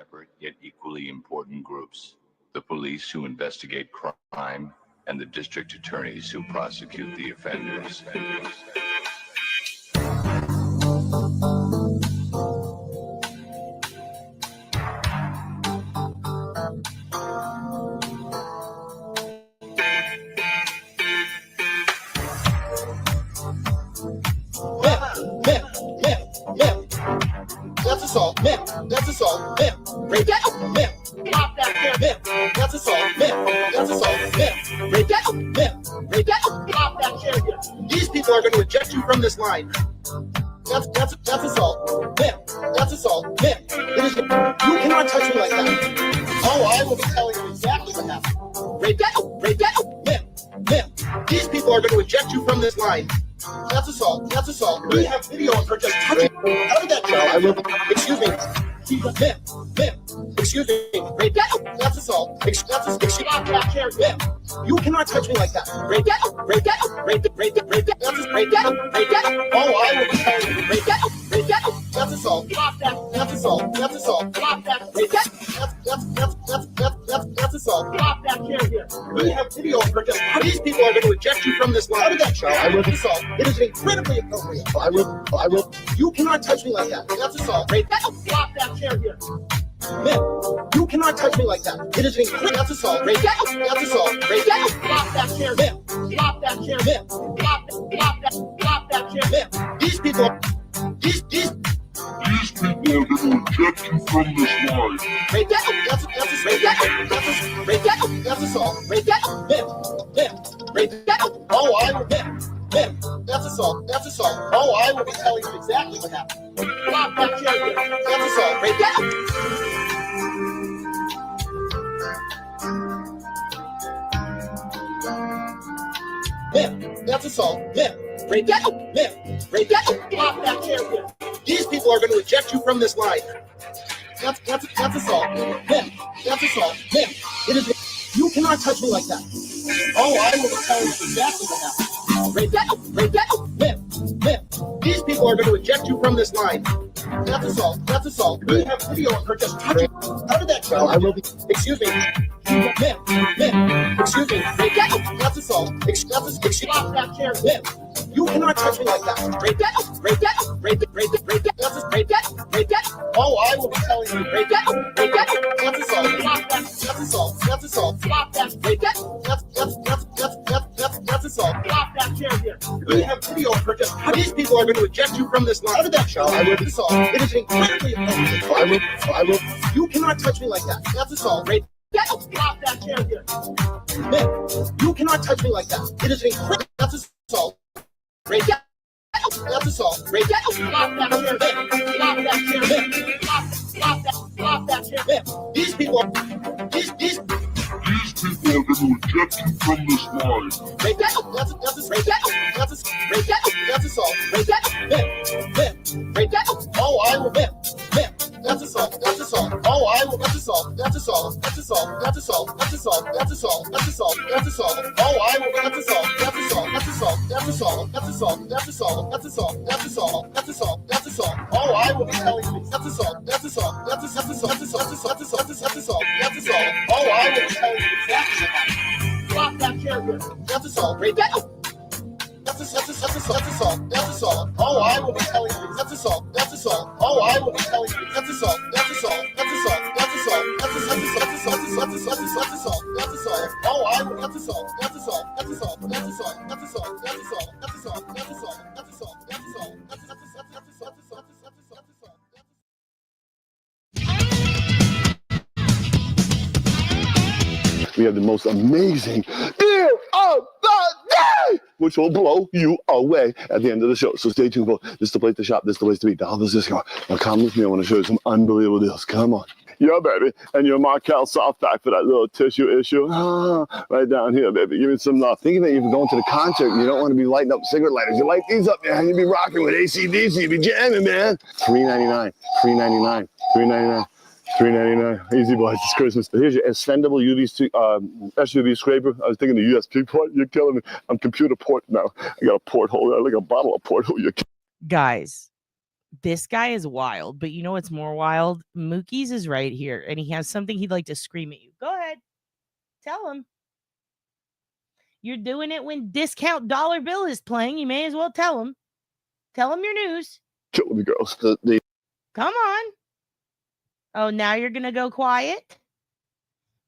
separate yet equally important groups: the police who investigate crime and the district attorneys who prosecute the offenders. That's assault, man. That's assault, man. Break that up, man. Pop that there, man. That's assault, man. That's assault, man. Break that up, man. Break that up, pop that chair here. These people are going to eject you from this line. That's assault, man. That's assault, man. It is. You cannot touch me like that. Oh, I will be telling you exactly what happened. Break that up, man. These people are going to eject you from this line. That's assault. That's assault. We have video of her just touching. Out of that jail, I will. Excuse me. Ma'am. Excuse me. Break that up. That's assault. That's assault. Ma'am. You cannot touch me like that. Break that up. Break that up. Break that. Break that. That's break that up. Break that up. Oh, I will be telling you. Break that up. Break that up. That's assault. Drop that. That's assault. That's assault. Drop that. Break that. That's assault. Drop that chair here. We have video of her just. These people are going to eject you from this line. Out of that show. I will assault. It is incredibly appropriate. I will. You cannot touch me like that. That's assault. Break that up. Drop that chair here. Man, you cannot touch me like that. It is incredible. That's assault. Break that up. That's assault. Break that up. Drop that chair. Man, drop that chair. Man, drop that chair. Man, these people are going to eject you from this line. Break that up. That's break that up. Break that up. That's assault. Break that up. Man, break that up. Oh, I will. Man, that's assault. That's assault. Oh, I will be telling you exactly what happened. Drop that chair here. That's assault. Break that up. That's assault. Break that up. Break that up. Drop that chair here. These people are going to eject you from this line. That's assault. That's assault. It is. You cannot touch me like that. Oh, I will tell you exactly what happened. Break that up. Break that up. These people are going to eject you from this line. That's assault. That's assault. We have video of her just touching. Out of that show, I will be. Excuse me. Excuse me. Break that up. That's assault. Excuse me. That chair. You cannot touch me like that. Break that up. Break that up. Break that. That's break that. Break that. Oh, I will be telling you. Break that up. Break that. That's assault. That's assault. That's assault. Drop that. Break that. That's assault. Drop that chair here. We have video of her just. These people are going to eject you from this line. Out of that show, I will be assault. It is incredibly appropriate. I will. You cannot touch me like that. That's assault. Break that up. Drop that chair here. Man, you cannot touch me like that. It is incredible. That's assault. Break that. That's assault. Break that up. Drop that chair. Drop that chair. Drop that chair. These people are. These people are going to eject you from this line. Break that up. That's break that up. Break that up. That's assault. Break that up. Break that up. Oh, I will. That's assault. That's assault. Oh, I will. That's assault. That's assault. That's assault. That's assault. That's assault. That's assault. That's assault. That's assault. Oh, I will. That's assault. That's assault. That's assault. That's assault. That's assault. That's assault. That's assault. That's assault. That's assault. That's assault. Oh, I will be telling you. That's assault. That's assault. That's assault. That's assault. That's assault. That's assault. That's assault. That's assault. Oh, I will be telling you exactly what happened. Drop that chair here. That's assault. Break that up. That's assault. That's assault. Oh, I will be telling you. That's assault. That's assault. Oh, I will be telling you. That's assault. That's assault. That's assault. That's assault. That's assault. That's assault. That's assault. That's assault. That's assault. Oh, I will. That's assault. That's assault. That's assault. That's assault. That's assault. That's assault. That's assault. That's assault. That's assault. That's assault. That's We have the most amazing deal of the day, which will blow you away at the end of the show. So stay tuned for this is the place to shop, this is the place to be. How does this go? Now come with me. I want to show you some unbelievable deals. Come on. Yeah, baby. And your Markel soft pack for that little tissue issue. Right down here, baby. Give me some love. Think of it, if you're going to the concert and you don't want to be lighting up cigarette lighters. You light these up, man. You be rocking with AC/DC. You be jamming, man. $3.99. $3.99. $3.99. $3.99. Easy, boys. It's Christmas. Here's your extendable SUV scraper. I was thinking the USB port. You're killing me. I'm computer port now. I got a porthole there, like a bottle of porthole. Guys, This guy is wild, but you know what's more wild? Mookie's is right here, and he has something he'd like to scream at you. Go ahead. Tell him. You're doing it when Discount Dollar Bill is playing. You may as well tell him. Tell him your news. With the girls. Come on. Oh, now you're going to go quiet?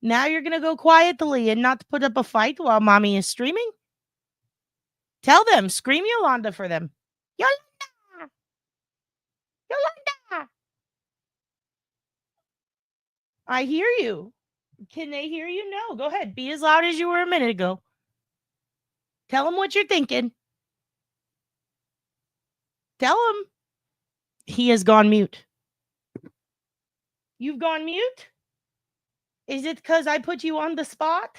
Now you're going to go quietly and not put up a fight while mommy is streaming? Tell them. Scream Yolanda for them. Yolanda! Yolanda! I hear you. Can they hear you? No. Go ahead. Be as loud as you were a minute ago. Tell them what you're thinking. Tell him. He has gone mute. You've gone mute? Is it because I put you on the spot?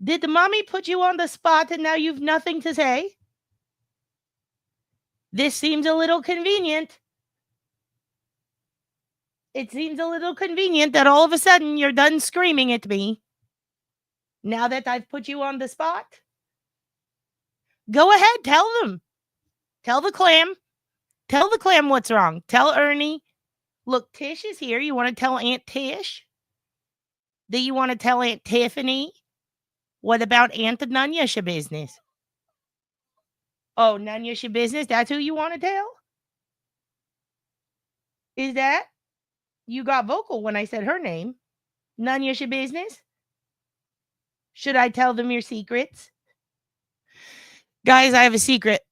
Did the mommy put you on the spot and now you've nothing to say? This seems a little convenient. It seems a little convenient that all of a sudden you're done screaming at me. Now that I've put you on the spot? Go ahead, tell them. Tell the clam. Tell the clam what's wrong. Tell Ernie. Look, Tish is here. You want to tell Aunt Tish? Do you want to tell Aunt Tiffany? What about Aunt Nanyasha business? Oh, Nanyasha business? That's who you want to tell? Is that? You got vocal when I said her name. Nanyasha business? Should I tell them your secrets? Guys, I have a secret.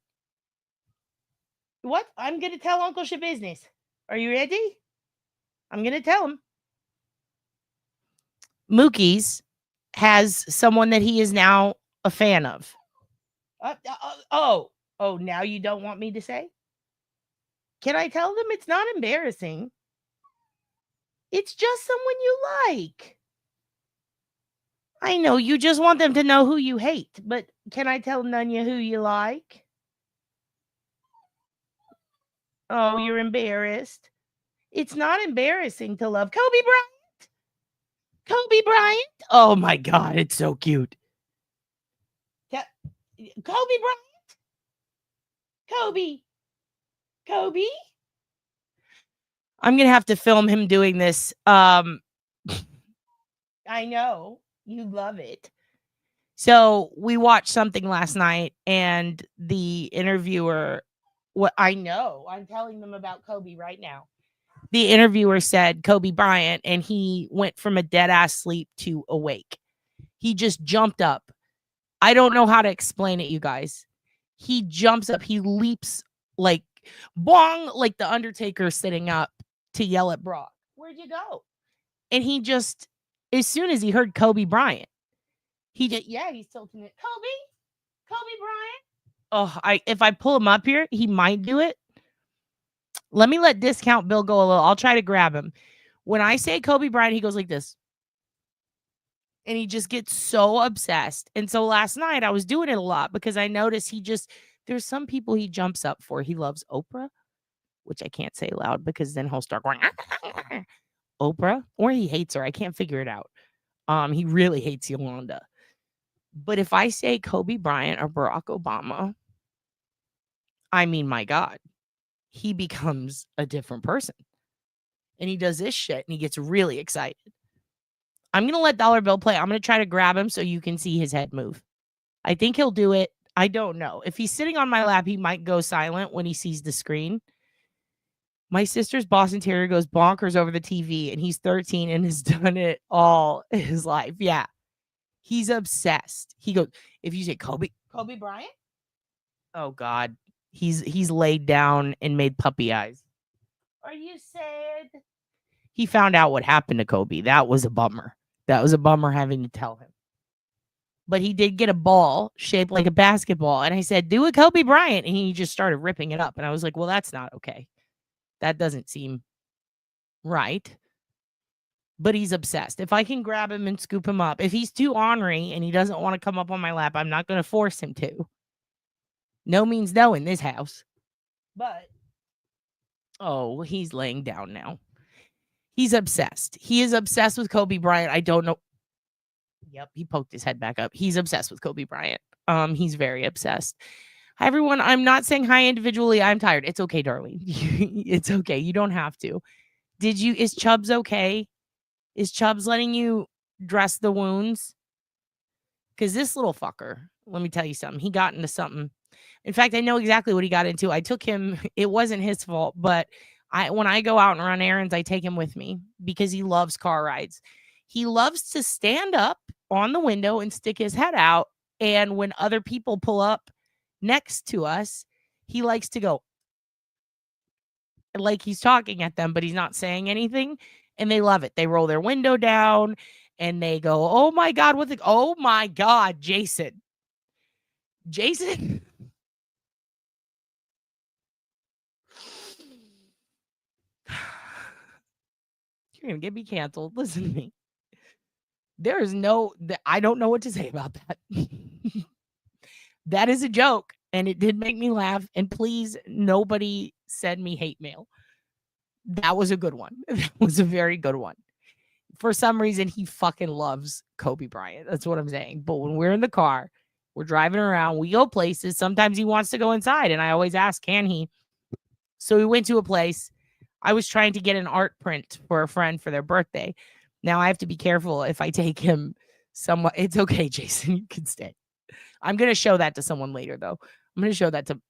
What? I'm going to tell Uncle Shabusiness. Are you ready? I'm going to tell him. Mookie's has someone that he is now a fan of. Oh, now you don't want me to say? Can I tell them it's not embarrassing? It's just someone you like. I know you just want them to know who you hate, but can I tell Nunya who you like? Oh, you're embarrassed. It's not embarrassing to love Kobe Bryant. Kobe Bryant. Oh my God, it's so cute. Kobe Bryant. Kobe. I'm going to have to film him doing this. I know. You love it. So we watched something last night and the interviewer, I know, I'm telling them about Kobe right now. The interviewer said Kobe Bryant, and he went from a dead ass sleep to awake. He just jumped up. I don't know how to explain it, you guys. He jumps up. He leaps like bong, like the Undertaker sitting up to yell at Brock. Where'd you go? And he just, as soon as he heard Kobe Bryant, he's tilting it. Kobe Bryant. Oh, if I pull him up here, he might do it. Let me let Discount Bill go a little. I'll try to grab him. When I say Kobe Bryant, he goes like this. And he just gets so obsessed. And so last night I was doing it a lot because I noticed there's some people he jumps up for. He loves Oprah, which I can't say loud because then he'll start going, Oprah, or he hates her. I can't figure it out. He really hates Yolanda. But if I say Kobe Bryant or Barack Obama, I mean, my God, he becomes a different person. And he does this shit and he gets really excited. I'm going to let Dollar Bill play. I'm going to try to grab him so you can see his head move. I think he'll do it. I don't know. If he's sitting on my lap, he might go silent when he sees the screen. My sister's Boston Terrier goes bonkers over the TV, and he's 13 and has done it all his life. Yeah. He's obsessed. He goes, if you say Kobe Bryant? Oh God. He's laid down and made puppy eyes. Are you sad? He found out what happened to Kobe. That was a bummer. That was a bummer having to tell him. But he did get a ball shaped like a basketball. And I said, do a Kobe Bryant. And he just started ripping it up. And I was like, well, that's not okay. That doesn't seem right. But he's obsessed. If I can grab him and scoop him up, if he's too ornery and he doesn't want to come up on my lap, I'm not going to force him to. No means no in this house. But, oh, he's laying down now. He's obsessed. He is obsessed with Kobe Bryant. I don't know. Yep, he poked his head back up. He's obsessed with Kobe Bryant. He's very obsessed. Hi, everyone. I'm not saying hi individually. I'm tired. It's okay, darling. It's okay. You don't have to. Is Chubbs okay? Is Chubbs letting you dress the wounds? Because this little fucker, let me tell you something. He got into something. In fact, I know exactly what he got into. I took him. It wasn't his fault, but when I go out and run errands, I take him with me because he loves car rides. He loves to stand up on the window and stick his head out. And when other people pull up next to us, he likes to go like he's talking at them, but he's not saying anything. And they love it. They roll their window down and they go, oh my God, oh my God, Jason. Jason. You're going to get me canceled. Listen to me. I don't know what to say about that. That is a joke. And it did make me laugh. And please, nobody send me hate mail. That was a good one. That was a very good one. For some reason, he fucking loves Kobe Bryant. That's what I'm saying. But when we're in the car, we're driving around, we go places. Sometimes he wants to go inside. And I always ask, can he? So we went to a place. I was trying to get an art print for a friend for their birthday. Now I have to be careful if I take him somewhat. It's okay, Jason. You can stay. I'm going to show that to someone later, though. I'm going to show that to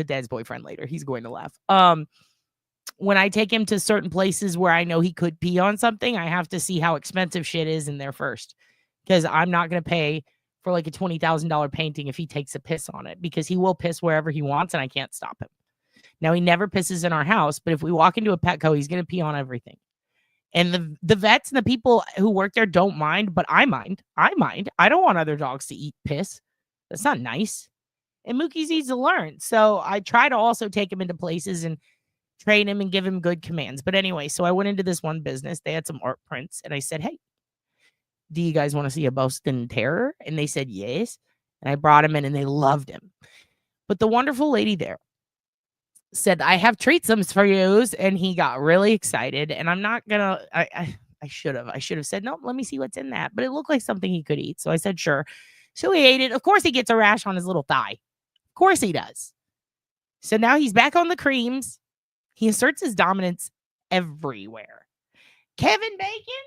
Dad's boyfriend later. He's going to laugh. When I take him to certain places where I know he could pee on something, I have to see how expensive shit is in there first. Because I'm not going to pay for like a $20,000 painting if he takes a piss on it. Because he will piss wherever he wants and I can't stop him. Now, he never pisses in our house, but if we walk into a Petco, he's going to pee on everything. And the vets and the people who work there don't mind, but I mind. I don't want other dogs to eat piss. That's not nice. And Mookie's needs to learn. So I try to also take him into places and train him and give him good commands. But anyway, so I went into this one business. They had some art prints. And I said, hey, do you guys want to see a Boston Terrier? And they said, yes. And I brought him in and they loved him. But the wonderful lady there said, I have treatums for you. And he got really excited. And I'm not going to, I should have said, no, let me see what's in that. But it looked like something he could eat. So I said, sure. So he ate it. Of course, he gets a rash on his little thigh. Of course he does. So now he's back on the creams. He asserts his dominance everywhere. Kevin Bacon?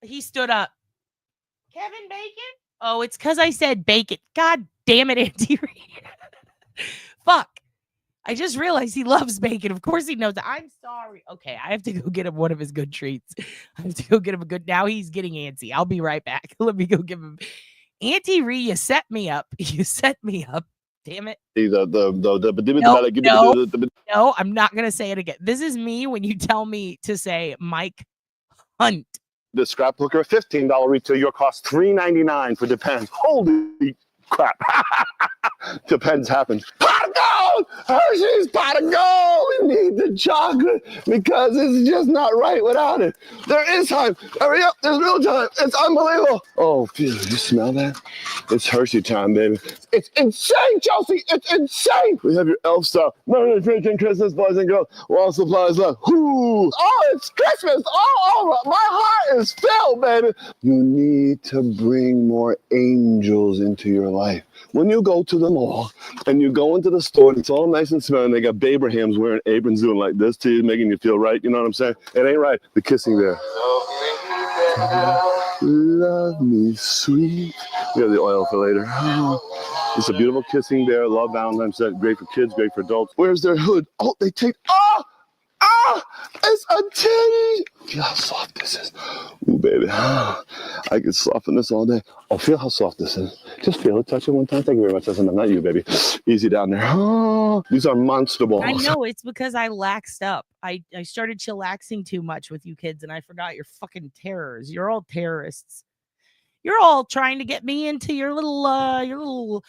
He stood up. Kevin Bacon? Oh, it's because I said bacon. God damn it, Auntie Reed. Fuck. I just realized he loves bacon. Of course he knows that. I'm sorry. Okay, I have to go get him one of his good treats. I have to go get him a good. Now he's getting antsy. I'll be right back. Let me go give him. Auntie Ree, you set me up. You set me up. Damn it. No, I'm not going to say it again. This is me when you tell me to say Mike Hunt. The scrapbooker, $15 retail. Your cost $3.99 for Depends. Holy crap. Depends happens. Pot of gold! Hershey's pot of gold! We need the chocolate because it's just not right without it. There is time. Hurry up. There's real time. It's unbelievable. Oh, phew, you smell that? It's Hershey time, baby. It's insane, Chelsea. It's insane. We have your elf stuff. Merry freaking Christmas, boys and girls. While supplies left. Whoo! Oh, it's Christmas all over. My heart is filled, baby. You need to bring more angels into your life. When you go to the mall and you go into the store and it's all nice and smelling, they got Babrahams wearing aprons doing like this to you, making you feel right. You know what I'm saying? It ain't right. The kissing there. Love me sweet. We have the oil for later. It's a beautiful kissing there. Love Valentine's Day. Great for kids, great for adults. Where's their hood? Oh, they take. It's a titty. Feel how soft this is. Ooh, baby. I can soften this all day. Oh, feel how soft this is. Just feel it. Touch it one time. Thank you very much. That's enough. Not you, baby. Easy down there. Oh, these are monster balls. I know. It's because I laxed up. I started chillaxing too much with you kids, and I forgot you're fucking terrors. You're all terrorists. You're all trying to get me into your little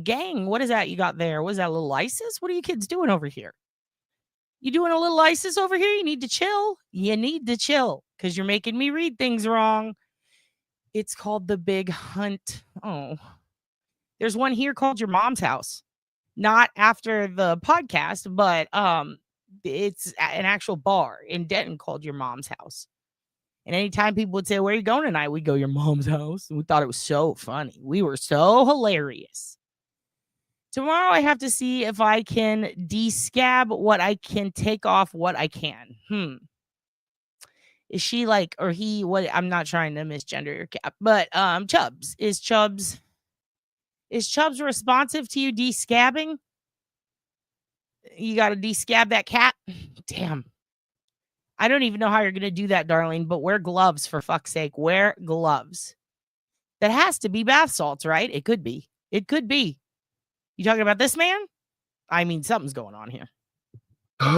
gang. What is that you got there? What is that, little ISIS? What are you kids doing over here? You doing a little ISIS over here? You need to chill. You need to chill because you're making me read things wrong. It's called the Big Hunt. Oh, there's one here called Your Mom's House. Not after the podcast, but it's an actual bar in Denton called Your Mom's House. And anytime people would say, where are you going tonight? We'd go, your mom's house. And we thought it was so funny. We were so hilarious. Tomorrow I have to see if I can de-scab what I can, take off what I can. Is she like, or he, what, I'm not trying to misgender your cat, but Chubbs. Is Chubbs responsive to you de-scabbing? You got to de-scab that cat? Damn. I don't even know how you're going to do that, darling, but wear gloves, for fuck's sake. Wear gloves. That has to be bath salts, right? It could be. It could be. You talking about this man? I mean, something's going on here. I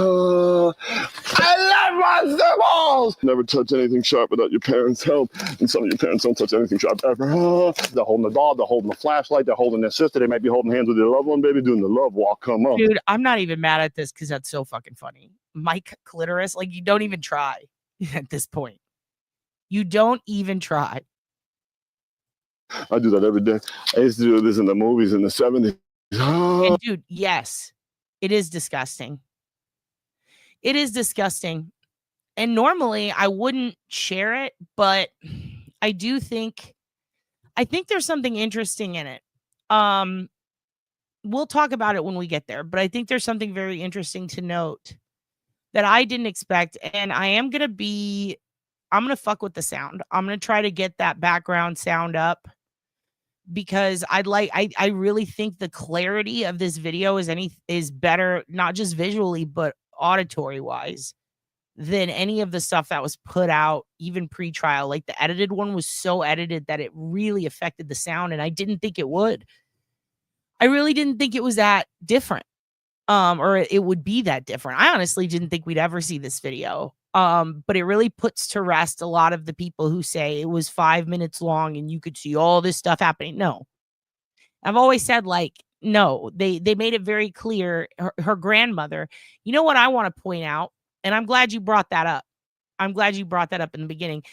love my balls. Never touch anything sharp without your parents' help. And some of your parents don't touch anything sharp ever. They're holding the dog. They're holding the flashlight. They're holding their sister. They might be holding hands with their loved one, baby, doing the love walk. Come on. Dude, I'm not even mad at this because that's so fucking funny. Mike Clitoris, like, you don't even try at this point. You don't even try. I do that every day. I used to do this in the movies in the 70s. And dude, yes, it is disgusting. It is disgusting. And normally I wouldn't share it, but I think there's something interesting in it. We'll talk about it when we get there, but I think there's something very interesting to note that I didn't expect. And I'm going to fuck with the sound. I'm going to try to get that background sound up because I really think the clarity of this video is better, not just visually, but auditory wise, than any of the stuff that was put out, even pre-trial. Like, the edited one was so edited that it really affected the sound, and I didn't think it would. I really didn't think it was that different, or it would be that different. I honestly didn't think we'd ever see this video. But it really puts to rest a lot of the people who say it was 5 minutes long and you could see all this stuff happening. No, I've always said, like, no, they made it very clear. Her grandmother, you know what I want to point out, and I'm glad you brought that up. I'm glad you brought that up in the beginning.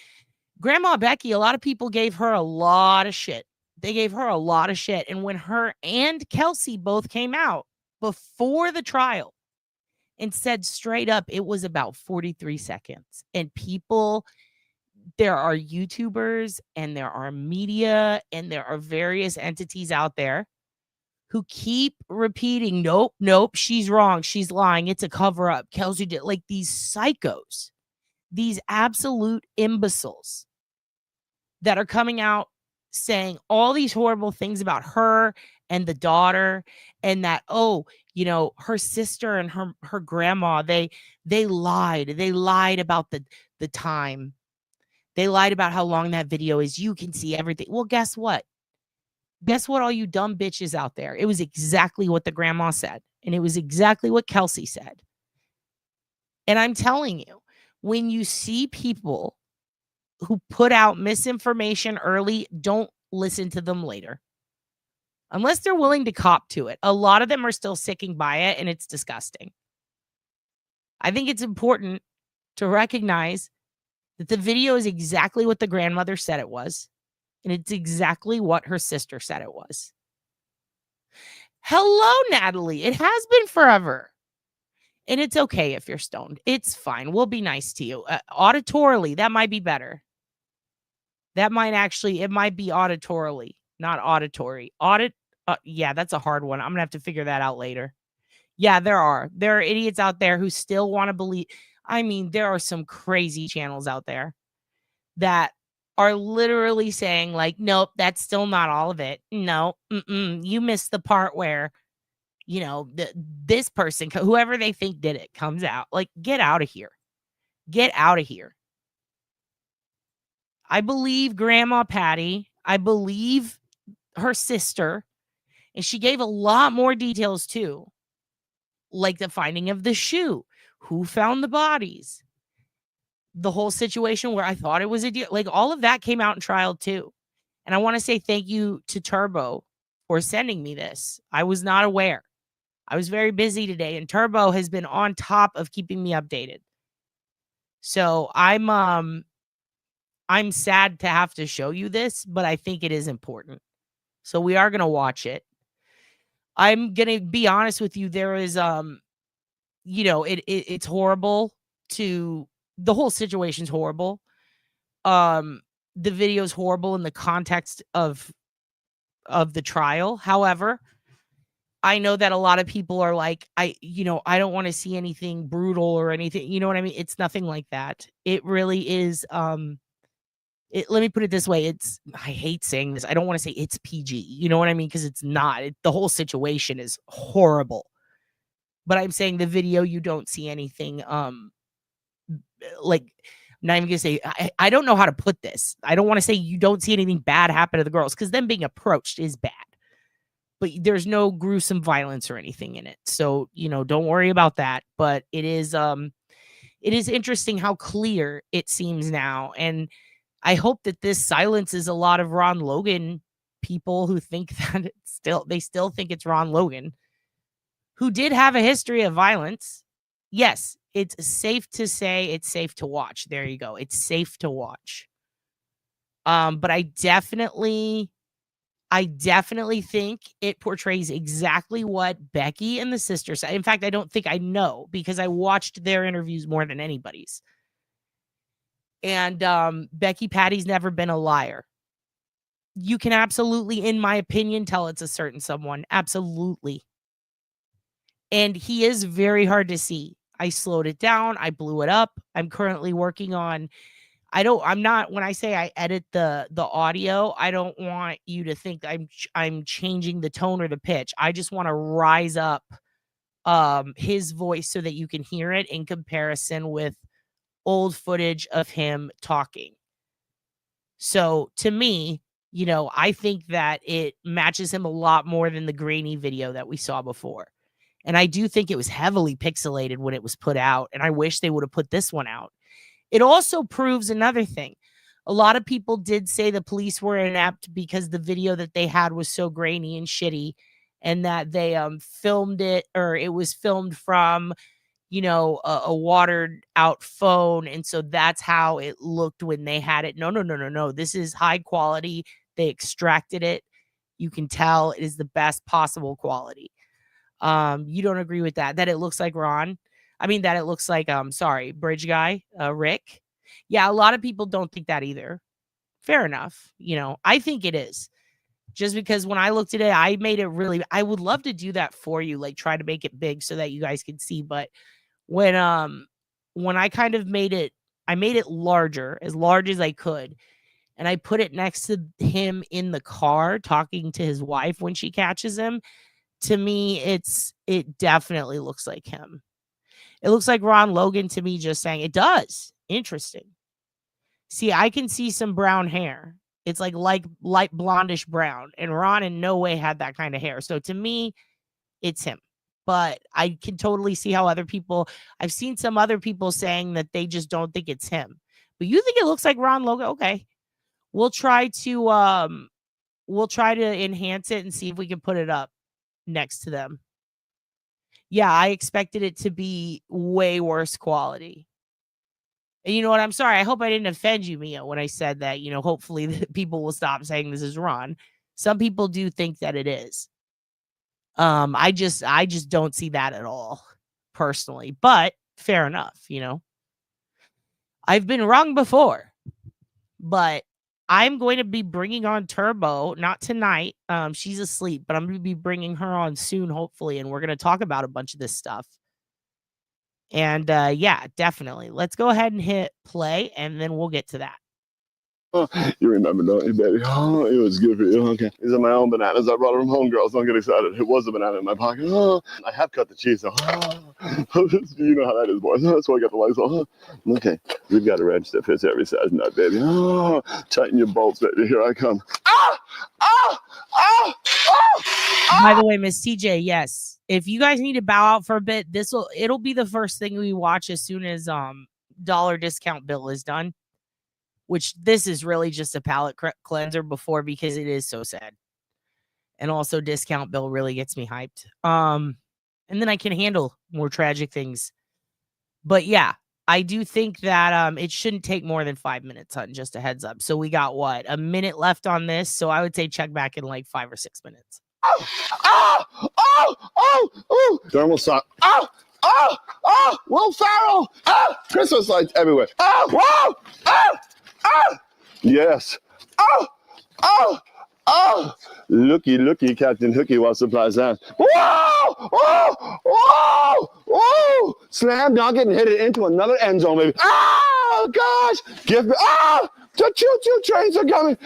Grandma Becky, a lot of people gave her a lot of shit. They gave her a lot of shit. And when her and Kelsey both came out before the trial and said straight up it was about 43 seconds, and people, there are YouTubers and there are media and there are various entities out there who keep repeating, nope, she's wrong, she's lying, it's a cover-up, Kelsey did, like, these psychos, these absolute imbeciles that are coming out saying all these horrible things about her and the daughter, and that, oh, you know, her sister and her grandma, they lied about the time. They lied about how long that video is. You can see everything. Well, guess what? Guess what, all you dumb bitches out there? It was exactly what the grandma said, and it was exactly what Kelsey said. And I'm telling you, when you see people who put out misinformation early, don't listen to them later. Unless they're willing to cop to it. A lot of them are still sticking by it, and it's disgusting. I think it's important to recognize that the video is exactly what the grandmother said it was, and it's exactly what her sister said it was. Hello, Natalie. It has been forever. And it's okay if you're stoned. It's fine. We'll be nice to you. Auditorily, that might be better. That might actually, it might be auditorily, not auditory. Yeah, that's a hard one. I'm going to have to figure that out later. Yeah, there are idiots out there who still want to believe. I mean, there are some crazy channels out there that are literally saying, like, nope, that's still not all of it. No, you missed the part where, you know, this person, whoever they think did it, comes out. Like, get out of here. Get out of here. I believe Grandma Patty. I believe her sister. And she gave a lot more details too. Like the finding of the shoe. Who found the bodies? The whole situation where I thought it was a deal. Like, all of that came out in trial too. And I want to say thank you to Turbo for sending me this. I was not aware. I was very busy today, and Turbo has been on top of keeping me updated. So I'm sad to have to show you this, but I think it is important. So we are going to watch it. I'm going to be honest with you. There is, you know, it's horrible to, the whole situation's horrible. The video's horrible in the context of the trial. However, I know that a lot of people are like, I don't want to see anything brutal or anything. You know what I mean? It's nothing like that. It really is. Let me put it this way. I hate saying this. I don't want to say it's PG. You know what I mean? Because it's not. The whole situation is horrible. But I'm saying the video, you don't see anything. Like, I'm not even gonna say. I don't know how to put this. I don't want to say you don't see anything bad happen to the girls, because them being approached is bad. But there's no gruesome violence or anything in it. So, don't worry about that. But it is interesting how clear it seems now. And I hope that this silences a lot of Ron Logan people who think that they still think it's Ron Logan, who did have a history of violence. Yes, it's safe to say it's safe to watch. There you go. It's safe to watch. But I definitely think it portrays exactly what Becky and the sisters said. In fact, I don't think I know, because I watched their interviews more than anybody's. And Becky Patty's never been a liar. You can absolutely, in my opinion, tell it's a certain someone. Absolutely. And he is very hard to see. I slowed it down. I blew it up. I'm currently working on, when I say I edit the audio, I don't want you to think I'm changing the tone or the pitch. I just want to rise up his voice so that you can hear it in comparison with old footage of him talking. So to me, I think that it matches him a lot more than the grainy video that we saw before. And I do think it was heavily pixelated when it was put out. And I wish they would have put this one out. It also proves another thing. A lot of people did say the police were inept because the video that they had was so grainy and shitty, and that they filmed it, or it was filmed from, a watered out phone. And so that's how it looked when they had it. No. This is high quality. They extracted it. You can tell it is the best possible quality. You don't agree with that it looks like Ron? I mean, that it looks like, bridge guy, Rick. Yeah, a lot of people don't think that either. Fair enough. I think it is. Just because when I looked at it, I made it really, I would love to do that for you, like try to make it big so that you guys can see. But when I kind of made it, I made it larger, as large as I could. And I put it next to him in the car talking to his wife when she catches him. To me, it definitely looks like him. It looks like Ron Logan to me, just saying it does. Interesting. See, I can see some brown hair. It's like light blondish brown. And Ron in no way had that kind of hair. So to me, it's him. But I can totally see how I've seen some other people saying that they just don't think it's him. But you think it looks like Ron Logan? Okay. We'll try to enhance it and see if we can put it up next to them. Yeah, I expected it to be way worse quality. And you know what? I'm sorry. I hope I didn't offend you, Mia, when I said that. Hopefully people will stop saying this is Ron. Some people do think that it is. I just don't see that at all, personally. But fair enough, I've been wrong before. But I'm going to be bringing on Turbo, not tonight. She's asleep, but I'm going to be bringing her on soon, hopefully, and we're going to talk about a bunch of this stuff. And yeah, definitely. Let's go ahead and hit play, and then we'll get to that. Oh, you remember, don't you, baby? Oh, it was good for you. Okay. These are my own bananas. I brought them from home, girls. Don't get excited. It was a banana in my pocket. Oh, I have cut the cheese. So, you know how that is, boys. That's why I got the lights on. Okay. We've got a wrench that fits every size nut, baby. Oh, tighten your bolts, baby. Here I come. By the way, Miss TJ, yes. If you guys need to bow out for a bit, it'll be the first thing we watch as soon as dollar discount bill is done. Which this is really just a palate cleanser before, because it is so sad. And also discount bill really gets me hyped. And then I can handle more tragic things. But yeah, I do think that it shouldn't take more than 5 minutes, hun, just a heads up. So we got a minute left on this. So I would say check back in like 5 or 6 minutes. Thermal sock. Will Ferrell. Christmas lights everywhere. Yes. Oh, looky, Captain Hooky while supplies ask. Whoa! Whoa! Slam dunk it and hit it into another end zone, baby. Oh, gosh! Give me, the choo-choo trains are coming.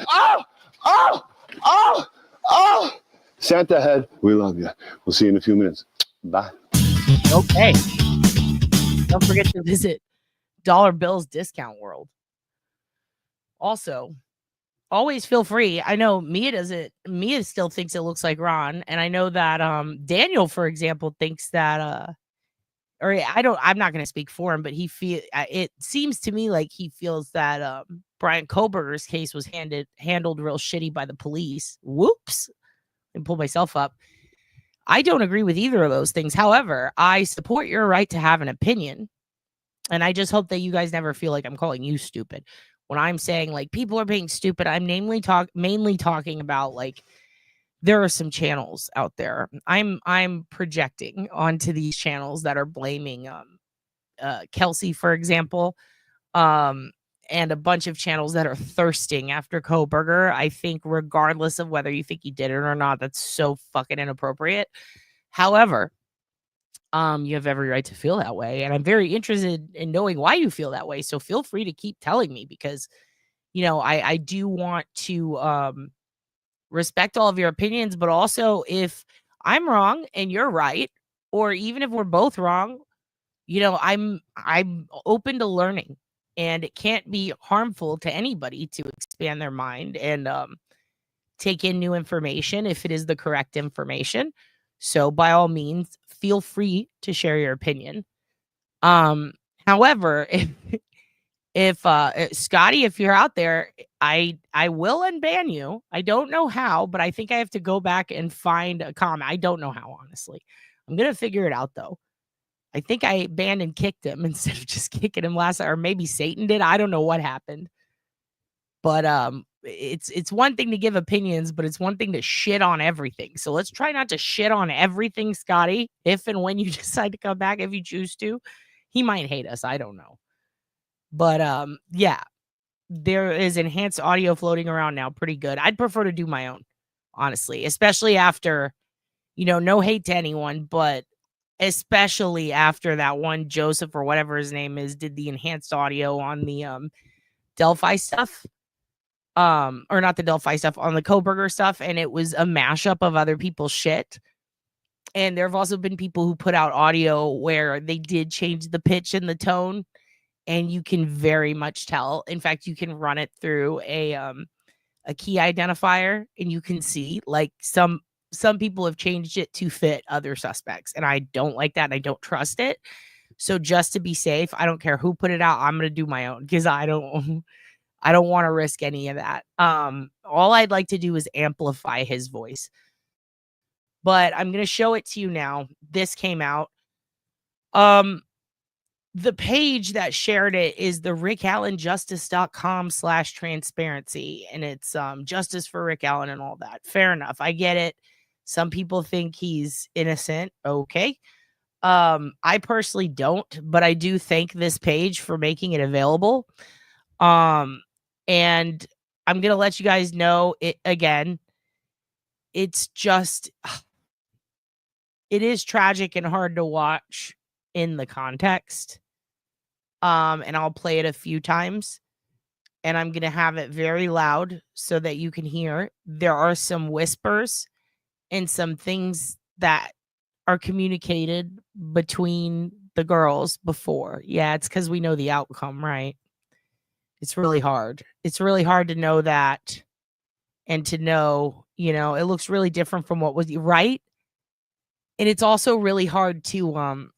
Santa head, we love you. We'll see you in a few minutes. Bye. Okay. Don't forget to visit Dollar Bill's Discount World. Also, always feel free. I know Mia still thinks it looks like Ron, and I know that Daniel, for example, thinks that I'm not going to speak for him, but it seems to me like he feels that Brian Koberger's case was handled real shitty by the police. Whoops. And pull myself up. I don't agree with either of those things. However, I support your right to have an opinion. And I just hope that you guys never feel like I'm calling you stupid. When I'm saying like people are being stupid, I'm mainly talking about like there are some channels out there. I'm projecting onto these channels that are blaming Kelsey, for example, and a bunch of channels that are thirsting after Koberger. I think regardless of whether you think he did it or not, that's so fucking inappropriate. However, you have every right to feel that way. And I'm very interested in knowing why you feel that way. So feel free to keep telling me because, I do want to respect all of your opinions, but also if I'm wrong and you're right, or even if we're both wrong, I'm open to learning. And it can't be harmful to anybody to expand their mind and take in new information if it is the correct information. So by all means, feel free to share your opinion. However, if Scotty, if you're out there, I will unban you. I don't know how, but I think I have to go back and find a comment. I don't know how, honestly. I'm going to figure it out though. I think I banned and kicked him instead of just kicking him last night, or maybe Satan did. I don't know what happened. But it's one thing to give opinions, but it's one thing to shit on everything. So let's try not to shit on everything, Scotty. If and when you decide to come back, if you choose to, he might hate us. I don't know. But yeah, there is enhanced audio floating around now. Pretty good. I'd prefer to do my own, honestly, especially after, no hate to anyone, but especially after that one Joseph or whatever his name is did the enhanced audio on the Delphi stuff, or not the Delphi stuff, on the Koberger stuff, and it was a mashup of other people's shit. And there have also been people who put out audio where they did change the pitch and the tone, and you can very much tell. In fact, you can run it through a key identifier, and you can see like some people have changed it to fit other suspects, and I don't like that, and I don't trust it. So just to be safe, I don't care who put it out. I'm going to do my own because I don't want to risk any of that. All I'd like to do is amplify his voice. But I'm going to show it to you now. This came out. The page that shared it is the rickallenjustice.com/transparency. And it's justice for Rick Allen and all that. Fair enough. I get it. Some people think he's innocent. Okay. I personally don't, but I do thank this page for making it available. And I'm going to let you guys know it again. It's just, it is tragic and hard to watch in the context. And I'll play it a few times, and I'm going to have it very loud so that you can hear. There are some whispers and some things that are communicated between the girls before. Yeah, it's because we know the outcome, right? It's really hard. It's really hard to know that, and to know, it looks really different from what was right. And it's also really hard to, I'm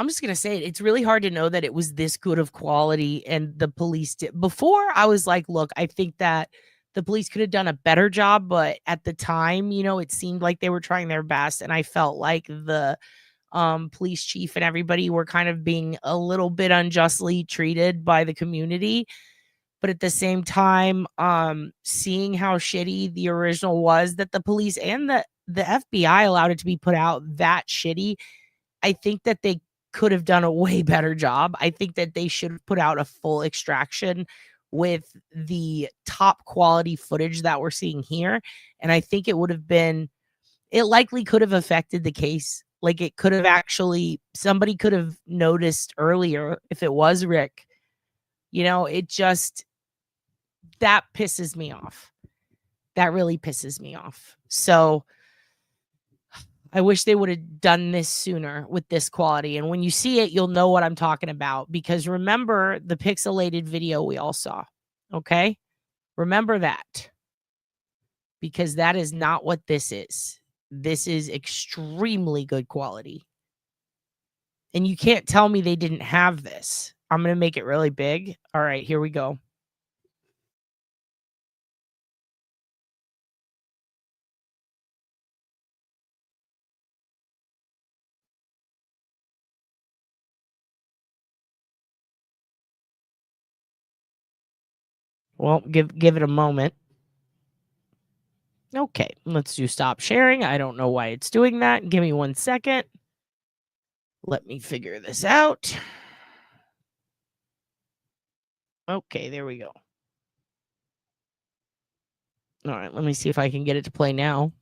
just going to say it. It's really hard to know that it was this good of quality, and the police did. Before, I was like, look, I think that the police could have done a better job, but at the time, it seemed like they were trying their best, and I felt like the police chief and everybody were kind of being a little bit unjustly treated by the community. But at the same time, seeing how shitty the original was, that the police and the FBI allowed it to be put out that shitty, I think that they could have done a way better job. I think that they should have put out a full extraction with the top quality footage that we're seeing here. And I think it likely could have affected the case. Like, it could have actually, somebody could have noticed earlier if it was Rick. It just, that pisses me off. That really pisses me off. So I wish they would have done this sooner with this quality. And when you see it, you'll know what I'm talking about. Because remember the pixelated video we all saw. Okay? Remember that. Because that is not what this is. This is extremely good quality. And you can't tell me they didn't have this. I'm going to make it really big. All right, here we go. Well, give it a moment. Okay, let's do stop sharing. I don't know why it's doing that. Give me 1 second. Let me figure this out. Okay, there we go. All right, let me see if I can get it to play now.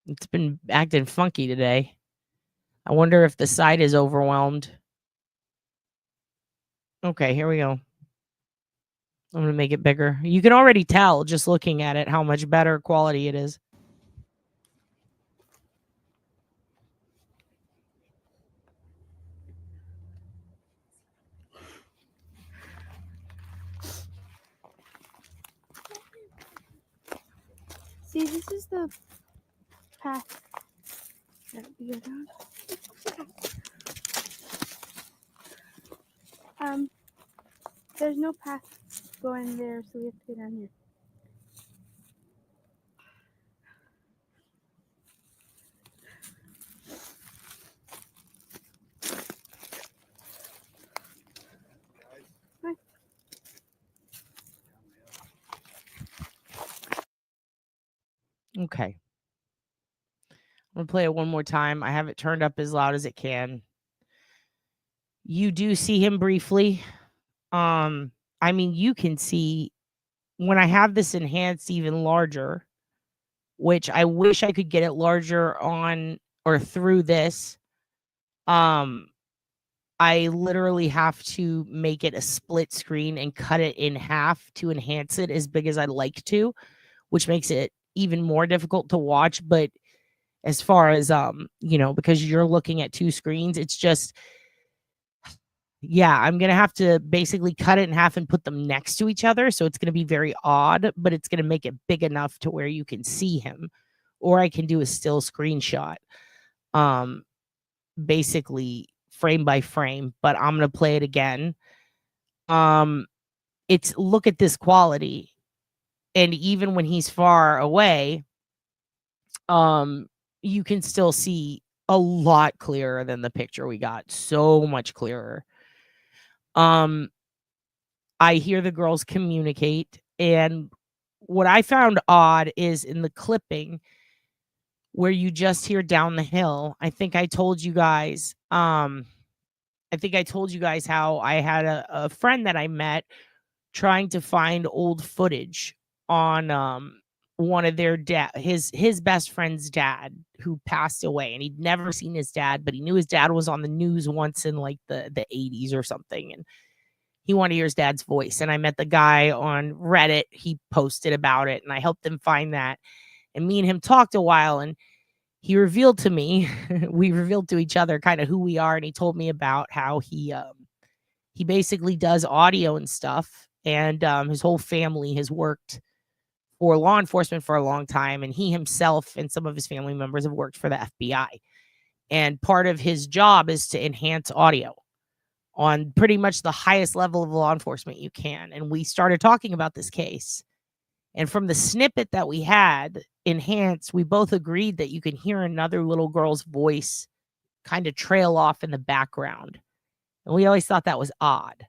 It's been acting funky today. I wonder if the site is overwhelmed. Okay, here we go. I'm going to make it bigger. You can already tell just looking at it how much better quality it is. See, this is the path that we go down. There's no path going there, so we have to go down here. Okay. I'm going to play it one more time. I have it turned up as loud as it can. You do see him briefly. I mean, you can see when I have this enhanced even larger, which I wish I could get it larger on or through this. I literally have to make it a split screen and cut it in half to enhance it as big as I'd like to, which makes it even more difficult to watch. But as far as, because you're looking at two screens, it's just, yeah, I'm going to have to basically cut it in half and put them next to each other. So it's going to be very odd, but it's going to make it big enough to where you can see him, or I can do a still screenshot, basically frame by frame, but I'm going to play it again. It's, look at this quality. And even when he's far away, you can still see a lot clearer than the picture we got. So much clearer. I hear the girls communicate, and what I found odd is in the clipping where you just hear down the hill. I think I told you guys, how I had a friend that I met trying to find old footage on one of their his best friend's dad who passed away, and he'd never seen his dad, but he knew his dad was on the news once in like the 80s or something, and he wanted to hear his dad's voice. And I met the guy on Reddit. He posted about it, and I helped him find that. And me and him talked a while, and he revealed to me, we revealed to each other kind of who we are. And he told me about how he basically does audio and stuff. And his whole family has worked for law enforcement for a long time. And he himself and some of his family members have worked for the FBI. And part of his job is to enhance audio on pretty much the highest level of law enforcement you can. And we started talking about this case. And from the snippet that we had enhanced, we both agreed that you can hear another little girl's voice kind of trail off in the background. And we always thought that was odd.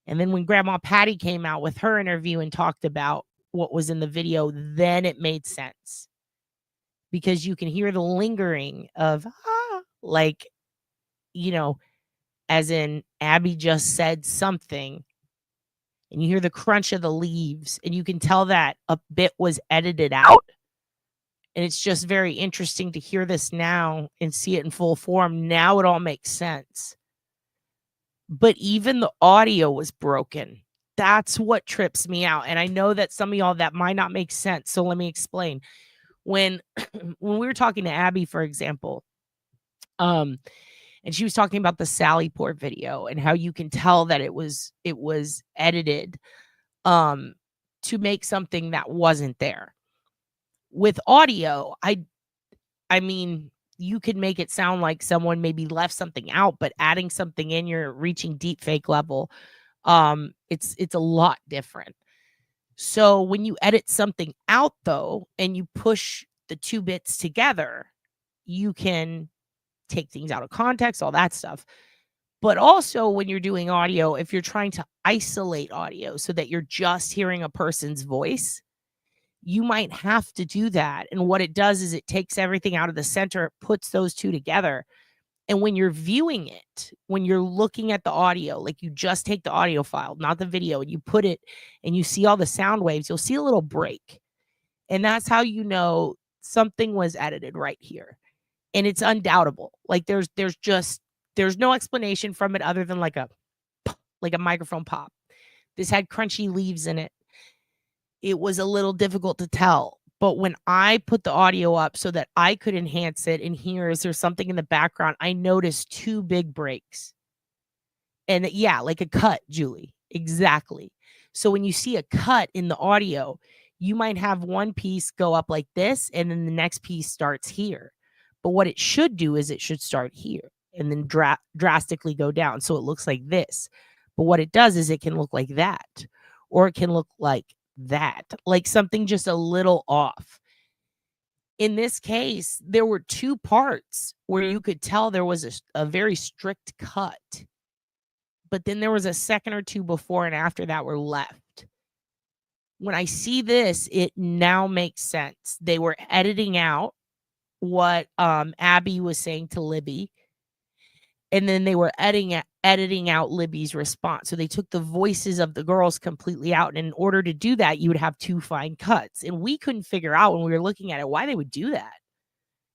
And then when Grandma Patty came out with her interview and talked about what was in the video, then it made sense. Because you can hear the lingering of, like, as in Abby just said something, and you hear the crunch of the leaves, and you can tell that a bit was edited out. And it's just very interesting to hear this now and see it in full form. Now it all makes sense. But even the audio was broken. That's what trips me out. And I know that some of y'all, that might not make sense. So let me explain. When we were talking to Abby, for example, and she was talking about the Sallyport video and how you can tell that it was edited to make something that wasn't there. With audio, I mean, you could make it sound like someone maybe left something out, but adding something in, you're reaching deep fake level. It's a lot different. So when you edit something out, though, and you push the two bits together, you can take things out of context, all that stuff. But also when you're doing audio, if you're trying to isolate audio so that you're just hearing a person's voice, you might have to do that. And what it does is it takes everything out of the center, puts those two together. And when you're viewing it, when you're looking at the audio, like you just take the audio file, not the video, and you put it and you see all the sound waves, you'll see a little break. And that's how you know something was edited right here. And it's undoubtable. Like there's no explanation from it other than like a microphone pop. This had crunchy leaves in it. It was a little difficult to tell. But when I put the audio up so that I could enhance it and hear, is there something in the background? I noticed two big breaks. And yeah, like a cut, Julie. Exactly. So when you see a cut in the audio, you might have one piece go up like this, and then the next piece starts here. But what it should do is it should start here and then drastically go down. So it looks like this. But what it does is it can look like that, or it can look like that, like something just a little off. In this case, there were two parts where you could tell there was a very strict cut, but then there was a second or two before and after that were left. When I see this, it now makes sense. They were editing out what Abby was saying to Libby, and then they were editing out Libby's response. So they took the voices of the girls completely out. And in order to do that, you would have two fine cuts. And we couldn't figure out when we were looking at it why they would do that.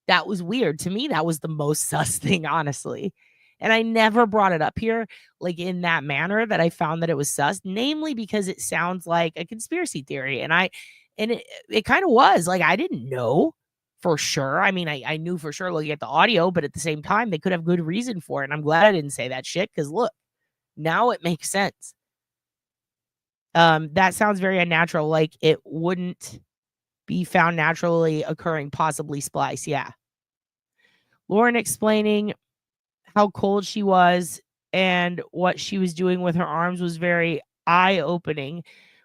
That was weird. To me, that was the most sus thing, honestly. And I never brought it up here like in that manner that I found that it was sus, namely because it sounds like a conspiracy theory. And it kind of was. Like, I didn't know for sure. I mean, I knew for sure looking at the audio, but at the same time, they could have good reason for it. And I'm glad I didn't say that shit, because look, now it makes sense. That sounds very unnatural, like it wouldn't be found naturally occurring, possibly splice. Yeah. Lauren explaining how cold she was and what she was doing with her arms was very eye-opening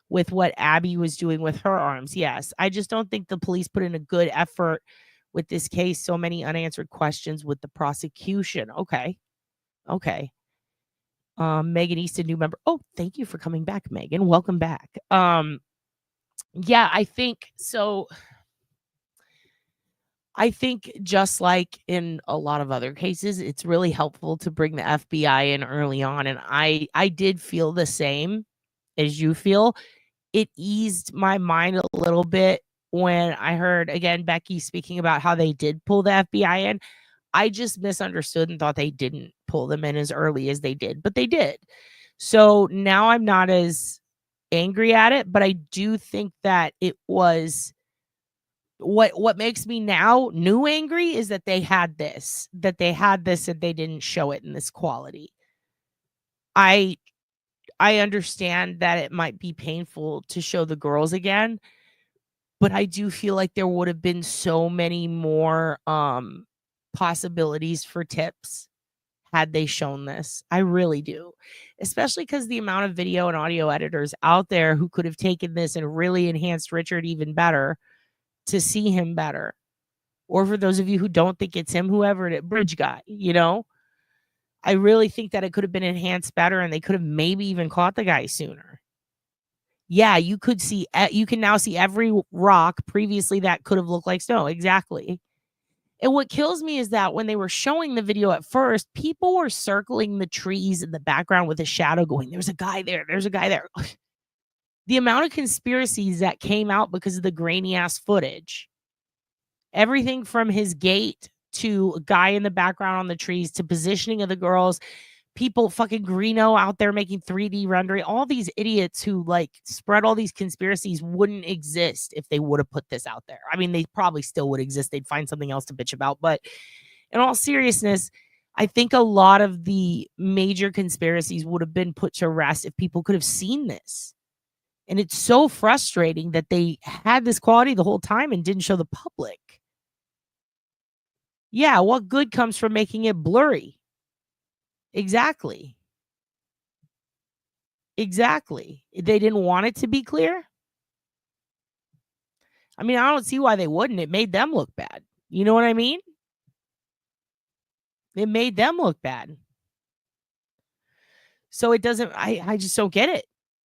with what Abby was doing with her arms. Yes, I just don't think the police put in a good effort with this case. So many unanswered questions with the prosecution. Okay. Megan Easton, new member. Oh, thank you for coming back, Megan. Welcome back. Yeah, I think so. I think just like in a lot of other cases, it's really helpful to bring the FBI in early on. And I did feel the same as you feel. It eased my mind a little bit when I heard, again, Becky speaking about how they did pull the FBI in. I just misunderstood and thought they didn't pull them in as early as they did, but they did. So now I'm not as angry at it, but I do think that it was what makes me now new angry is that they had this and they didn't show it in this quality. I understand that it might be painful to show the girls again, but I do feel like there would have been so many more possibilities for tips had they shown this. I really do. Especially because the amount of video and audio editors out there who could have taken this and really enhanced Richard even better to see him better. Or for those of you who don't think it's him, whoever it bridge guy, I really think that it could have been enhanced better and they could have maybe even caught the guy sooner. Yeah, you can now see every rock previously that could have looked like snow. Exactly. And what kills me is that when they were showing the video at first, people were circling the trees in the background with a shadow going, there's a guy there. There's a guy there. The amount of conspiracies that came out because of the grainy ass footage. Everything from his gate to a guy in the background on the trees to positioning of the girls, people fucking Greeno out there making 3D rendering. All these idiots who like spread all these conspiracies wouldn't exist if they would have put this out there. I mean, they probably still would exist. They'd find something else to bitch about. But in all seriousness, I think a lot of the major conspiracies would have been put to rest if people could have seen this. And it's so frustrating that they had this quality the whole time and didn't show the public. Yeah, what good comes from making it blurry? Exactly. Exactly. They didn't want it to be clear. I mean, I don't see why they wouldn't. It made them look bad. You know what I mean? It made them look bad. So it doesn't, I just don't get it.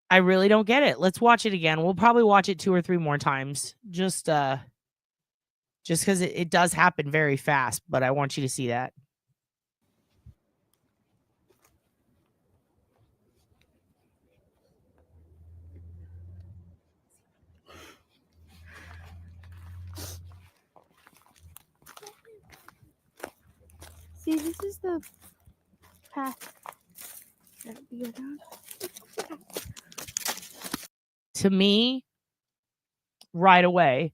I really don't get it. Let's watch it again. We'll probably watch it 2 or 3 more times. Just because it does happen very fast, but I want you to see that. See, this is the path that we go down. To me, right away,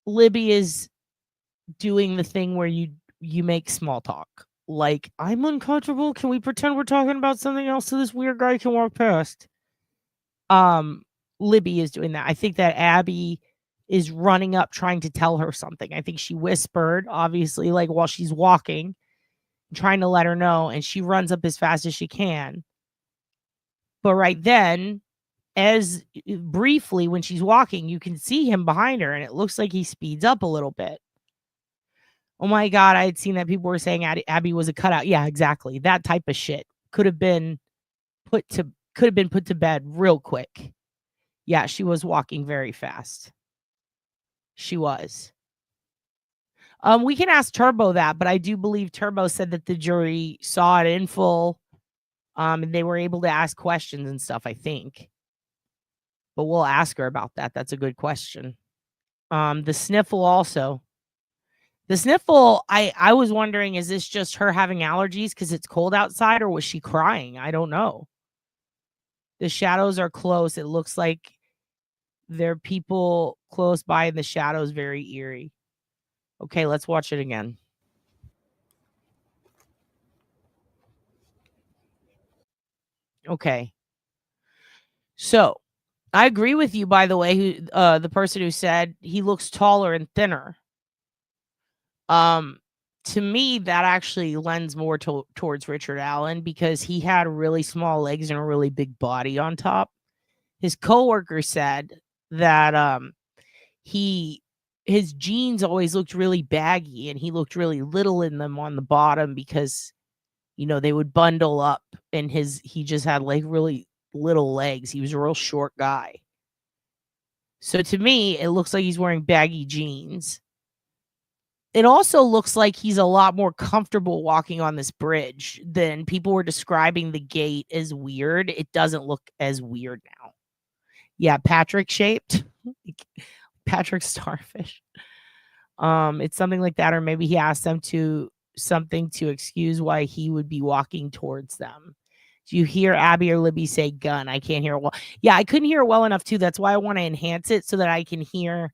Libby is doing the thing where you make small talk. Like, I'm uncomfortable. Can we pretend we're talking about something else so this weird guy can walk past? Libby is doing that. I think that Abby is running up trying to tell her something. I think she whispered, obviously, like while she's walking, trying to let her know, and she runs up as fast as she can. But right then, as briefly when she's walking, you can see him behind her, and it looks like he speeds up a little bit. Oh my God, I had seen that people were saying Abby was a cutout. Yeah, exactly. That type of shit could have been put to bed real quick. Yeah, she was walking very fast. She was. We can ask Turbo that, but I do believe Turbo said that the jury saw it in full. And they were able to ask questions and stuff, I think. But we'll ask her about that. That's a good question. The sniffle also. The sniffle, I was wondering, is this just her having allergies because it's cold outside, or was she crying? I don't know. The shadows are close. It looks like there are people close by, and the shadows very eerie. Okay, let's watch it again. Okay. So, I agree with you, by the way, who the person who said he looks taller and thinner. To me, that actually lends more towards Richard Allen because he had really small legs and a really big body on top. His coworker said that his jeans always looked really baggy and he looked really little in them on the bottom because, you know, they would bundle up, and he just had like really little legs. He was a real short guy. So to me, it looks like he's wearing baggy jeans. It also looks like he's a lot more comfortable walking on this bridge than people were describing the gate as weird. It doesn't look as weird now. Yeah, Patrick shaped. Patrick Starfish. It's something like that, or maybe he asked them something to excuse why he would be walking towards them. Do you hear Abby or Libby say gun? I can't hear it well. Yeah, I couldn't hear it well enough too. That's why I want to enhance it so that I can hear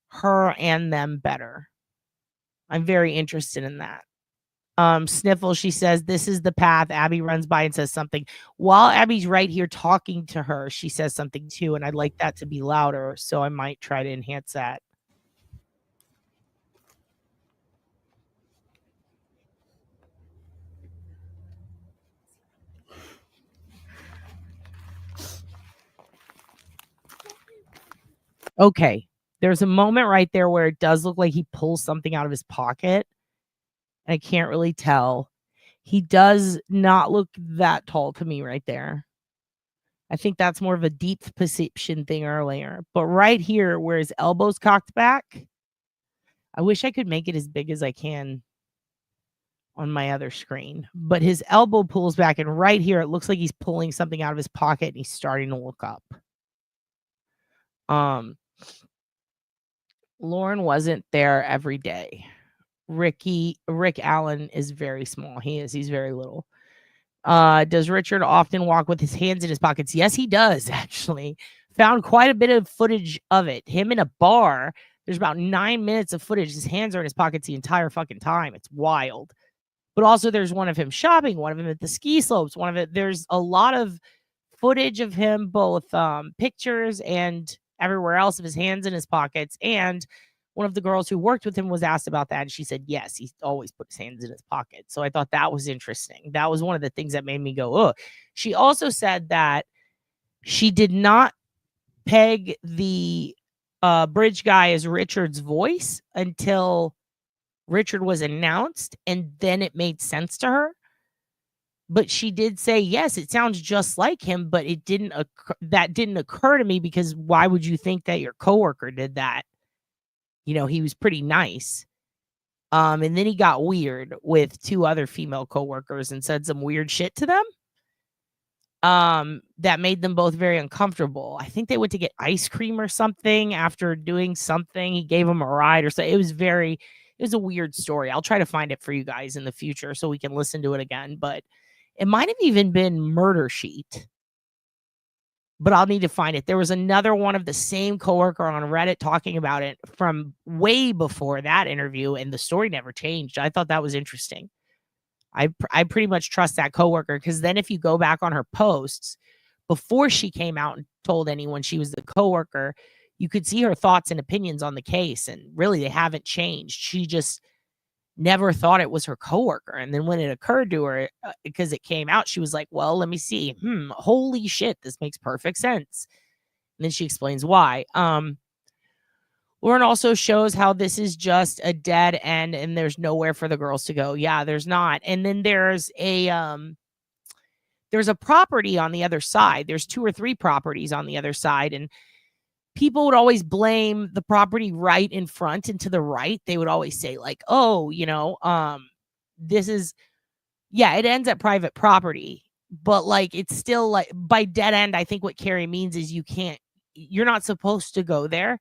her and them better. I'm very interested in that. Sniffle, she says, this is the path. Abby runs by and says something. While Abby's right here talking to her, she says something too, and I'd like that to be louder, so I might try to enhance that. Okay, there's a moment right there where it does look like he pulls something out of his pocket. I can't really tell. He does not look that tall to me right there. I think that's more of a deep perception thing earlier. But right here, where his elbow's cocked back, I wish I could make it as big as I can on my other screen, but his elbow pulls back, and right here it looks like he's pulling something out of his pocket and he's starting to look up. Lauren wasn't there every day. Rick Allen is very small. He's very little. Does Richard often walk with his hands in his pockets? Yes, he does, actually. Found quite a bit of footage of it. Him in a bar. There's about 9 minutes of footage. His hands are in his pockets the entire fucking time. It's wild. But also there's one of him shopping, one of him at the ski slopes, there's a lot of footage of him, both pictures and everywhere else, of his hands in his pockets. And one of the girls who worked with him was asked about that, and she said, yes, he always put his hands in his pocket. So I thought that was interesting. That was one of the things that made me go, ugh. She also said that she did not peg the bridge guy as Richard's voice until Richard was announced, and then it made sense to her. But she did say, yes, it sounds just like him, but that didn't occur to me, because why would you think that your coworker did that? You know, he was pretty nice. And then he got weird with 2 other female coworkers and said some weird shit to them. That made them both very uncomfortable. I think they went to get ice cream or something after doing something. He gave them a ride or so. It was a weird story. I'll try to find it for you guys in the future so we can listen to it again. But it might have even been Murder Sheet, but I'll need to find it. There was another one of the same coworker on Reddit talking about it from way before that interview, and the story never changed. I thought that was interesting. I pretty much trust that coworker, because then if you go back on her posts before she came out and told anyone she was the coworker, you could see her thoughts and opinions on the case, and really they haven't changed. She just never thought it was her coworker. And then when it occurred to her, because it came out, she was like, well, let me see. Holy shit, this makes perfect sense. And then she explains why. Lauren also shows how this is just a dead end and there's nowhere for the girls to go. Yeah, there's not. And then there's a property on the other side. There's 2 or 3 properties on the other side, and people would always blame the property right in front and to the right. They would always say, like, oh, this is, yeah, it ends at private property, but like, it's still like by dead end. I think what Carrie means is you're not supposed to go there.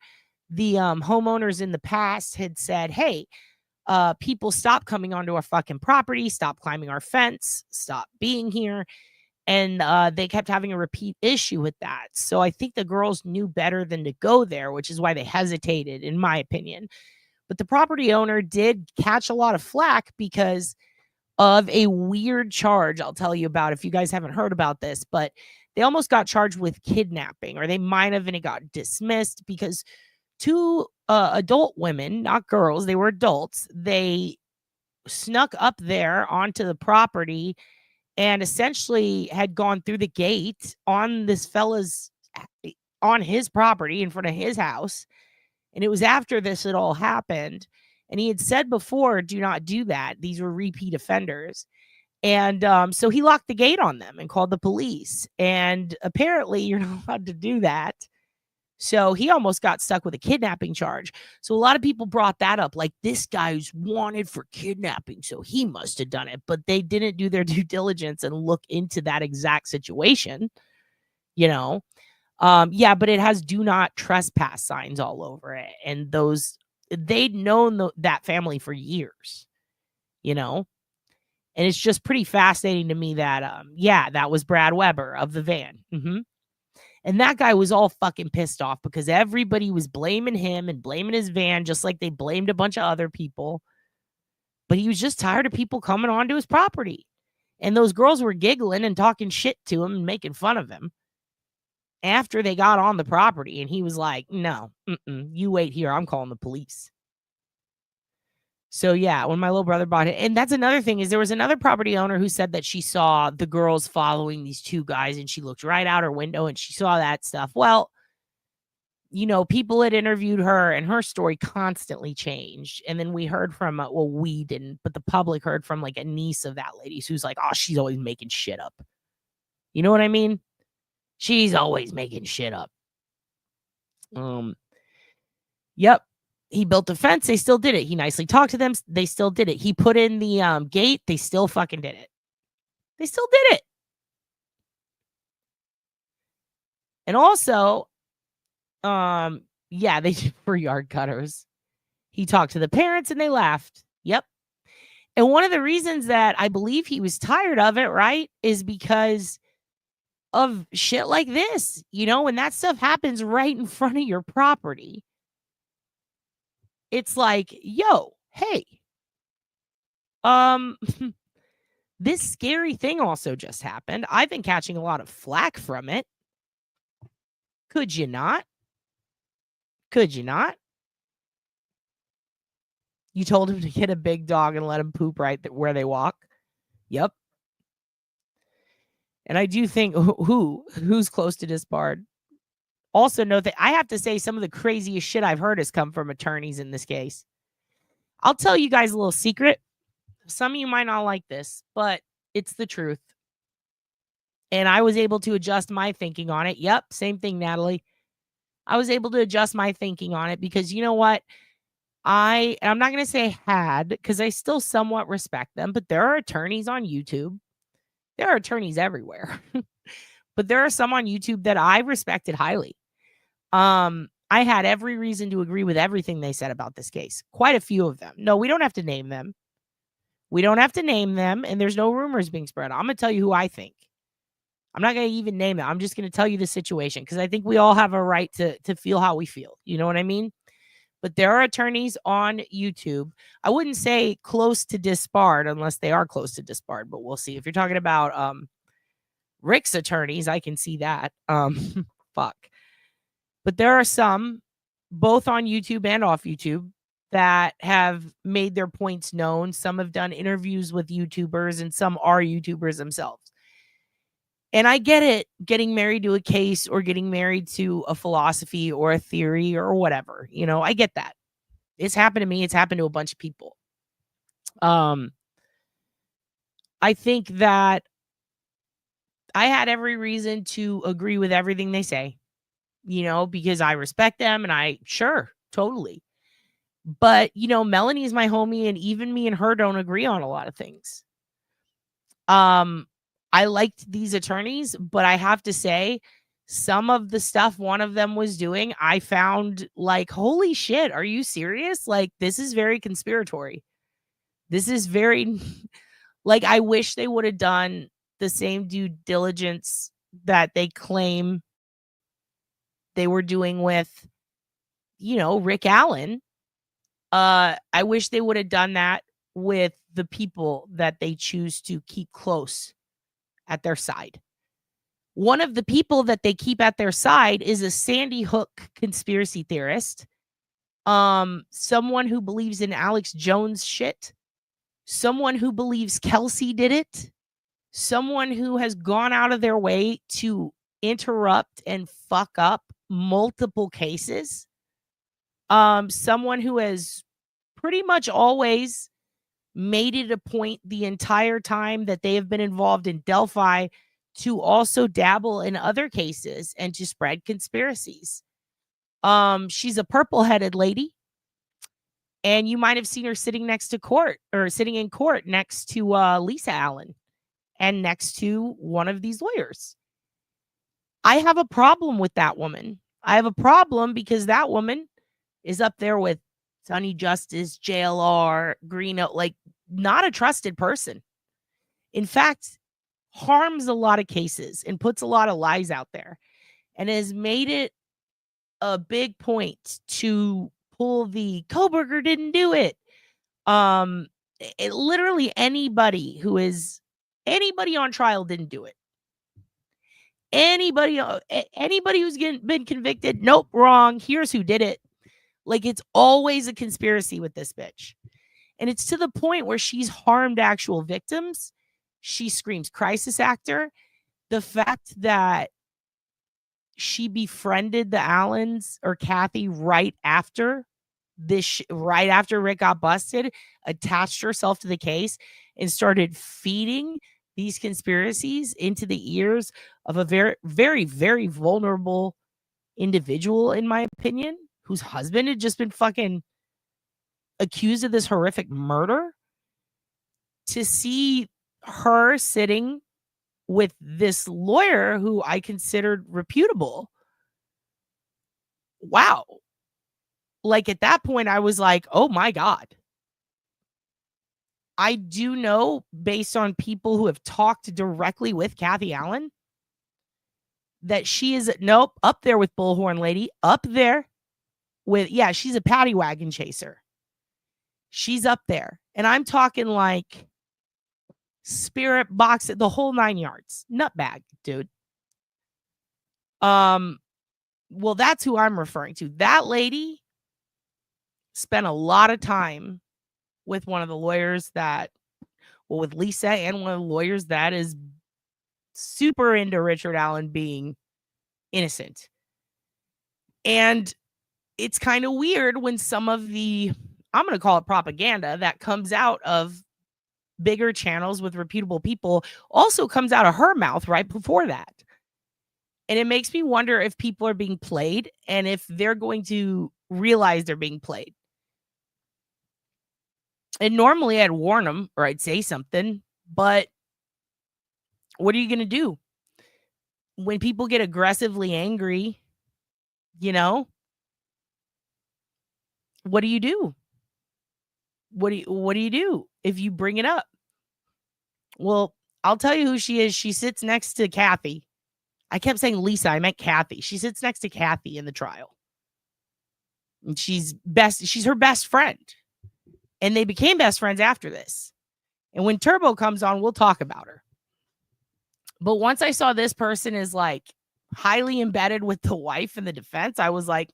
The homeowners in the past had said, hey, people, stop coming onto our fucking property, stop climbing our fence, stop being here. And they kept having a repeat issue with that. So I think the girls knew better than to go there, which is why they hesitated, in my opinion. But the property owner did catch a lot of flack because of a weird charge I'll tell you about if you guys haven't heard about this. But they almost got charged with kidnapping, or they might have, and it got dismissed because 2 adult women, not girls, they were adults, they snuck up there onto the property and essentially had gone through the gate on his property in front of his house. And it was after this it all happened. And he had said before, do not do that. These were repeat offenders. And so he locked the gate on them and called the police. And apparently you're not allowed to do that. So he almost got stuck with a kidnapping charge. So a lot of people brought that up, like, this guy's wanted for kidnapping, so he must have done it. But they didn't do their due diligence and look into that exact situation, Yeah, but it has do not trespass signs all over it. And they'd known that family for years, And it's just pretty fascinating to me that, that was Brad Weber of the van. And that guy was all fucking pissed off because everybody was blaming him and blaming his van, just like they blamed a bunch of other people. But he was just tired of people coming onto his property. And those girls were giggling and talking shit to him and making fun of him after they got on the property. And he was like, no, you wait here. I'm calling the police. So yeah, when my little brother bought it, and that's another thing, is there was another property owner who said that she saw the girls following these 2 guys, and she looked right out her window and she saw that stuff. Well, people had interviewed her and her story constantly changed. And then we heard from, we didn't, but the public heard from like a niece of that lady who's like, oh, she's always making shit up. You know what I mean? She's always making shit up. Yep. He built a fence. They still did it. He nicely talked to them. They still did it. He put in the gate. They still fucking did it. They still did it. And also, yeah, they did for yard cutters. He talked to the parents and they laughed. Yep. And one of the reasons that I believe he was tired of it, right, is because of shit like this. You know, when that stuff happens right in front of your property, it's like, yo, hey, this scary thing also just happened. I've been catching a lot of flack from it. Could you not? Could you not? You told him to get a big dog and let him poop right where they walk. Yep. And I do think who's close to disbarred. Also note that I have to say some of the craziest shit I've heard has come from attorneys in this case. I'll tell you guys a little secret. Some of you might not like this, but it's the truth. And I was able to adjust my thinking on it. Yep, same thing, Natalie. I was able to adjust my thinking on it because you know what? I'm not going to say had, because I still somewhat respect them, but there are attorneys on YouTube. There are attorneys everywhere. But there are some on YouTube that I respected highly. I had every reason to agree with everything they said about this case. Quite a few of them. No, we don't have to name them. We don't have to name them, and there's no rumors being spread. I'm going to tell you who I think. I'm not going to even name them. I'm just going to tell you the situation because I think we all have a right to feel how we feel. You know what I mean? But there are attorneys on YouTube. I wouldn't say close to disbarred unless they are close to disbarred, but we'll see. If you're talking about Rick's attorneys, I can see that. Fuck. But there are some, both on YouTube and off YouTube, that have made their points known. Some have done interviews with YouTubers, and some are YouTubers themselves. And I get it, getting married to a case or getting married to a philosophy or a theory or whatever. You know, I get that. It's happened to me. It's happened to a bunch of people. I think that I had every reason to agree with everything they say, you know, because I respect them and sure, totally. But, you know, Melanie is my homie and even me and her don't agree on a lot of things. I liked these attorneys, but I have to say some of the stuff one of them was doing, I found like, holy shit, are you serious? Like, this is very conspiratory. This is very, like, I wish they would have done the same due diligence that they claim they were doing with, you know, Rick Allen. I wish they would have done that with the people that they choose to keep close at their side. One of the people that they keep at their side is a Sandy Hook conspiracy theorist. Someone who believes in Alex Jones shit. Someone who believes Kelsey did it. Someone who has gone out of their way to interrupt and fuck up multiple cases. Someone who has pretty much always made it a point the entire time that they have been involved in Delphi to also dabble in other cases and to spread conspiracies. She's a purple-headed lady, and you might have seen her sitting in court next to Lisa Allen and next to one of these lawyers. I have a problem with that woman. I have a problem because that woman is up there with Sonny Justice, JLR, Greeno, like not a trusted person. In fact, harms a lot of cases and puts a lot of lies out there and has made it a big point to pull the Koberger didn't do it. Literally anybody on trial didn't do it. Anybody who's been convicted, nope, wrong. Here's who did it. Like, it's always a conspiracy with this bitch. And it's to the point where she's harmed actual victims. She screams crisis actor. The fact that she befriended the Allens or Kathy right after Rick got busted, attached herself to the case and started feeding these conspiracies into the ears of a very, very, very vulnerable individual, in my opinion, whose husband had just been fucking accused of this horrific murder, to see her sitting with this lawyer who I considered reputable. Wow. Like at that point, I was like, oh my God. I do know, based on people who have talked directly with Kathy Allen, that she is, up there with Bullhorn Lady, up there with, she's a paddy wagon chaser. She's up there. And I'm talking like spirit box, the whole 9 yards. Nutbag, dude. Well, that's who I'm referring to. That lady spent a lot of time with one of the lawyers with Lisa, and one of the lawyers that is super into Richard Allen being innocent. And it's kind of weird when some of the, I'm going to call it propaganda, that comes out of bigger channels with reputable people also comes out of her mouth right before that. And it makes me wonder if people are being played and if they're going to realize they're being played. And normally I'd warn them or I'd say something, but what are you going to do? When people get aggressively angry, what do you do? What do you do if you bring it up? Well, I'll tell you who she is. She sits next to Kathy. I kept saying Lisa. I meant Kathy. She sits next to Kathy in the trial. And she's her best friend. And they became best friends after this. And when Turbo comes on, we'll talk about her. But once I saw this person is like highly embedded with the wife and the defense, I was like,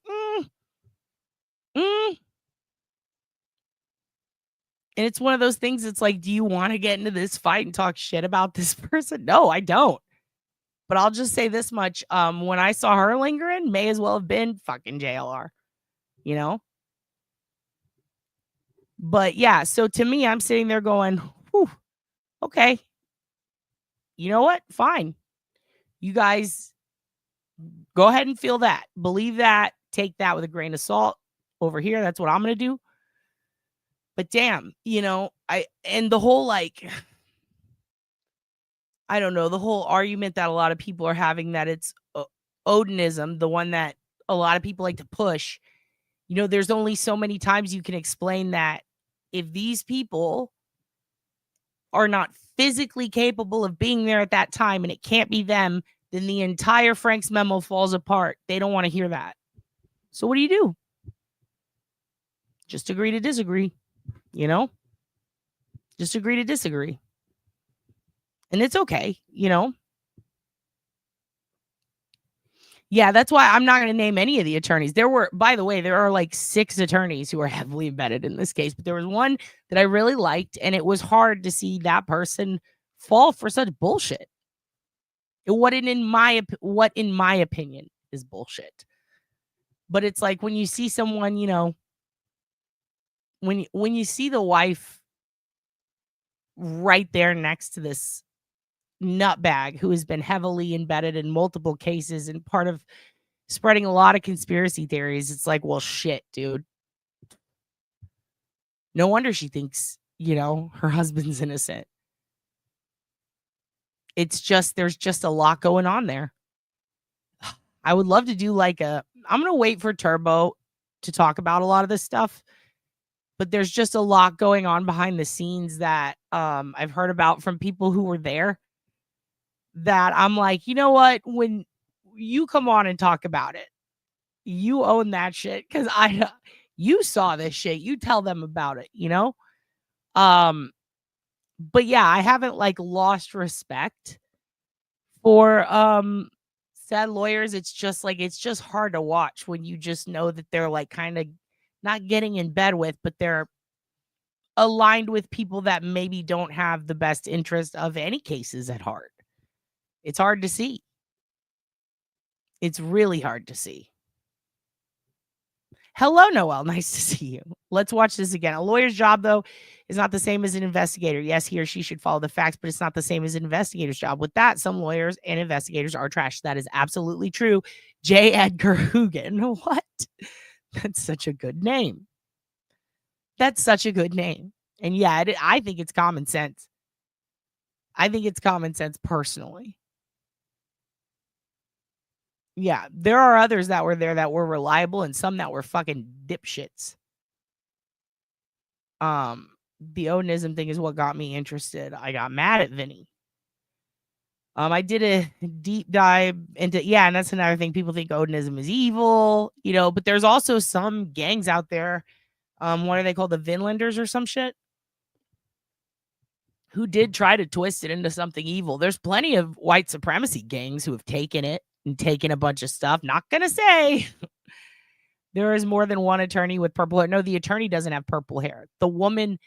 And it's one of those things, it's like, do you want to get into this fight and talk shit about this person? No, I don't. But I'll just say this much. When I saw her lingering, may as well have been fucking JLR, But yeah, so to me, I'm sitting there going, whew, okay. You know what? Fine. You guys go ahead and feel that. Believe that. Take that with a grain of salt. Over here, that's what I'm going to do. But damn, and the whole I don't know, the whole argument that a lot of people are having that it's Odinism, the one that a lot of people like to push. There's only so many times you can explain that if these people are not physically capable of being there at that time and it can't be them, then the entire Frank's memo falls apart. They don't want to hear that. So what do? Just agree to disagree, Just agree to disagree. And it's okay, Yeah, that's why I'm not going to name any of the attorneys. By the way, there are like 6 attorneys who are heavily embedded in this case, but there was one that I really liked, and it was hard to see that person fall for such bullshit. What in my opinion is bullshit. But it's like when you see someone, when you see the wife right there next to this nutbag who has been heavily embedded in multiple cases and part of spreading a lot of conspiracy theories, it's like, well, shit, dude. No wonder she thinks, her husband's innocent. It's just, there's just a lot going on there. I would love to do I'm going to wait for Turbo to talk about a lot of this stuff, but there's just a lot going on behind the scenes that I've heard about from people who were there that I'm like, you know what? When you come on and talk about it, you own that shit because you saw this shit. You tell them about it, But yeah, I haven't lost respect for said lawyers. It's just hard to watch when you just know that they're kind of not getting in bed with, but they're aligned with people that maybe don't have the best interest of any cases at heart. It's hard to see. It's really hard to see. Hello, Noel. Nice to see you. Let's watch this again. A lawyer's job, though, is not the same as an investigator. Yes, he or she should follow the facts, but it's not the same as an investigator's job. With that, some lawyers and investigators are trash. That is absolutely true. J. Edgar Hoogan. What? That's such a good name. That's such a good name. And yeah, I think it's common sense. I think it's common sense personally. Yeah, there are others that were there that were reliable and some that were fucking dipshits. The Odinism thing is what got me interested. I got mad at Vinny. I did a deep dive into, and that's another thing. People think Odinism is evil, but there's also some gangs out there. What are they called? The Vinlanders or some shit? Who did try to twist it into something evil. There's plenty of white supremacy gangs who have taken it and taken a bunch of stuff. Not gonna say there is more than one attorney with purple hair. No, the attorney doesn't have purple hair. The woman,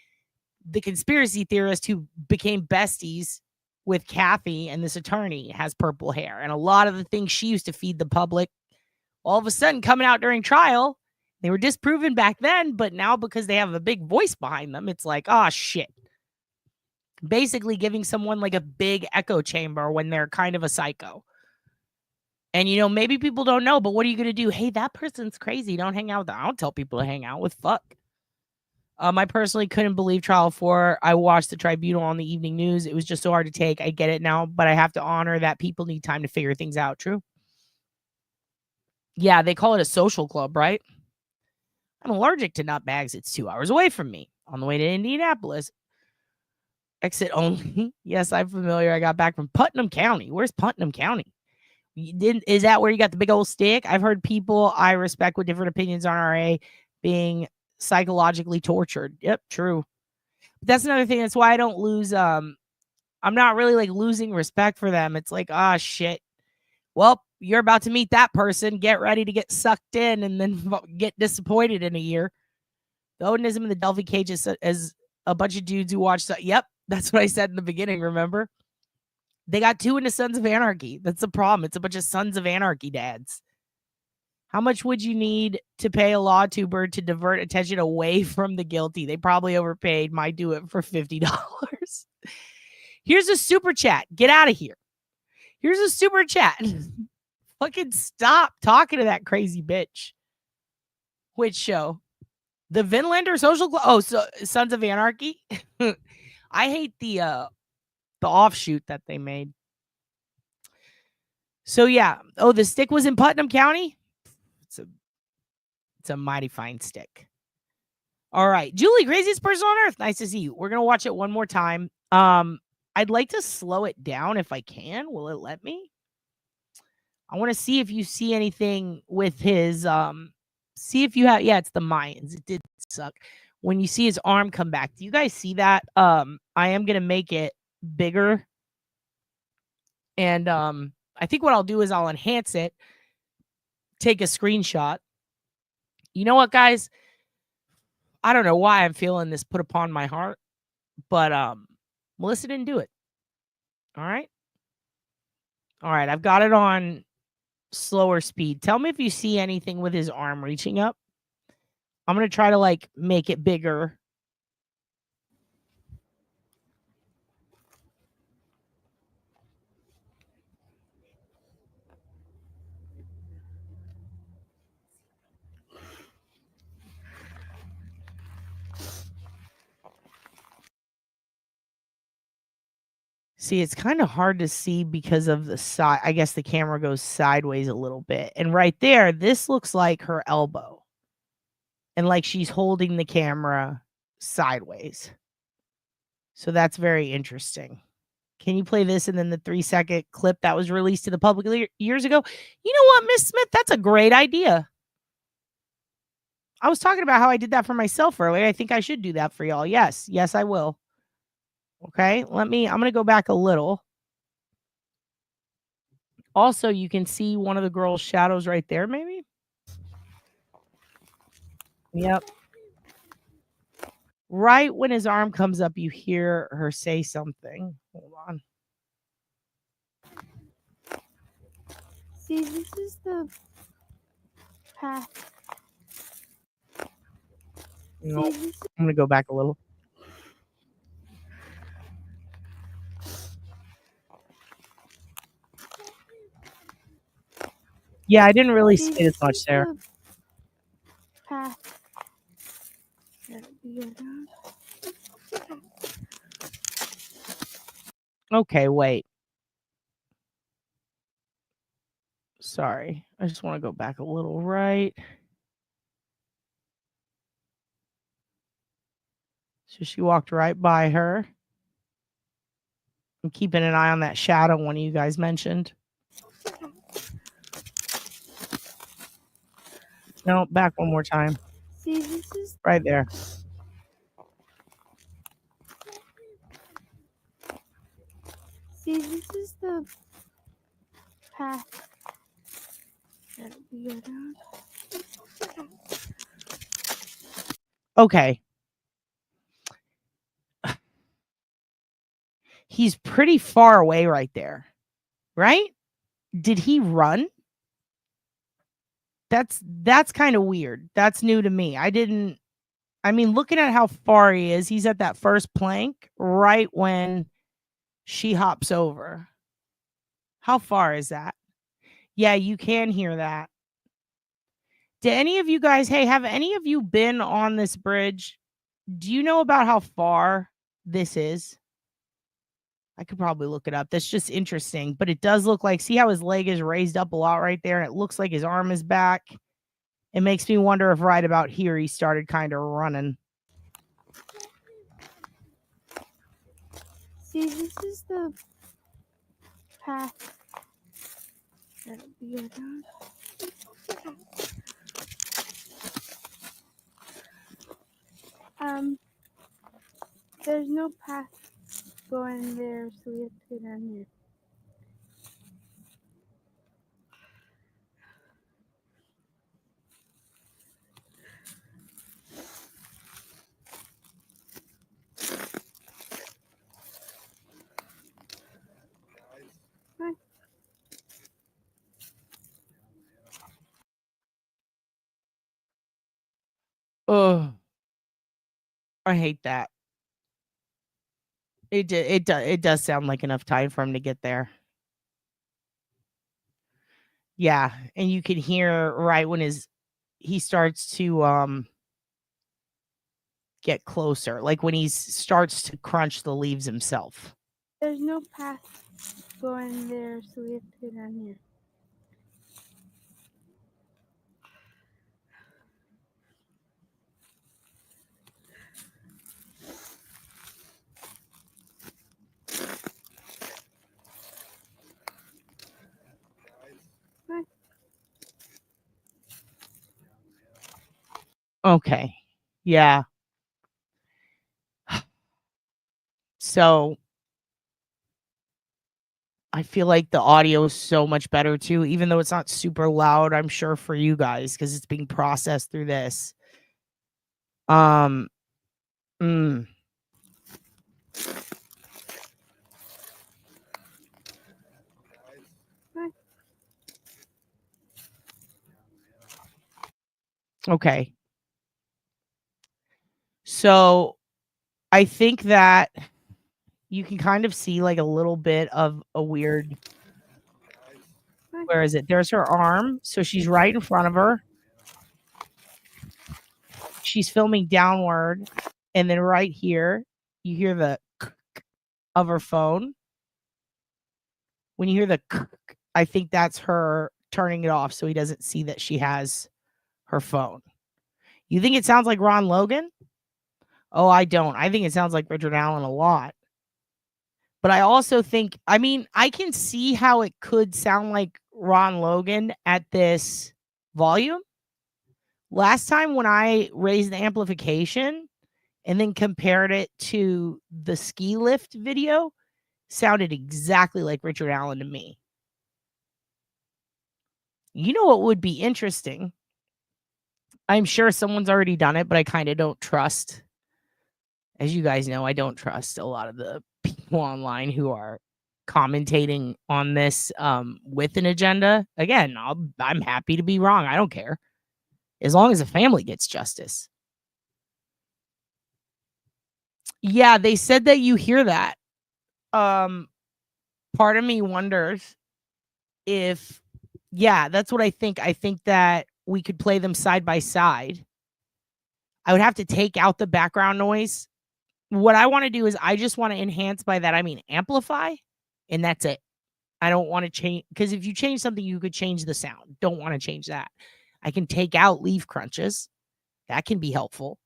the conspiracy theorist who became besties with Kathy and this attorney, has purple hair. And a lot of the things she used to feed the public, all of a sudden coming out during trial, they were disproven back then, but now because they have a big voice behind them, it's like, oh shit. Basically giving someone like a big echo chamber when they're kind of a psycho. And, maybe people don't know, but what are you going to do? Hey, that person's crazy. Don't hang out with them. I don't tell people to hang out with. Fuck. I personally couldn't believe trial 4. I watched the tribunal on the evening news. It was just so hard to take. I get it now, but I have to honor that people need time to figure things out. True. Yeah, they call it a social club, right? I'm allergic to nutbags. It's 2 hours away from me on the way to Indianapolis. Exit only. Yes, I'm familiar. I got back from Putnam County. Where's Putnam County? Is that where you got the big old stick? I've heard people I respect with different opinions on RA being psychologically tortured. Yep, true. But that's another thing. That's why I don't lose. I'm not really like losing respect for them. It's like, shit. Well, you're about to meet that person. Get ready to get sucked in and then get disappointed in a year. The Odinism in the Delphi cage is as a bunch of dudes who watch. Yep, that's what I said in the beginning. Remember? They got 2 into Sons of Anarchy. That's the problem. It's a bunch of Sons of Anarchy dads. How much would you need to pay a law tuber to divert attention away from the guilty? They probably overpaid. Might do it for $50. Here's a super chat. Get out of here. Here's a super chat. Fucking stop talking to that crazy bitch. Which show? The Vinlander Social Club? Oh, so Sons of Anarchy? I hate the offshoot that they made. So yeah. Oh, the stick was in Putnam County? It's a mighty fine stick. All right. Julie, craziest person on earth. Nice to see you. We're going to watch it one more time. I'd like to slow it down if I can. Will it let me? I want to see if you see anything with his, see if you have, it's the Mayans. It did suck. When you see his arm come back, do you guys see that? I am going to make it bigger. And I think what I'll do is I'll enhance it, take a screenshot. You know what, guys? I don't know why I'm feeling this put upon my heart, but Melissa didn't do it. All right. I've got it on slower speed. Tell me if you see anything with his arm reaching up. I'm going to try to make it bigger. See, it's kind of hard to see because of the side. I guess the camera goes sideways a little bit. And right there, this looks like her elbow. And like she's holding the camera sideways. So that's very interesting. Can you play this and then the 3-second clip that was released to the public years ago? You know what, Miss Smith? That's a great idea. I was talking about how I did that for myself earlier. I think I should do that for y'all. Yes, I will. Okay, I'm going to go back a little. Also, you can see one of the girl's shadows right there, maybe? Yep. Right when his arm comes up, you hear her say something. Hold on. See, this is the path. No, I'm going to go back a little. Yeah, I didn't really see it as much there. Path that we Okay, wait. Sorry. I just want to go back a little right. So she walked right by her. I'm keeping an eye on that shadow one of you guys mentioned. No, back one more time. See, this is Right there. the path that we go down. Okay. He's pretty far away right there. Right? Did he run? That's kind of weird. That's new to me. I mean, looking at how far he is, he's at that first plank right when she hops over. How far is that? Yeah, you can hear that. Do any of you guys, hey, have any of you been on this bridge? Do you know about how far this is? I could probably look it up. That's just interesting. But it does look like, see how his leg is raised up a lot right there? And it looks like his arm is back. It makes me wonder if right about here he started kind of running. See, this is the path that we go down. There's no path going there, so we have to go down here. Oh, I hate that. It does sound like enough time for him to get there. Yeah, and you can hear right when he starts to get closer, like when he starts to crunch the leaves himself. There's no path going there, so we have to go down here. Okay. Yeah. So I feel like the audio is so much better too, even though it's not super loud, I'm sure for you guys, because it's being processed through this. Okay. So I think that you can kind of see like a little bit of a weird. Where is it? There's her arm. So she's right in front of her. She's filming downward. And then right here, you hear the of her phone. When you hear the I think that's her turning it off so he doesn't see that she has her phone. You think it sounds like Ron Logan? Oh, I don't. I think it sounds like Richard Allen a lot. But I also think, I mean, I can see how it could sound like Ron Logan at this volume. Last time when I raised the amplification and then compared it to the ski lift video, sounded exactly like Richard Allen to me. You know what would be interesting? I'm sure someone's already done it, but I kind of don't trust. As you guys know, I don't trust a lot of the people online who are commentating on this with an agenda. Again, I'm happy to be wrong. I don't care. As long as the family gets justice. Yeah, they said that you hear that. Part of me wonders if, yeah, that's what I think. I think that we could play them side by side. I would have to take out the background noise. What I want to do is I just want to enhance, by that I mean amplify And that's it. I don't want to change, because if you change something, you could change the sound. Don't want to change that. I can take out leaf crunches. That can be helpful.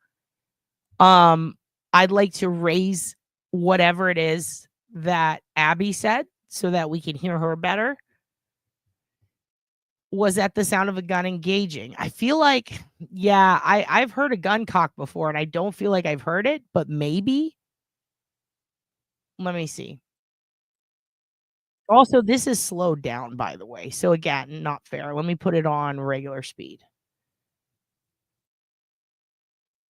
I'd like to raise whatever it is that Abby said so that we can hear her better. Was that the sound of a gun engaging? I feel like, yeah, I've heard a gun cock before, and I don't feel like I've heard it, but maybe. Let me see. Also, this is slowed down, by the way. So again, not fair. Let me put it on regular speed.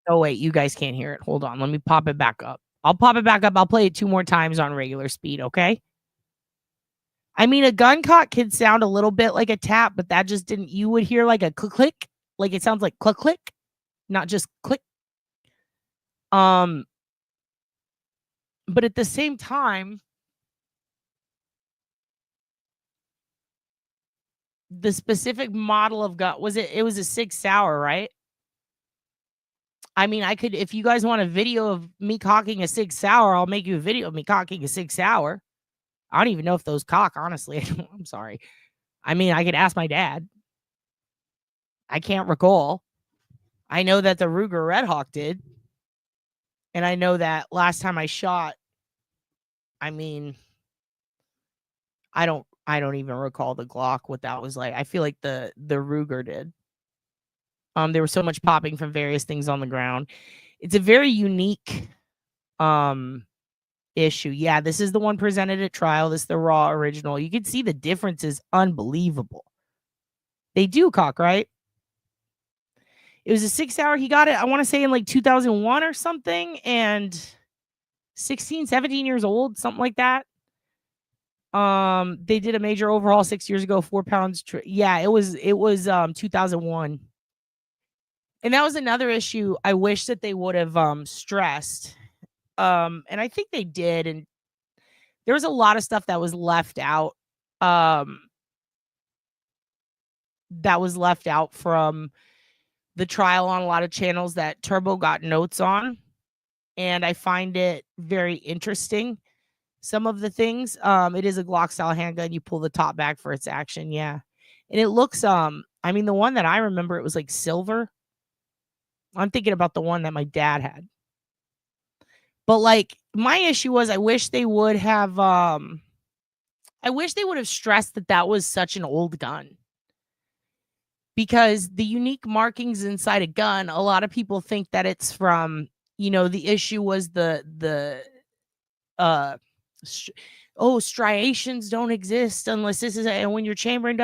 Oh, wait, you guys can't hear it. Hold on. Let me pop it back up. I'll pop it back up. I'll play it 2 more times on regular speed, okay? I mean, a gun cock can sound a little bit like a tap, but that just didn't. You would hear like a click, click. Like it sounds like click, click, not just click. But at the same time, the specific model of gun, it was a Sig Sauer, right? I mean, I could, if you guys want a video of me cocking a Sig Sauer, I'll make you a video of me cocking a Sig Sauer. I don't even know if those cock, honestly. I'm sorry. I mean, I could ask my dad. I can't recall. I know that the Ruger Red Hawk did. And I know that last time I shot, I mean, I don't even recall the Glock, what that was like. I feel like the Ruger did. There was so much popping from various things on the ground. It's a very unique issue. Yeah, this is the one presented at trial. This is the raw original. You can see the difference is unbelievable. They do cock, right? It was a 6 hour. He got it, I want to say in like 2001 or something, and 16, 17 years old, something like that. They did a major overhaul 6 years ago, 4 pounds. Yeah, it was 2001. And that was another issue I wish that they would have stressed. And I think they did. And there was a lot of stuff that was left out. That was left out from the trial on a lot of channels that Turbo got notes on. And I find it very interesting. Some of the things, it is a Glock style handgun. You pull the top back for its action. Yeah. And it looks, I mean, the one that I remember, it was like silver. I'm thinking about the one that my dad had. But like my issue was I wish they would have stressed that that was such an old gun. Because the unique markings inside a gun, a lot of people think that it's from, you know, the issue was striations don't exist unless this is, and when you're chambering,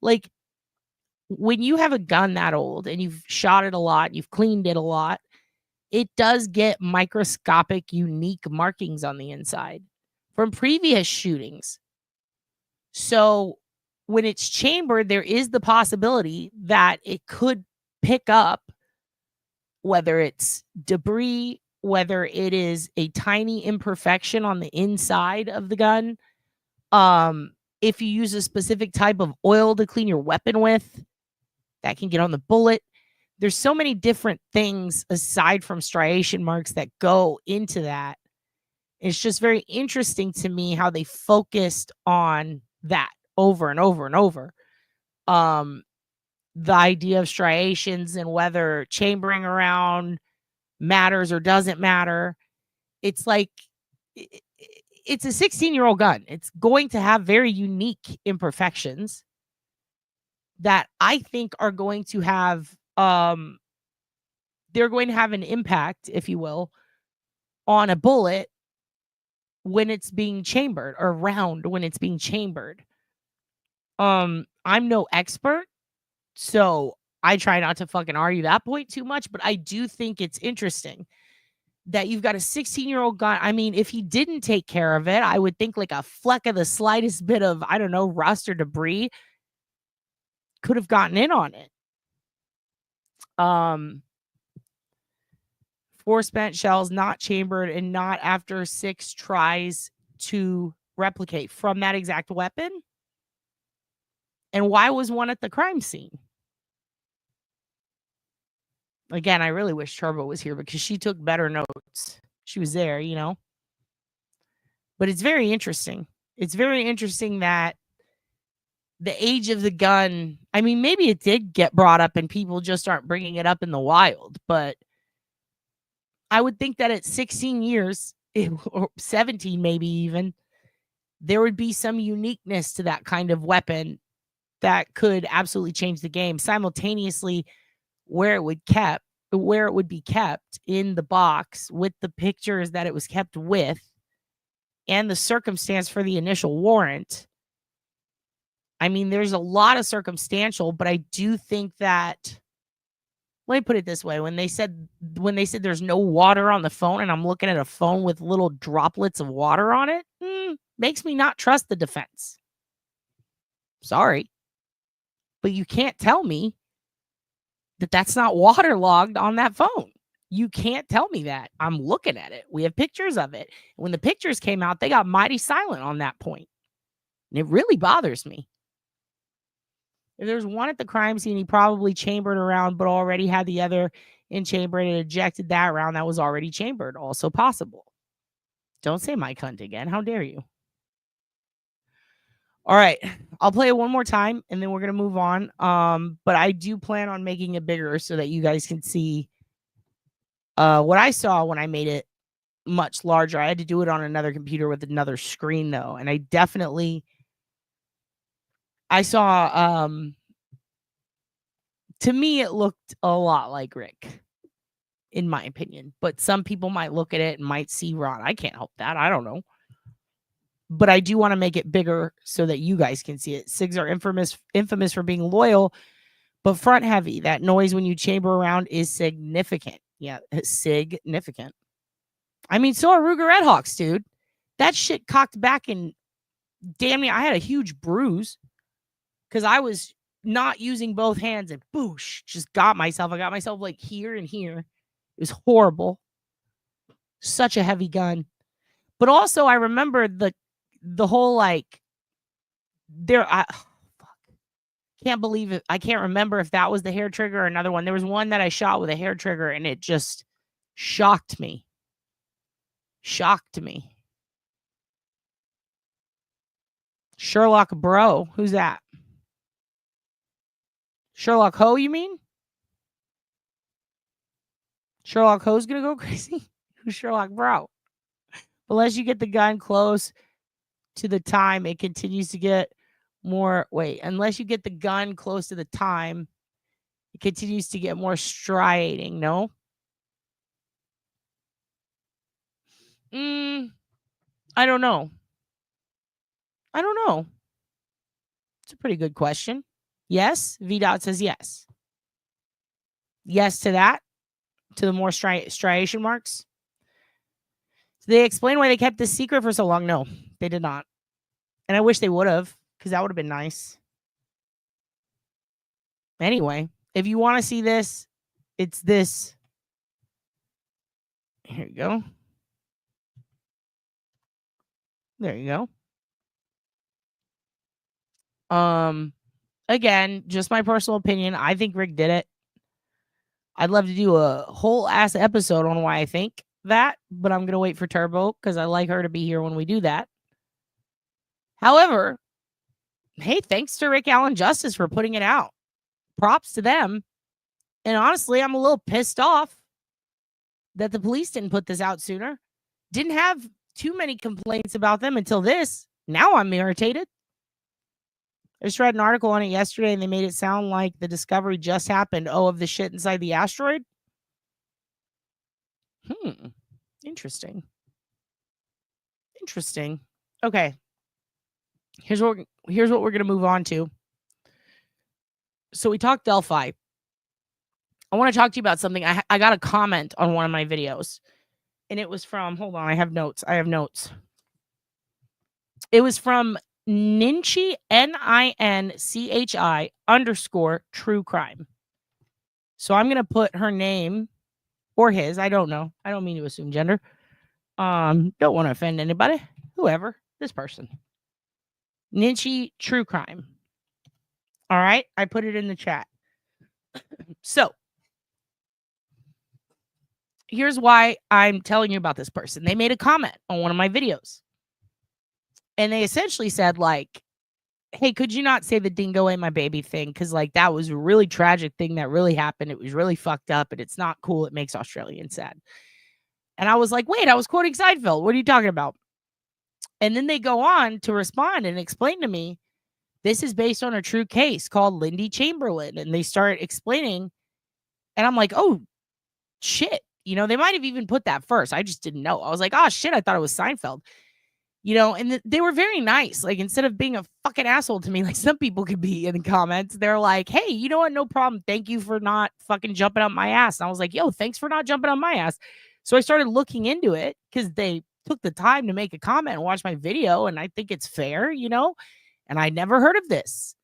like when you have a gun that old and you've shot it a lot, you've cleaned it a lot, it does get microscopic, unique markings on the inside from previous shootings. So when it's chambered, there is the possibility that it could pick up whether it's debris, whether it is a tiny imperfection on the inside of the gun. If you use a specific type of oil to clean your weapon with, that can get on the bullet. There's so many different things aside from striation marks that go into that. It's just very interesting to me how they focused on that over and over and over. The idea of striations and whether chambering around matters or doesn't matter. It's like, it's a 16-year-old gun. It's going to have very unique imperfections that I think are going to have, they're going to have an impact, if you will, on a bullet when it's being chambered, or round when it's being chambered. I'm no expert, so I try not to fucking argue that point too much, but I do think it's interesting that you've got a 16-year-old gun. I mean, if he didn't take care of it, I would think like a fleck of the slightest bit of, I don't know, rust or debris could have gotten in on it. 4 spent shells, not chambered, and not after 6 tries to replicate from that exact weapon. And why was one at the crime scene? Again, I really wish Turbo was here because she took better notes. She was there, you know. But it's very interesting. It's very interesting that the age of the gun, I mean, maybe it did get brought up and people just aren't bringing it up in the wild, but I would think that at 16 years, or 17 maybe even, there would be some uniqueness to that kind of weapon that could absolutely change the game. Simultaneously, where it would be kept in the box with the pictures that it was kept with and the circumstance for the initial warrant. I mean, there's a lot of circumstantial, but I do think that, let me put it this way. When they said there's no water on the phone and I'm looking at a phone with little droplets of water on it, makes me not trust the defense. Sorry. But you can't tell me that that's not waterlogged on that phone. You can't tell me that. I'm looking at it. We have pictures of it. When the pictures came out, they got mighty silent on that point. And it really bothers me. If there's one at the crime scene, he probably chambered around, but already had the other in chamber and ejected that round that was already chambered. Also possible. Don't say my cunt again. How dare you? All right. I'll play it one more time and then we're going to move on. But I do plan on making it bigger so that you guys can see what I saw when I made it much larger. I had to do it on another computer with another screen though. And I saw, to me, it looked a lot like Rick, in my opinion. But some people might look at it and might see Ron. I can't help that. I don't know. But I do want to make it bigger so that you guys can see it. SIGs are infamous for being loyal, but front heavy. That noise when you chamber around is significant. Yeah, significant. I mean, so are Ruger Red Hawks, dude. That shit cocked back and damn near, I had a huge bruise because I was not using both hands and boosh, just got myself. I got myself like here and here. It was horrible. Such a heavy gun. But also I remember the whole like can't believe it. I can't remember if that was the hair trigger or another one. There was one that I shot with a hair trigger and it just shocked me. Sherlock Bro. Who's that? Sherlock Ho, you mean? Sherlock Ho's gonna go crazy? Who's Sherlock Bro? Unless you get the gun close to the time, it continues to get more. Unless you get the gun close to the time, it continues to get more striating. No? I don't know. It's a pretty good question. Yes? VDOT says yes. Yes to that. To the more striation marks. So they explain why they kept this secret for so long. No, they did not. And I wish they would have, because that would have been nice. Anyway, if you want to see this, it's this. Here you go. There you go. Again, just my personal opinion. I think Rick did it. I'd love to do a whole ass episode on why I think that, but I'm going to wait for Turbo because I like her to be here when we do that. However, hey, thanks to Rick Allen Justice for putting it out. Props to them. And honestly, I'm a little pissed off that the police didn't put this out sooner. Didn't have too many complaints about them until this. Now I'm irritated. I just read an article on it yesterday and they made it sound like the discovery just happened. Oh, of the shit inside the asteroid? Interesting. Okay. Here's what we're going to move on to. So we talked Delphi. I want to talk to you about something. I got a comment on one of my videos. And it was from, hold on, I have notes. It was from Ninchi, NINCHI _true crime. So I'm going to put her name or his. I don't know. I don't mean to assume gender. Don't want to offend anybody. Whoever. This person. Ninchi True Crime. All right. I put it in the chat. So here's why I'm telling you about this person. They made a comment on one of my videos. And they essentially said, like, hey, could you not say the Dingo ate my baby thing? Because, like, that was a really tragic thing that really happened. It was really fucked up, and it's not cool. It makes Australians sad. And I was like, wait, I was quoting Seinfeld. What are you talking about? And then they go on to respond and explain to me, this is based on a true case called Lindy Chamberlain. And they start explaining, and I'm like, oh, shit. You know, they might have even put that first. I just didn't know. I was like, oh, shit, I thought it was Seinfeld. You know, and they were very nice. Like, instead of being a fucking asshole to me, like some people could be in the comments, they're like, hey, you know what? No problem. Thank you for not fucking jumping up my ass. And I was like, yo, thanks for not jumping on my ass. So I started looking into it because they took the time to make a comment and watch my video. And I think it's fair, you know, and I never heard of this.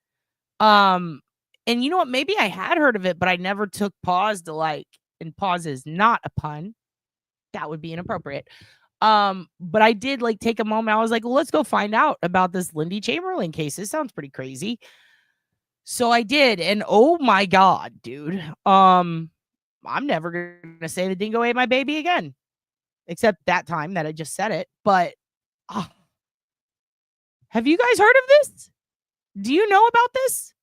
And you know what? Maybe I had heard of it, but I never took pause to like, and pause is not a pun. That would be inappropriate. But I did like take a moment. I was like, well, let's go find out about this Lindy Chamberlain case. This sounds pretty crazy. So I did. And oh my God, dude. I'm never going to say the Dingo ate my baby again, except that time that I just said it. But have you guys heard of this? Do you know about this?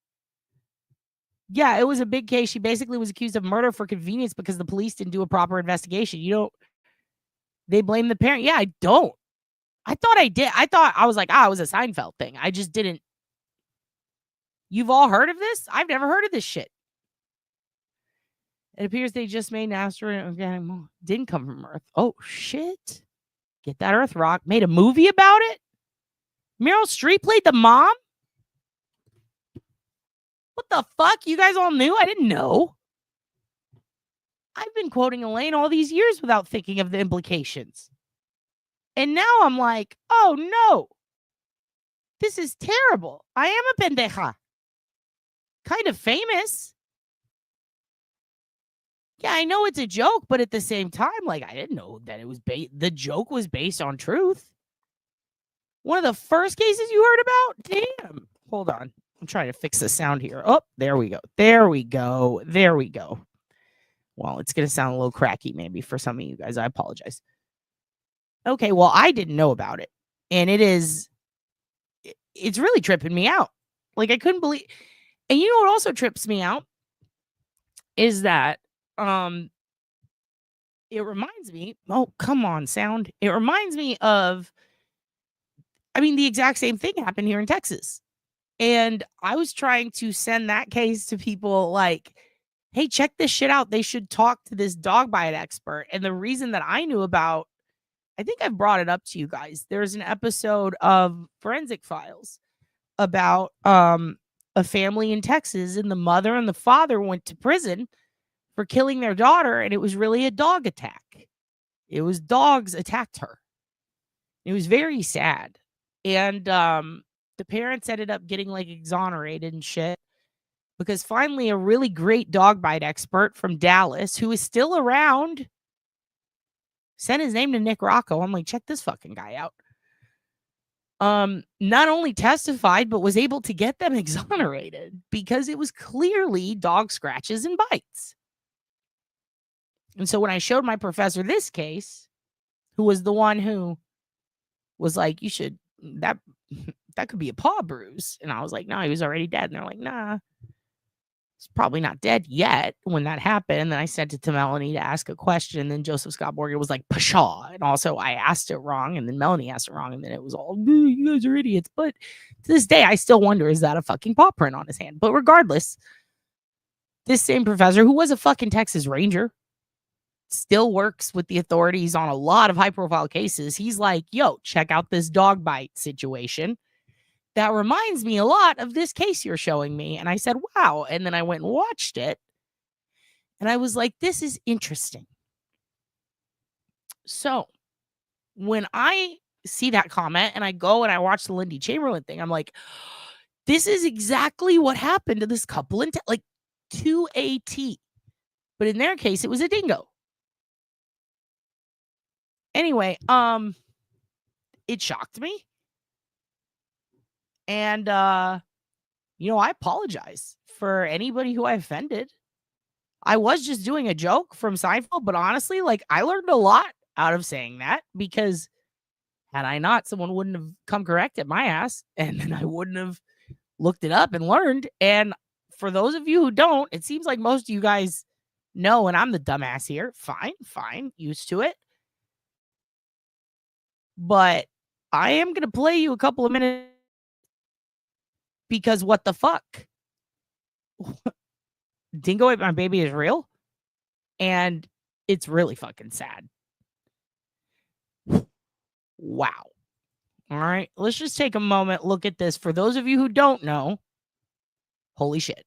Yeah, it was a big case. She basically was accused of murder for convenience because the police didn't do a proper investigation. You know, they blame the parent. Yeah, I don't. I thought I did. I was like, it was a Seinfeld thing. I just didn't. You've all heard of this? I've never heard of this shit. It appears they just made an asteroid didn't come from Earth. Oh, shit. Get that Earth rock. Made a movie about it? Meryl Streep played the mom? What the fuck? You guys all knew? I didn't know. I've been quoting Elaine all these years without thinking of the implications. And now I'm like, oh no. This is terrible. I am a pendeja. Kind of famous. Yeah, I know it's a joke, but at the same time, like, I didn't know that it was the joke was based on truth. One of the first cases you heard about? Damn. Hold on. I'm trying to fix the sound here. Oh, there we go. There we go. There we go. Well, it's going to sound a little cracky maybe for some of you guys. I apologize. Okay, well, I didn't know about it. And it's really tripping me out. Like, I couldn't believe. And you know what also trips me out is that it reminds me, oh, come on, sound. It reminds me of, the exact same thing happened here in Texas. And I was trying to send that case to people like, hey, check this shit out. They should talk to this dog bite expert. And the reason that I knew about, I think I've brought it up to you guys. There's an episode of Forensic Files about a family in Texas, and the mother and the father went to prison for killing their daughter, and it was really a dog attack. It was dogs attacked her. It was very sad. And the parents ended up getting like exonerated and shit because finally a really great dog bite expert from Dallas, who is still around, sent his name to Nick Rocco. I'm like, check this fucking guy out. Not only testified, but was able to get them exonerated because it was clearly dog scratches and bites. And so when I showed my professor this case, who was the one who was like, you should, that could be a paw bruise. And I was like, no, he was already dead. And they're like, nah, he's probably not dead yet. When that happened, then I sent it to Melanie to ask a question. And then Joseph Scott Borger was like, pshaw. And also I asked it wrong. And then Melanie asked it wrong. And then it was all, you guys are idiots. But to this day, I still wonder, is that a fucking paw print on his hand? But regardless, this same professor, who was a fucking Texas Ranger, still works with the authorities on a lot of high profile cases. He's like, yo, check out this dog bite situation. That reminds me a lot of this case you're showing me. And I said, wow. And then I went and watched it. And I was like, this is interesting. So when I see that comment and I go and I watch the Lindy Chamberlain thing, I'm like, this is exactly what happened to this couple like to a T. But in their case, it was a dingo. Anyway, it shocked me. And, I apologize for anybody who I offended. I was just doing a joke from Seinfeld, but honestly, like, I learned a lot out of saying that because Had I not, someone wouldn't have come corrected my ass, and then I wouldn't have looked it up and learned. And for those of you who don't, it seems like most of you guys know, and I'm the dumbass here. Fine, used to it. But I am going to play you a couple of minutes because what the fuck? Dingo Ate My Baby is real, and it's really fucking sad. Wow. All right, let's just take a moment, look at this. For those of you who don't know, holy shit.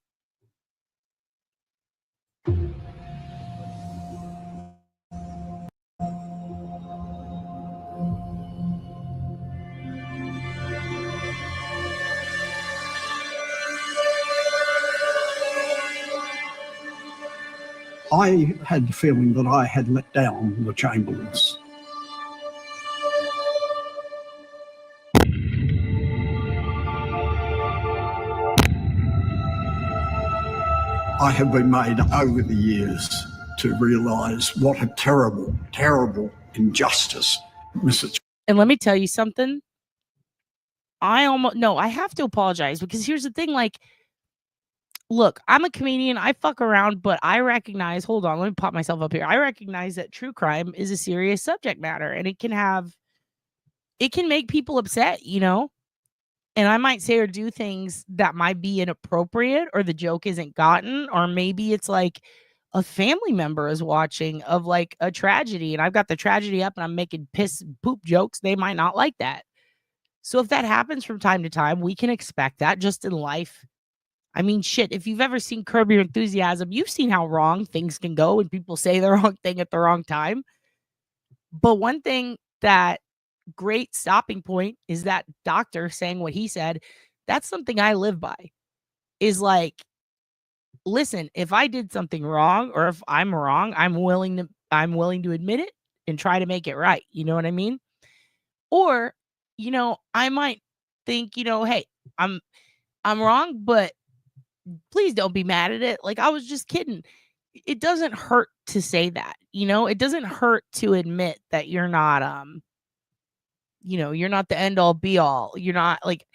I had the feeling that I had let down the Chamberlains. I have been made over the years to realise what a terrible, terrible injustice Mr. And let me tell you something. I have to apologize because here's the thing. Like, look, I'm a comedian. I fuck around, but I recognize, hold on, let me pop myself up here. I recognize that true crime is a serious subject matter, and it can make people upset, you know? And I might say or do things that might be inappropriate, or the joke isn't gotten, or maybe it's like a family member is watching of like a tragedy, and I've got the tragedy up and I'm making piss and poop jokes. They might not like that. So if that happens from time to time, we can expect that just in life. I mean, shit, if you've ever seen Curb Your Enthusiasm, you've seen how wrong things can go when people say the wrong thing at the wrong time. But one thing that great stopping point is that doctor saying what he said. That's something I live by, is like, listen, if I did something wrong, or if I'm wrong, I'm willing to admit it and try to make it right. You know what I mean? Or, you know, I might think, you know, hey, I'm wrong, but please don't be mad at it. Like, I was just kidding. It doesn't hurt to say that, you know, it doesn't hurt to admit that you're not, you know, you're not the end all be all. You're not like,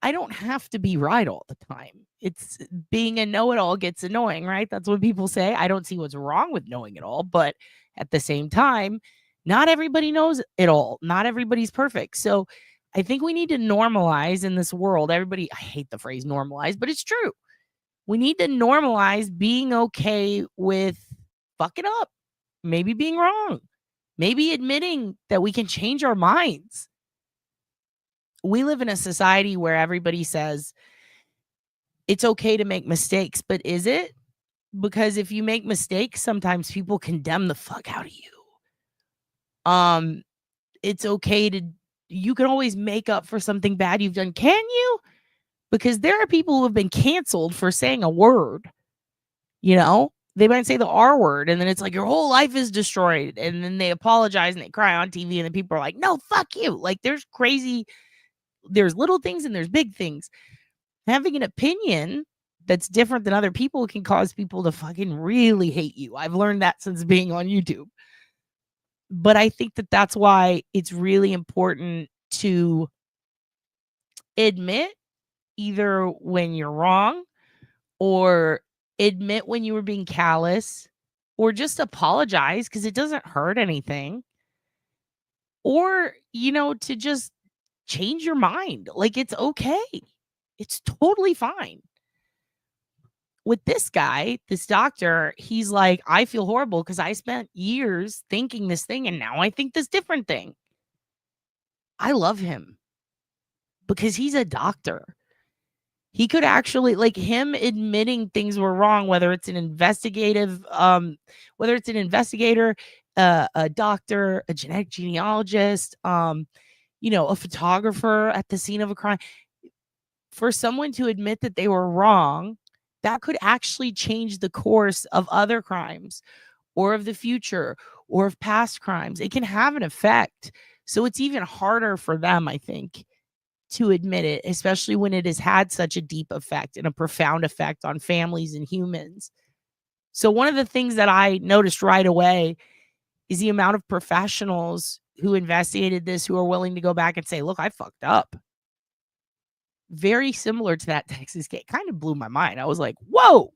I don't have to be right all the time. It's being a know-it-all gets annoying, right? That's what people say. I don't see what's wrong with knowing it all, but at the same time, not everybody knows it all. Not everybody's perfect. So I think we need to normalize in this world. I hate the phrase normalize, but it's true. We need to normalize being okay with fucking up, maybe being wrong, maybe admitting that we can change our minds. We live in a society where everybody says it's okay to make mistakes, but is it? Because if you make mistakes, sometimes people condemn the fuck out of you. It's okay you can always make up for something bad you've done. Can you? Because there are people who have been canceled for saying a word. You know, they might say the R word, and then it's like your whole life is destroyed. And then they apologize and they cry on TV, and then people are like, no, fuck you. Like, there's little things and there's big things. Having an opinion that's different than other people can cause people to fucking really hate you. I've learned that since being on YouTube. But I think that that's why it's really important to admit either when you're wrong, or admit when you were being callous, or just apologize because it doesn't hurt anything. Or, you know, to just change your mind. Like, it's okay. It's totally fine. With this guy, this doctor, he's like, I feel horrible because I spent years thinking this thing, and now I think this different thing. I love him because he's a doctor. He could actually, like, him admitting things were wrong, whether it's an investigator, a doctor, a genetic genealogist, you know, a photographer at the scene of a crime. For someone to admit that they were wrong, that could actually change the course of other crimes, or of the future, or of past crimes. It can have an effect. So it's even harder for them, I think, to admit it, especially when it has had such a deep effect and a profound effect on families and humans. So one of the things that I noticed right away is the amount of professionals who investigated this who are willing to go back and say, look, I fucked up. Very similar to that Texas case. Kind of blew my mind. I was like, whoa.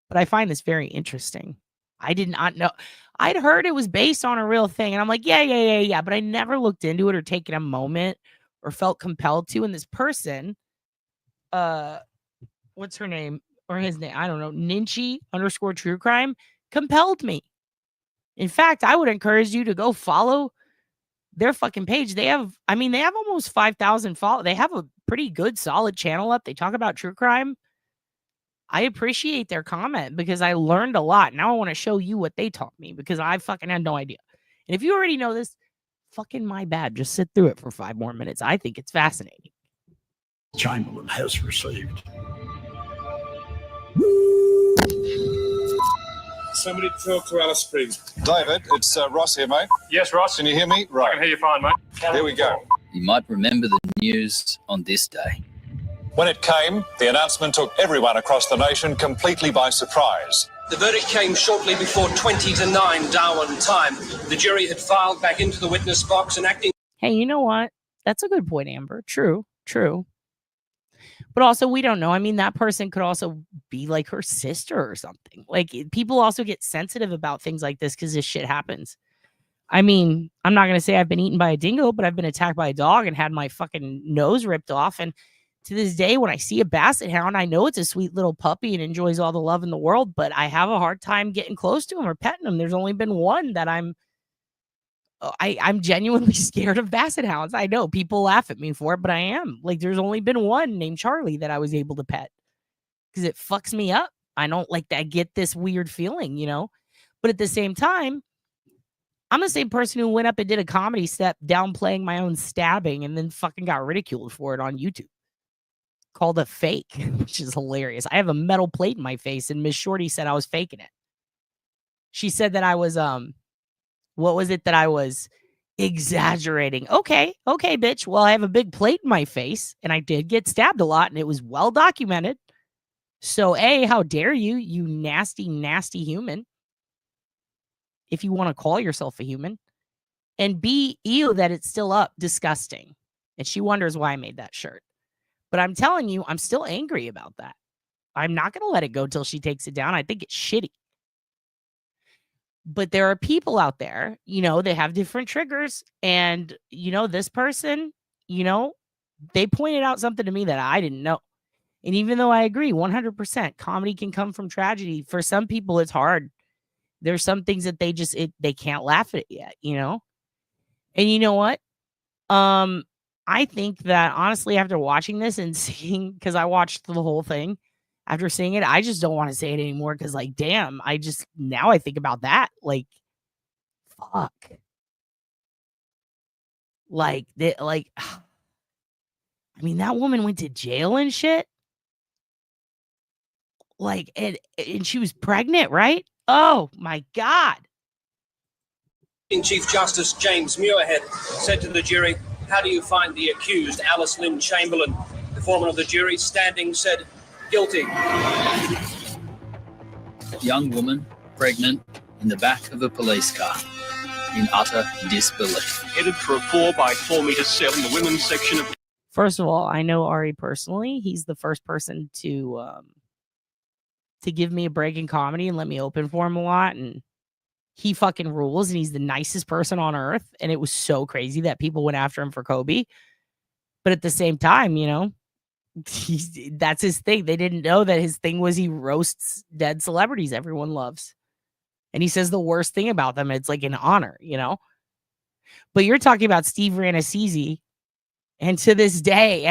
But I find this very interesting. I did not know. I'd heard it was based on a real thing. And I'm like, yeah. But I never looked into it or taken a moment or felt compelled to. And this person, what's her name or his name? I don't know. Ninchi_true crime compelled me. In fact, I would encourage you to go follow their fucking page. They have almost 5,000 followers. They have a pretty good, solid channel up. They talk about true crime. I appreciate their comment because I learned a lot. Now I want to show you what they taught me because I fucking had no idea. And if you already know this, fucking my bad. Just sit through it for 5 more minutes. I think it's fascinating. Chamberlain has received. Somebody talk to Alice Springs. David, it's Ross here, mate. Yes, Ross. Can you hear me? I Right. can hear you fine, mate. Here we go. You might remember the news on this day. When it came, the announcement took everyone across the nation completely by surprise. The verdict came shortly before 20 to 9 Darwin time. The jury had filed back into the witness box and acting... Hey, you know what? That's a good point, Amber. True. But also, we don't know. I mean, that person could also be like her sister or something. Like, people also get sensitive about things like this because this shit happens. I mean, I'm not going to say I've been eaten by a dingo, but I've been attacked by a dog and had my fucking nose ripped off. And to this day, when I see a basset hound, I know it's a sweet little puppy and enjoys all the love in the world, but I have a hard time getting close to him or petting him. There's only been one that I'm genuinely scared of basset hounds. I know people laugh at me for it, but I am. Like, there's only been one named Charlie that I was able to pet because it fucks me up. I don't like that. I get this weird feeling, you know, but at the same time, I'm the same person who went up and did a comedy step downplaying my own stabbing and then fucking got ridiculed for it on YouTube. Called a fake, which is hilarious. I have a metal plate in my face and Miss Shorty said I was faking it. She said that I was, what was it that I was exaggerating? Okay, bitch. Well, I have a big plate in my face and I did get stabbed a lot and it was well documented. So A, how dare you, you nasty, nasty human, if you want to call yourself a human. And B, ew, that it's still up. Disgusting. And she wonders why I made that shirt. But I'm telling you, I'm still angry about that. I'm not going to let it go till she takes it down. I think it's shitty. But there are people out there, you know, they have different triggers. And, you know, this person, you know, they pointed out something to me that I didn't know. And even though I agree 100%, comedy can come from tragedy. For some people, it's hard. There's some things that they can't laugh at it yet, you know? And you know what? I think that honestly, after watching this and seeing, because I watched the whole thing, after seeing it, I just don't want to say it anymore. Because like, damn, now I think about that. Like, fuck. Like, I mean, that woman went to jail and shit. Like, and she was pregnant, right? Oh my God. Chief Justice James Muirhead said to the jury, "How do you find the accused, Alice Lynn Chamberlain?" The foreman of the jury, standing, said, "Guilty." Young woman, pregnant, in the back of a police car, in utter disbelief. Headed for a 4x4 meter cell in the women's section of... First of all, I know Ari personally. He's the first person to give me a break in comedy and let me open for him a lot. And he fucking rules, and he's the nicest person on earth. And it was so crazy that people went after him for Kobe. But at the same time, you know, that's his thing. They didn't know that his thing was he roasts dead celebrities everyone loves. And he says the worst thing about them. It's like an honor, you know. But you're talking about Steve Rannazzisi. And to this day,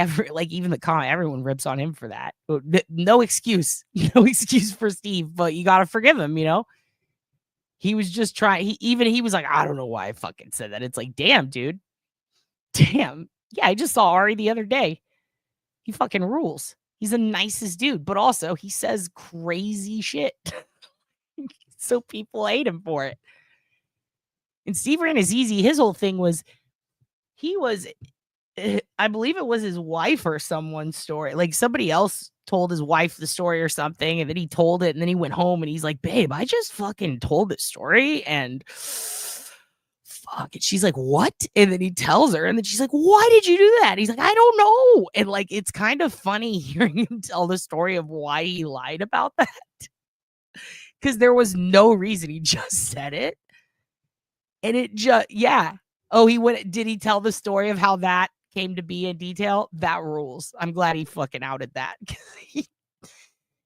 even the comment, everyone rips on him for that. No excuse. No excuse for Steve, but you got to forgive him, you know. He was just trying. He was like, I don't know why I fucking said that. It's like, damn, dude. Damn. Yeah, I just saw Ari the other day. He fucking rules. He's the nicest dude, but also he says crazy shit. So people hate him for it. And Steve Rannazzisi, his whole thing was, I believe it was his wife or someone's story. Like somebody else told his wife the story or something, and then he told it, and then he went home and he's like, babe, I just fucking told this story, and fuck. And she's like, what? And then he tells her, and then she's like, why did you do that? And he's like, I don't know. And like, it's kind of funny hearing him tell the story of why he lied about that. Because there was no reason. He just said it. And it just, yeah. Oh, did he tell the story of how that came to be in detail? That rules. I'm glad he fucking outed that.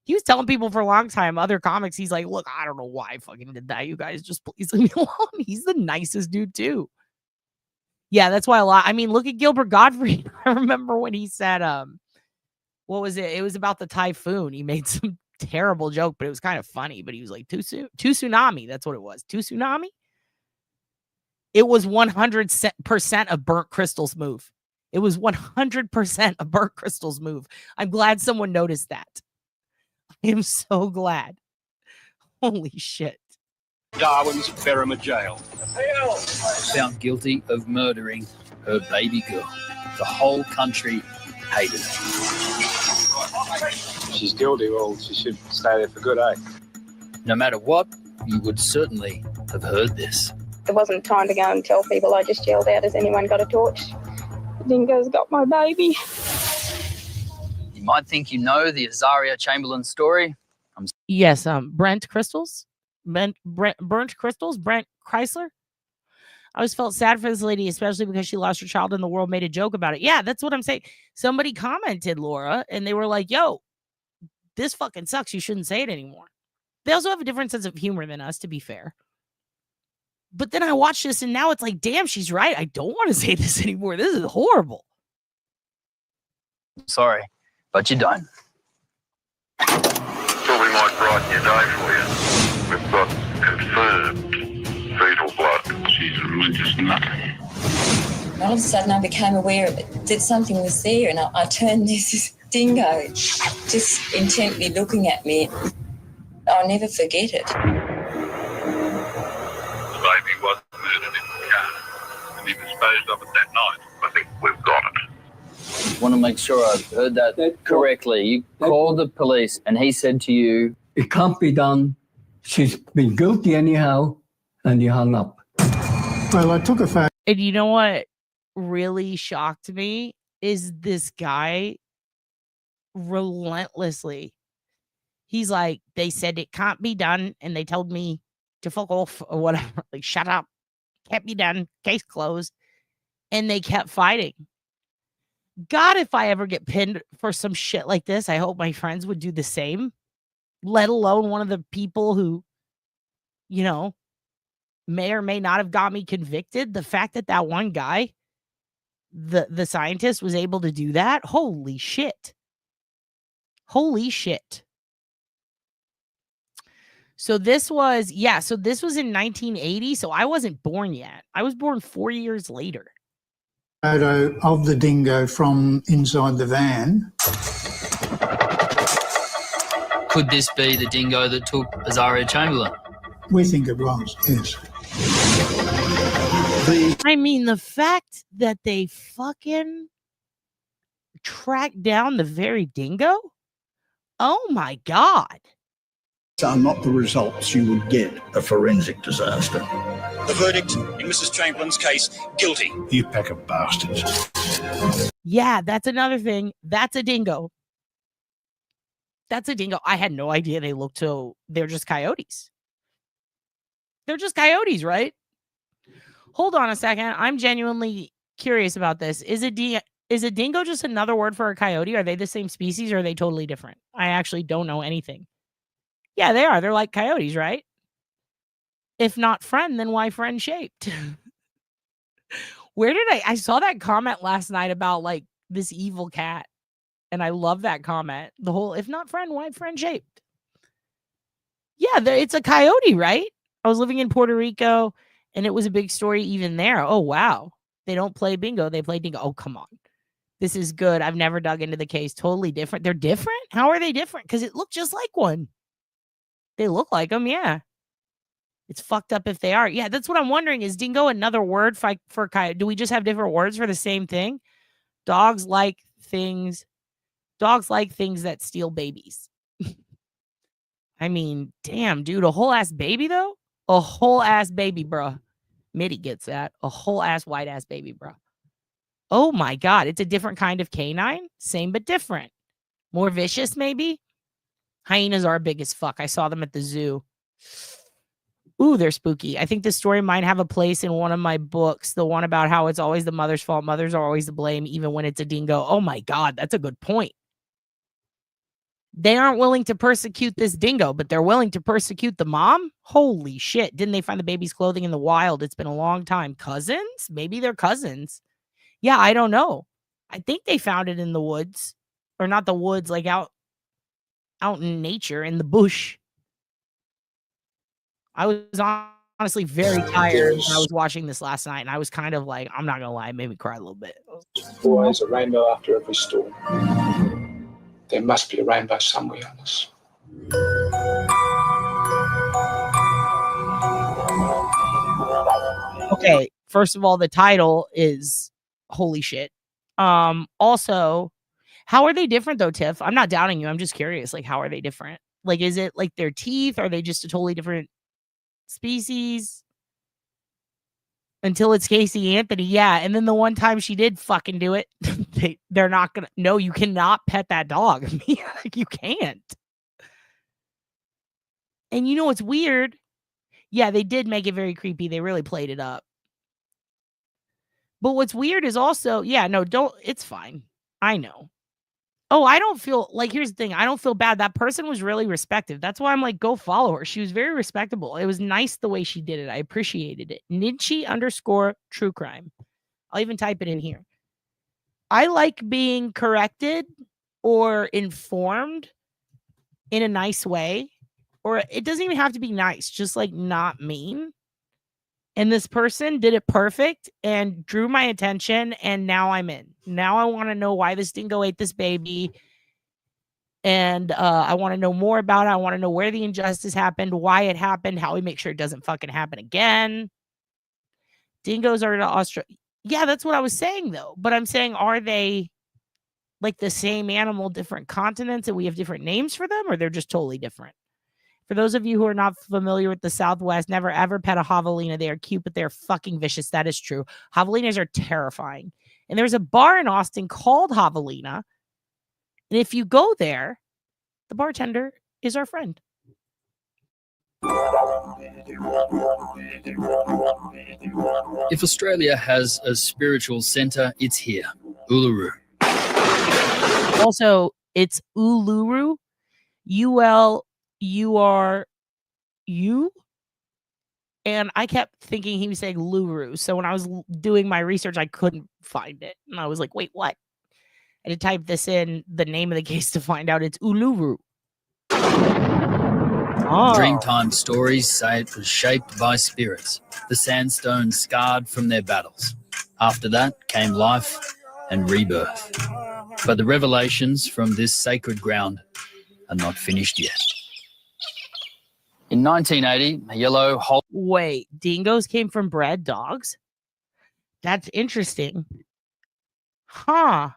He was telling people for a long time, other comics, he's like, look, I don't know why I fucking did that. You guys just please leave me alone. He's the nicest dude too. Yeah, that's why look at Gilbert Gottfried. I remember when he said, what was it? It was about the typhoon. He made some terrible joke, but it was kind of funny. But he was like, too tsunami. That's what it was. Too tsunami? It was 100% of Burnt Crystal's move. It was 100% of Burnt Crystal's move. I'm glad someone noticed that. I am so glad. Holy shit. Darwin's Berrima Jail. Found guilty of murdering her baby girl. The whole country hated her. She's guilty, well, she should stay there for good, eh? No matter what, you would certainly have heard this. There wasn't time to go and tell people. I just yelled out, has anyone got a torch? Dingo's got my baby. You might think you know the Azaria Chamberlain story. Yes, Brent Crystals? Burnt Crystals? Brent Chrysler? I always felt sad for this lady, especially because she lost her child and the world made a joke about it. Yeah, that's what I'm saying. Somebody commented, Laura, and they were like, yo, this fucking sucks. You shouldn't say it anymore. They also have a different sense of humor than us, to be fair. But then I watched this and now it's like, damn, she's right. I don't want to say this anymore. This is horrible. Sorry, but you don't. Thought we might brighten your day for you. We've got confirmed fetal blood. She's a religious nut. All of a sudden I became aware of it, that something was there, and I turned this Dingo just intently looking at me. I'll never forget it. The baby was murdered in the car and he disposed of it that night. I think we've got it. I want to make sure I've heard that correctly. You called the police and he said to you, It can't be done. She's been guilty anyhow. And you hung up. Well, I took a photo. And you know what really shocked me is this guy relentlessly. He's like, they said it can't be done. And they told me to fuck off or whatever. Like, shut up. Can't be done. Case closed. And they kept fighting. God, if I ever get pinned for some shit like this, I hope my friends would do the same. Let alone one of the people who, you know, may or may not have got me convicted. The fact that that one guy, the scientist, was able to do that. Holy shit. Holy shit. So this was, so this was in 1980. So I wasn't born yet. I was born 4 years later. Photo of the Dingo from inside the van. could this be the Dingo that took Azaria Chamberlain? We think it was, yes. I mean, the fact that they fucking tracked down the very Dingo? Oh my God. Are not the results you would get a forensic disaster. The verdict in Mrs. Chamberlain's case, guilty. You pack of bastards. Yeah, that's another thing. That's a dingo. That's a dingo. I had no idea they looked so. They're just coyotes. They're just coyotes, right? Hold on a second. I'm genuinely curious about this. Is a dingo just another word for a coyote? Are they the same species or are they totally different? I actually don't know anything. Yeah, they are. They're like coyotes, right? If not friend, then why friend shaped? Where did I saw that comment last night about like this evil cat. And I love that comment. The whole, if not friend, why friend shaped? Yeah, it's a coyote, right? I was living in Puerto Rico and it was a big story even there. Oh, wow. They don't play bingo. They play dingo. Oh, come on. This is good. I've never dug into the case. Totally different. They're different? How are they different? Because it looked just like one. They look like them, yeah. It's fucked up if they are. Yeah, that's what I'm wondering. Is dingo another word for coyote? Do we just have different words for the same thing? Dogs like things that steal babies. I mean, damn, dude, a whole ass baby though? A whole ass baby, bruh. Mitty gets that. A whole ass white ass baby, bro. Oh my God. It's a different kind of canine. Same but different. More vicious, maybe. Hyenas are big as fuck. I saw them at the zoo. Ooh, they're spooky. I think this story might have a place in one of my books. The one about how it's always the mother's fault. Mothers are always to blame, even when it's a dingo. Oh my God, that's a good point. They aren't willing to persecute this dingo, but they're willing to persecute the mom? Holy shit. Didn't they find the baby's clothing in the wild? It's been a long time. Cousins? Maybe they're cousins. Yeah, I don't know. I think they found it in the woods. Or not the woods, like out in nature, in the bush. I was honestly very tired when I was watching this last night, and I was kind of like, I'm not going to lie, it made me cry a little bit. Always a rainbow after every storm. There must be a rainbow somewhere on this. Okay, first of all, the title is holy shit. Also, how are they different though, Tiff? I'm not doubting you. I'm just curious. Like, how are they different? Like, is it like their teeth? Are they just a totally different species? Until it's Casey Anthony, yeah. And then the one time she did fucking do it, they're not gonna. No, you cannot pet that dog. I mean, like, you can't. And you know what's weird? Yeah, they did make it very creepy. They really played it up. But what's weird is also, yeah, no, don't. It's fine. I know. Oh, I don't feel like, here's the thing. I don't feel bad. That person was really respected. That's why I'm like, go follow her. She was very respectable. It was nice the way she did it. I appreciated it. Ninchi_true crime. I'll even type it in here. I like being corrected or informed in a nice way. Or it doesn't even have to be nice. Just like not mean. And this person did it perfect and drew my attention. And now I'm in. Now I want to know why this dingo ate this baby. And I want to know more about it. I want to know where the injustice happened, why it happened, how we make sure it doesn't fucking happen again. Dingoes are in Australia. Yeah, that's what I was saying, though. But I'm saying, are they like the same animal, different continents, and we have different names for them? Or they're just totally different? For those of you who are not familiar with the Southwest, never ever pet a javelina. They are cute, but they're fucking vicious. That is true. Javelinas are terrifying. And there's a bar in Austin called Javelina. And if you go there, the bartender is our friend. If Australia has a spiritual center, it's here, Uluru. Also, it's Uluru, ULURU. And I kept thinking he was saying Luru. So when I was doing my research, I couldn't find it. And I was like, wait, what? I had to type this in, the name of the case, to find out it's Uluru. Oh. Dreamtime stories say it was shaped by spirits, the sandstone scarred from their battles. After that came life and rebirth. But the revelations from this sacred ground are not finished yet. In 1980, a yellow... Wait, dingoes came from bred dogs? That's interesting. Huh.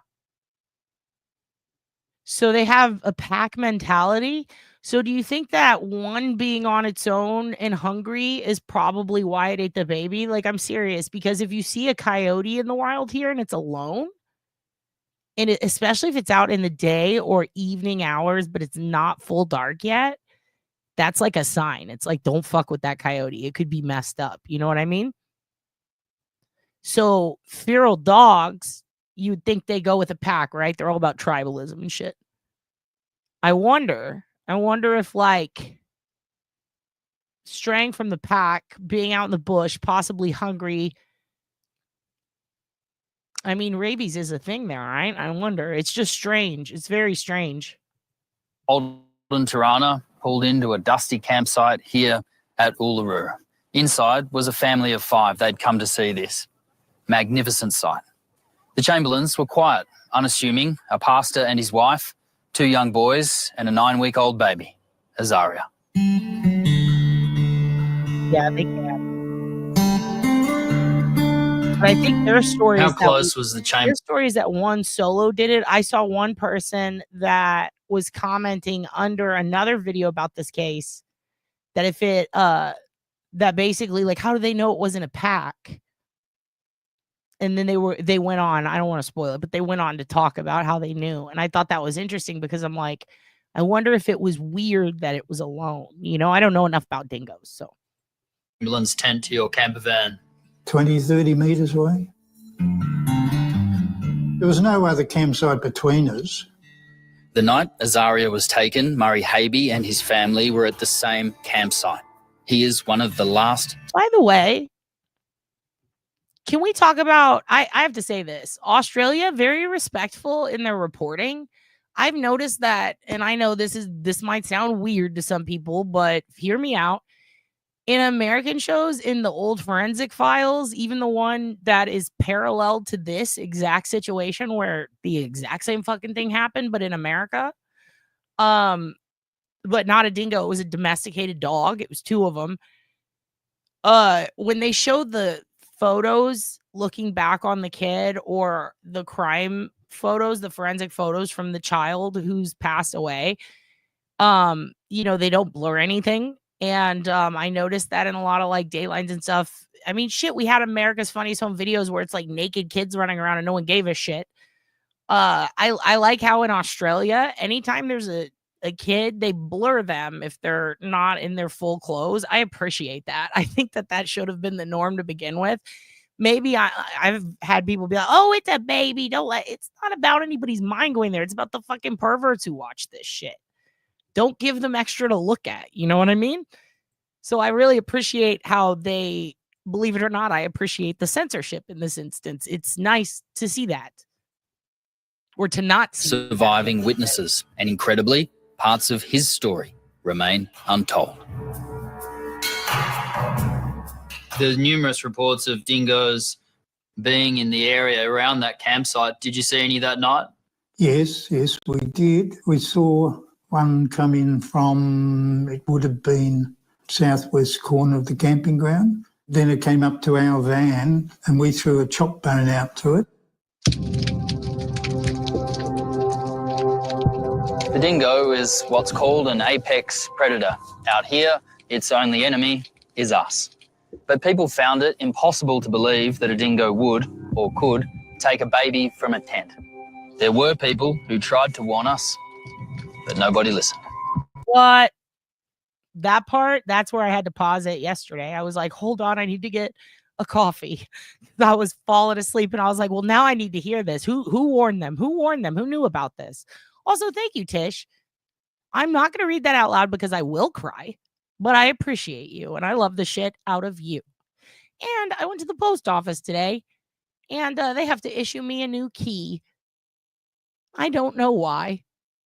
So they have a pack mentality? So do you think that one being on its own and hungry is probably why it ate the baby? Like, I'm serious, because if you see a coyote in the wild here and it's alone, and especially if it's out in the day or evening hours, but it's not full dark yet, that's like a sign. It's like, don't fuck with that coyote. It could be messed up. You know what I mean? So feral dogs, you'd think they go with a pack, right? They're all about tribalism and shit. I wonder if, like, straying from the pack, being out in the bush, possibly hungry. I mean, rabies is a thing there, right? I wonder. It's just strange. It's very strange. Holden Tirana pulled into a dusty campsite here at Uluru. Inside was a family of 5. They'd come to see this magnificent sight. The Chamberlains were quiet, unassuming, a pastor and his wife, 2 young boys, and a 9-week-old baby, Azaria. Yeah, they can. But I think their story How close was the chamber? Their story is that one solo did it. I saw one person that was commenting under another video about this case that if it that basically, like, how do they know it wasn't a pack? And then they went on, I don't want to spoil it, but they went on to talk about how they knew. And I thought that was interesting because I'm like, I wonder if it was weird that it was alone. You know, I don't know enough about dingoes. So Ambulance tent to your camper van. 20, 30 metres away. There was no other campsite between us. The night Azaria was taken, Murray Haby and his family were at the same campsite. He is one of the last. By the way, can we talk about, I have to say this, Australia, very respectful in their reporting. I've noticed that, and I know this might sound weird to some people, but hear me out. In American shows, in the old forensic files, even the one that is parallel to this exact situation where the exact same fucking thing happened, but in America, but not a dingo, it was a domesticated dog. It was 2 of them. When they showed the photos looking back on the kid or the crime photos, the forensic photos from the child who's passed away, you know, they don't blur anything. And I noticed that in a lot of like Daylines and stuff. I mean, shit, we had America's Funniest Home Videos where it's like naked kids running around and no one gave a shit. I like how in Australia, anytime there's a kid, they blur them if they're not in their full clothes. I appreciate that. I think that should have been the norm to begin with. Maybe I've had people be like, oh, it's a baby. It's not about anybody's mind going there. It's about the fucking perverts who watch this shit. Don't give them extra to look at. You know what I mean? So I really appreciate how they, believe it or not, I appreciate the censorship in this instance. It's nice to see that. Or to not see surviving that. Witnesses. And incredibly, parts of his story remain untold. There's numerous reports of dingoes being in the area around that campsite. Did you see any that night? Yes, we did. We saw one come in from, it would have been southwest corner of the camping ground. Then it came up to our van and we threw a chop bone out to it. The dingo is what's called an apex predator. Out here, its only enemy is us. But people found it impossible to believe that a dingo would, or could, take a baby from a tent. There were people who tried to warn us, but nobody listened. What? That part, that's where I had to pause it yesterday. I was like, hold on, I need to get a coffee. I was falling asleep and I was like, well, now I need to hear this. Who warned them? Who warned them? Who knew about this? Also, thank you, Tish. I'm not going to read that out loud because I will cry, but I appreciate you and I love the shit out of you. And I went to the post office today and they have to issue me a new key. I don't know why.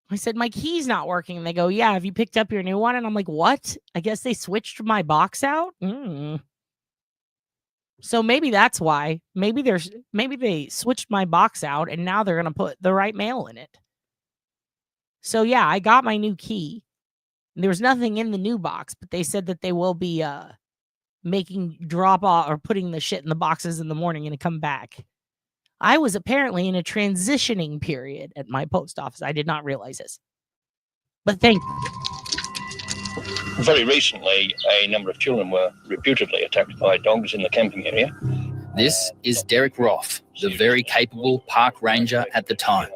I said, my key's not working. And they go, yeah, have you picked up your new one? And I'm like, what? I guess they switched my box out. So maybe that's why. Maybe they switched my box out and now they're going to put the right mail in it. So yeah, I got my new key. There was nothing in the new box, but they said that they will be making drop off or putting the shit in the boxes in the morning and come back. I was apparently in a transitioning period at my post office. I did not realize this. But thank you. Very recently, a number of children were reputedly attacked by dogs in the camping area. This is Derek Roth, the very capable park ranger at the time.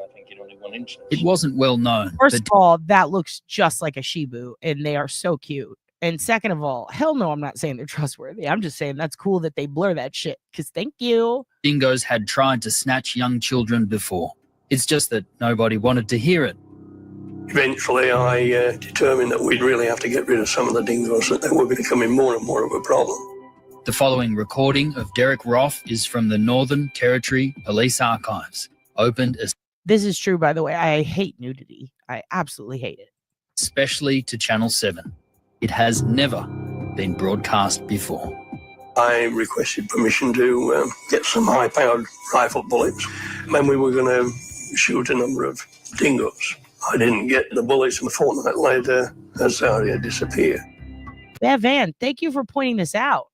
It wasn't well known. First of all, that looks just like a Shibu, and they are so cute. And second of all, hell no, I'm not saying they're trustworthy. I'm just saying that's cool that they blur that shit, because thank you. Dingoes had tried to snatch young children before. It's just that nobody wanted to hear it. Eventually, I determined that we'd really have to get rid of some of the dingoes, that they were becoming more and more of a problem. The following recording of Derek Roth is from the Northern Territory Police Archives, opened as... This is true, by the way. I hate nudity. I absolutely hate it. Especially to Channel 7. It has never been broadcast before. I requested permission to get some high-powered rifle bullets, and we were going to shoot a number of dingoes. I didn't get the bullets, and a fortnight later, Azaria disappeared. Van, thank you for pointing this out.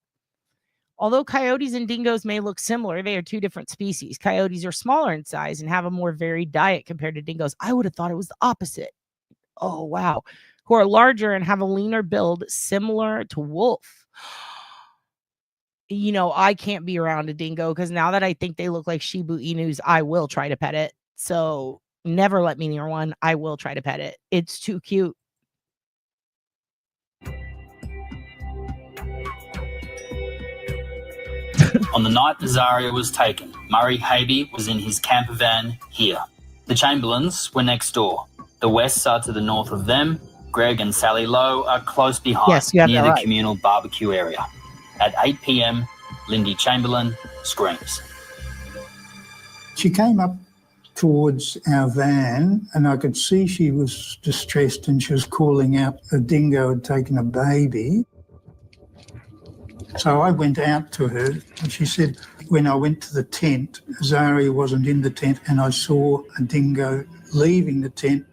Although coyotes and dingoes may look similar, they are 2 different species. Coyotes are smaller in size and have a more varied diet compared to dingoes. I would have thought it was the opposite. Oh, wow. Who are larger and have a leaner build similar to wolf. you know, I can't be around a dingo because now that I think they look like Shiba Inus, I will try to pet it. So never let me near one. I will try to pet it. It's too cute. On the night Azaria was taken, Murray Habe was in his camper van here. The Chamberlains were next door. The Wests are to the north of them. Greg and Sally Lowe are close behind, Yes, you have near that the right. communal barbecue area. At 8 p.m, Lindy Chamberlain screams. She came up towards our van and I could see she was distressed and she was calling out a dingo had taken a baby. So I went out to her and she said, when I went to the tent, Azaria wasn't in the tent and I saw a dingo leaving the tent.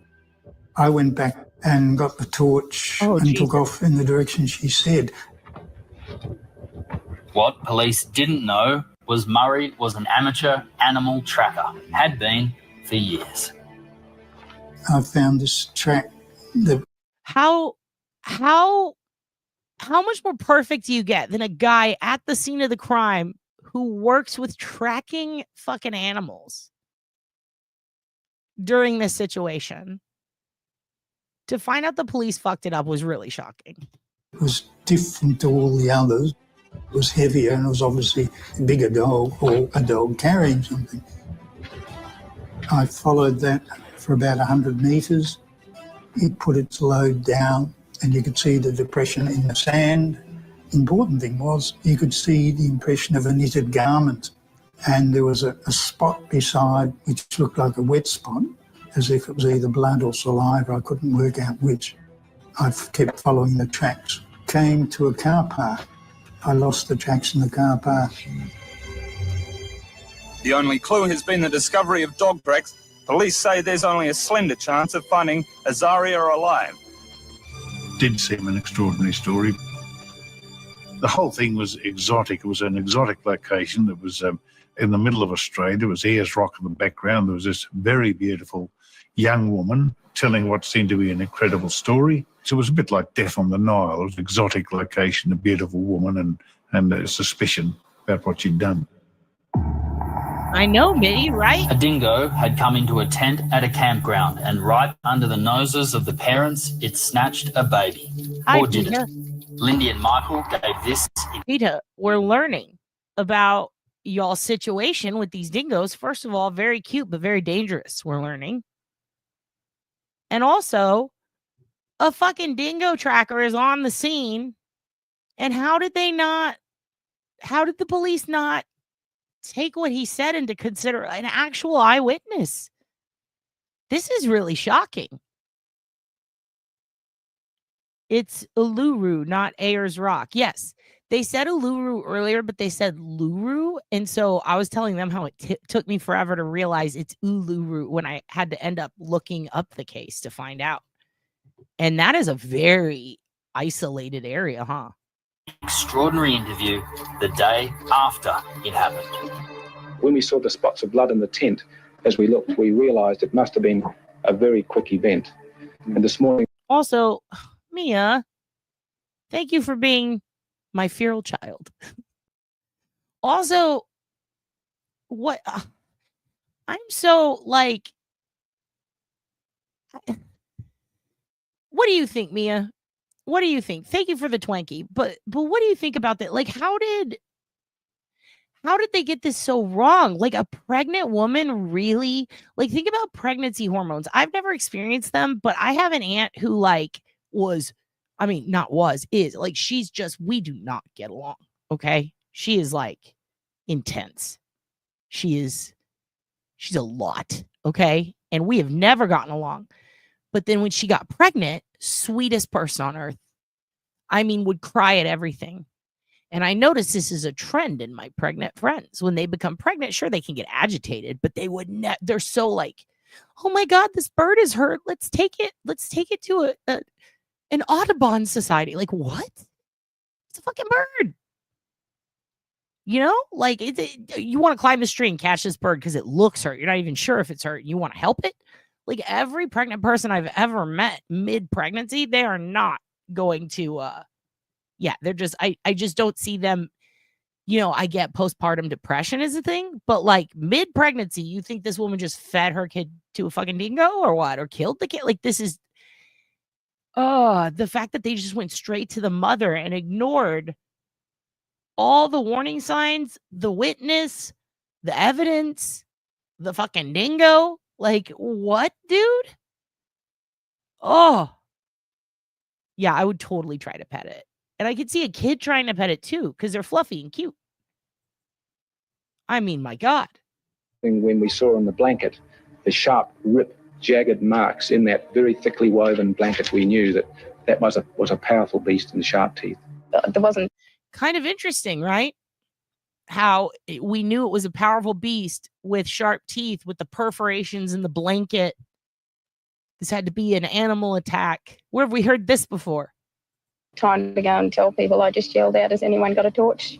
I went back and got the torch and took off in the direction she said. What police didn't know was Murray was an amateur animal tracker, had been for years. I found this track that How much more perfect do you get than a guy at the scene of the crime who works with tracking fucking animals during this situation? To find out the police fucked it up was really shocking. it was different to all the others. It was heavier and it was obviously a bigger dog or a dog carrying something. I followed that for about 100 metres. It put its load down and you could see the depression in the sand. Important thing was you could see the impression of a knitted garment and there was a spot beside which looked like a wet spot, as if it was either blood or saliva. I couldn't work out which. I kept following the tracks. Came to a car park. I lost the tracks in the car park. The only clue has been the discovery of dog tracks. Police say there's only a slender chance of finding Azaria alive. Did seem an extraordinary story. The whole thing was exotic. It was an exotic location that was in the middle of Australia. There was Ayers Rock in the background. There was this very beautiful young woman telling what seemed to be an incredible story. So it was a bit like Death on the Nile. It was an exotic location, a beautiful woman and a suspicion about what she'd done. I know, Mitty, right? A dingo had come into a tent at a campground and right under the noses of the parents, it snatched a baby. Or did it? Lindy and Michael gave this. Peter, we're learning about y'all's situation with these dingoes. First of all, very cute, but very dangerous. We're learning. And also, a fucking dingo tracker is on the scene. And how did the police not take what he said into consider an actual eyewitness? This is really shocking. It's Uluru, not Ayers Rock. Yes, they said Uluru earlier, but they said Luru. And so I was telling them how it took me forever to realize it's Uluru when I had to end up looking up the case to find out. And that is a very isolated area, huh? Extraordinary interview the day after it happened. When we saw the spots of blood in the tent, as we looked, we realised it must have been a very quick event. And this morning... Also, Mia, thank you for being my feral child. Also, what... I'm so, like... What do you think, Mia? What do you think? Thank you for the Twinkie. But what do you think about that? Like, how did they get this so wrong? Like, a pregnant woman really, like, think about pregnancy hormones. I've never experienced them, but I have an aunt who is like, she's just, we do not get along. Okay. She is like intense. She's a lot. Okay. And we have never gotten along. But then when she got pregnant, sweetest person on earth. I mean, would cry at everything. And I notice this is a trend in my pregnant friends. When they become pregnant, sure, they can get agitated, but they would they're so like, oh my God, this bird is hurt. Let's take it to an Audubon society. Like, what? It's a fucking bird. You know, like you want to climb the tree and catch this bird because it looks hurt. You're not even sure if it's hurt. You want to help it. Like, every pregnant person I've ever met mid-pregnancy, they are not going to, they're just, I just don't see them you know, I get postpartum depression is a thing, but like mid-pregnancy, you think this woman just fed her kid to a fucking dingo or what? Or killed the kid? Like, this is, the fact that they just went straight to the mother and ignored all the warning signs, the witness, the evidence, the fucking dingo. Like, what, dude? Oh, yeah, I would totally try to pet it. And I could see a kid trying to pet it too, because they're fluffy and cute. I mean, my God. When we saw on the blanket the sharp, ripped, jagged marks in that very thickly woven blanket, we knew that was a powerful beast in the sharp teeth. There wasn't. Kind of interesting, right? How we knew it was a powerful beast with sharp teeth, with the perforations in the blanket. This had to be an animal attack. Where have we heard this before? Trying to go and tell people, I just yelled out, has anyone got a torch?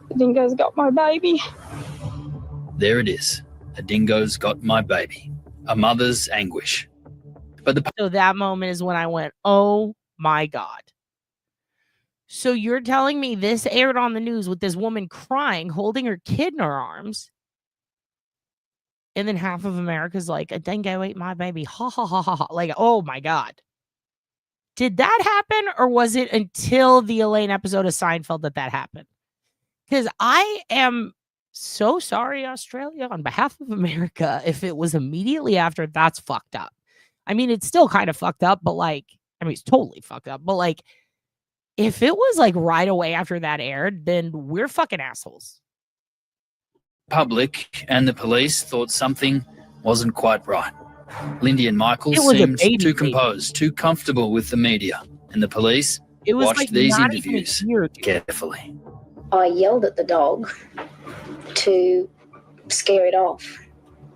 The dingo's got my baby. There it is. A dingo's got my baby. A mother's anguish. But so that moment is when I went, oh my God. So you're telling me this aired on the news with this woman crying, holding her kid in her arms. And then half of America's like, a dingo ate my baby. Ha ha ha ha ha. Like, oh my God. Did that happen? Or was it until the Elaine episode of Seinfeld that happened? Because I am so sorry, Australia, on behalf of America, if it was immediately after, that's fucked up. I mean, it's still kind of fucked up, but like, I mean, it's totally fucked up. But like, if it was like right away after that aired, then we're fucking assholes. Public and the police thought something wasn't quite right. Lindy and Michael seemed too composed, too comfortable with the media, and the police watched like these interviews carefully. I yelled at the dog to scare it off.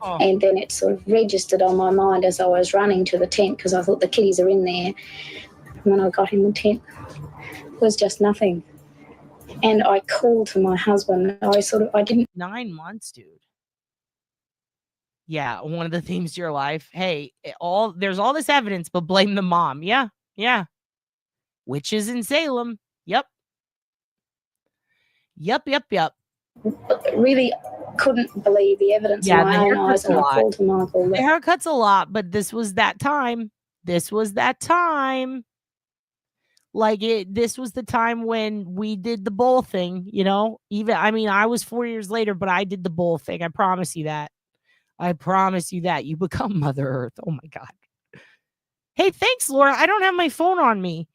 Oh. And then it sort of registered on my mind as I was running to the tent because I thought the kitties are in there. And when I got in the tent, it was just nothing. And I called to my husband. I didn't. 9 months, dude. Yeah, one of the themes to your life. Hey, there's all this evidence, but blame the mom. Yeah. Witches in Salem. Yep. But really couldn't believe the evidence in my own eyes, and I called to Michael. The haircut's a lot, but this was that time. This was the time when we did the bowl thing, you know? I was 4 years later, but I did the bowl thing. I promise you that. You become Mother Earth. Oh my God. Hey, thanks, Laura. I don't have my phone on me,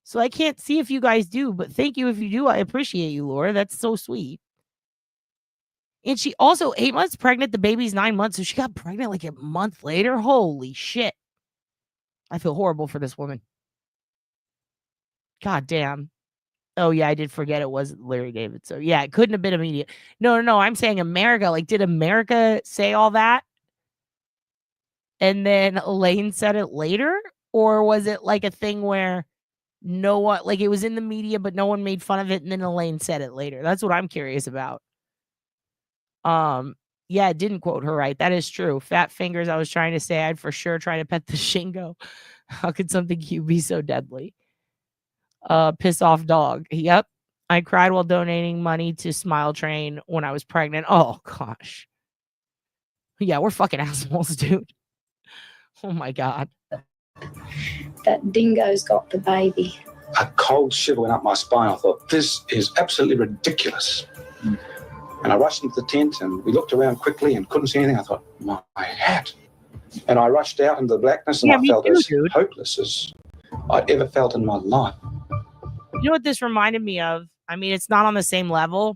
so I can't see if you guys do, but thank you if you do. I appreciate you, Laura. That's so sweet. And she also 8 months pregnant. The baby's 9 months, so she got pregnant like a month later. Holy shit. I feel horrible for this woman. God damn. Oh, yeah, I did forget it was Larry David. So, yeah, it couldn't have been immediate. No, I'm saying America. Like, did America say all that? And then Elaine said it later? Or was it like a thing where no one, like it was in the media, but no one made fun of it, and then Elaine said it later? That's what I'm curious about. Yeah, it didn't quote her right. That is true. Fat fingers, I was trying to say I'd for sure try to pet the Shingo. How could something cute be so deadly? Piss off dog. Yep. I cried while donating money to Smile Train when I was pregnant. Oh gosh. Yeah, we're fucking assholes, dude. Oh my God. That dingo's got the baby. A cold shiver went up my spine. I thought, this is absolutely ridiculous. And I rushed into the tent and we looked around quickly and couldn't see anything. I thought, my hat. And I rushed out into the blackness and I felt as hopeless as I'd ever felt in my life. You know what this reminded me of? I mean, it's not on the same level,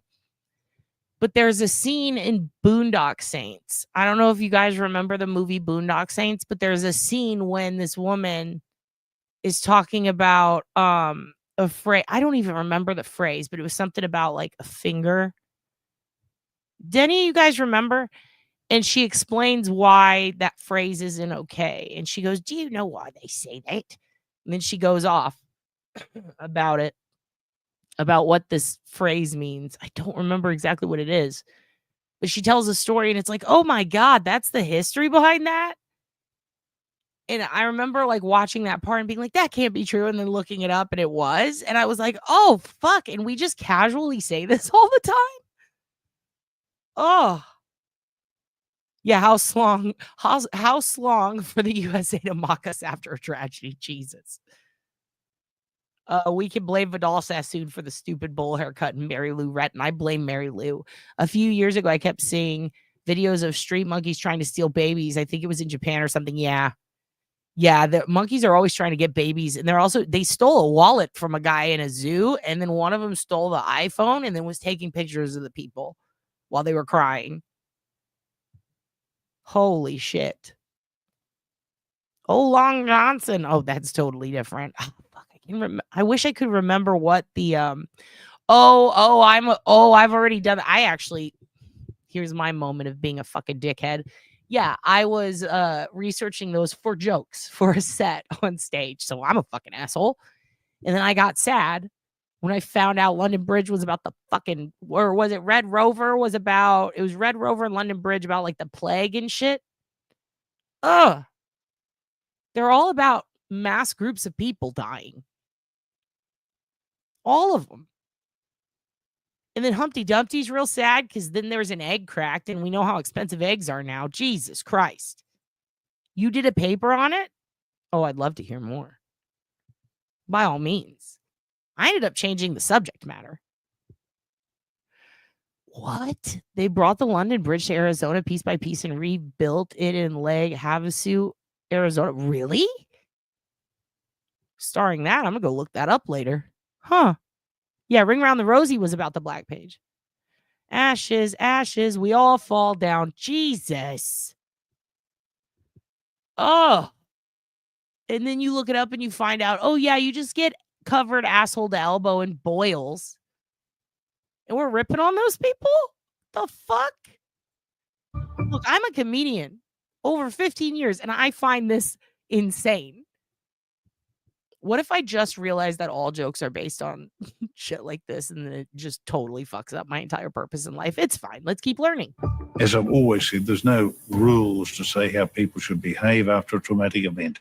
but there's a scene in Boondock Saints. I don't know if you guys remember the movie Boondock Saints, but there's a scene when this woman is talking about a phrase. I don't even remember the phrase, but it was something about like a finger. Did any of you guys remember? And she explains why that phrase isn't okay. And she goes, do you know why they say that? And then she goes off about it, about what this phrase means. I don't remember exactly what it is, but she tells a story and it's like, oh my God, that's the history behind that. And I remember like watching that part and being like, that can't be true. And then looking it up and it was. And I was like, oh, fuck. And we just casually say this all the time. Oh. Yeah, how long for the USA to mock us after a tragedy? Jesus. We can blame Vidal Sassoon for the stupid bowl haircut and Mary Lou Retton. I blame Mary Lou. A few years ago, I kept seeing videos of street monkeys trying to steal babies. I think it was in Japan or something. Yeah. Yeah, the monkeys are always trying to get babies. And they stole a wallet from a guy in a zoo. And then one of them stole the iPhone and then was taking pictures of the people while they were crying. Holy shit. Oh, Long Johnson. Oh, that's totally different. Oh, fuck, I wish I could remember what the I've already done. Here's my moment of being a fucking dickhead. Yeah, I was researching those for jokes for a set on stage. So I'm a fucking asshole. And then I got sad when I found out London Bridge was about the fucking, or was it Red Rover? It was Red Rover and London Bridge about like the plague and shit. Ugh. They're all about mass groups of people dying. All of them. And then Humpty Dumpty's real sad because then there's an egg cracked and we know how expensive eggs are now. Jesus Christ. You did a paper on it? Oh, I'd love to hear more. By all means. I ended up changing the subject matter. What? They brought the London Bridge to Arizona piece by piece and rebuilt it in Lake Havasu, Arizona. Really? Starring that, I'm going to go look that up later. Huh. Yeah, Ring Around the Rosie was about the Black Page. Ashes, ashes, we all fall down. Jesus. Oh. And then you look it up and you find out, oh yeah, you just get covered asshole to elbow in boils. And we're ripping on those people? The fuck? Look, I'm a comedian over 15 years and I find this insane. What if I just realized that all jokes are based on shit like this and then it just totally fucks up my entire purpose in life? It's fine. Let's keep learning. As I've always said, there's no rules to say how people should behave after a traumatic event.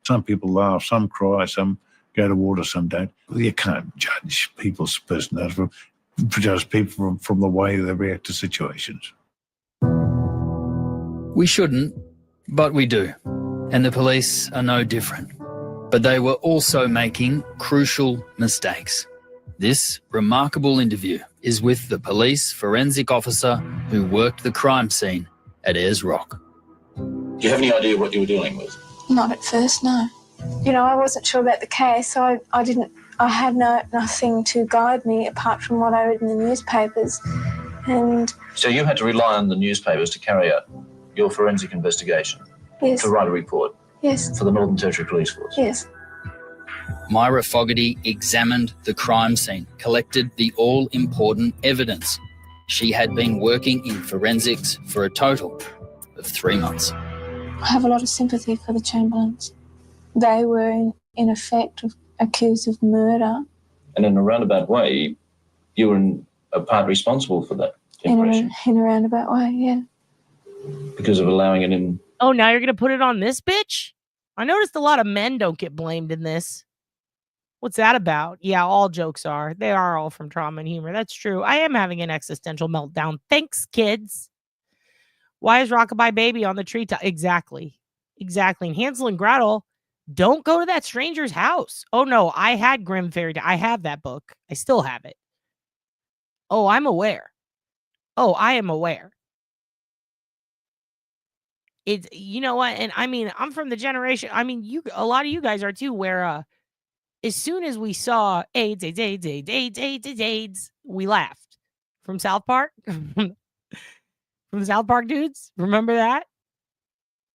Some people laugh, some cry, some go to water, some don't. You can't judge people's personality, judge people from the way they react to situations. We shouldn't, but we do. And the police are no different. But they were also making crucial mistakes. This remarkable interview is with the police forensic officer who worked the crime scene at Ayers Rock. Do you have any idea what you were dealing with? Not at first, no. I wasn't sure about the case, so I had nothing to guide me apart from what I read in the newspapers. And so you had to rely on the newspapers to carry out your forensic investigation? Yes. To write a report? Yes. For the Northern Territory Police Force? Yes. Myra Fogarty examined the crime scene, collected the all-important evidence. She had been working in forensics for a total of 3 months. I have a lot of sympathy for the Chamberlains. They were, in effect, accused of murder. And in a roundabout way, you were in a part responsible for that impression. In a roundabout way, yeah. Because of allowing it in. Oh, now you're going to put it on this bitch? I noticed a lot of men don't get blamed in this. What's that about? Yeah, all jokes are. They are all from trauma and humor. That's true. I am having an existential meltdown. Thanks, kids. Why is Rockabye Baby on the treetop? Exactly. And Hansel and Gretel, don't go to that stranger's house. Oh, no, I had Grimm Fairy Tale. I have that book. I still have it. Oh, I'm aware. Oh, I am aware. It's, you know what? And I mean, I'm from the generation. I mean, a lot of you guys are too, where as soon as we saw AIDS, we laughed. From South Park. From the South Park dudes. Remember that?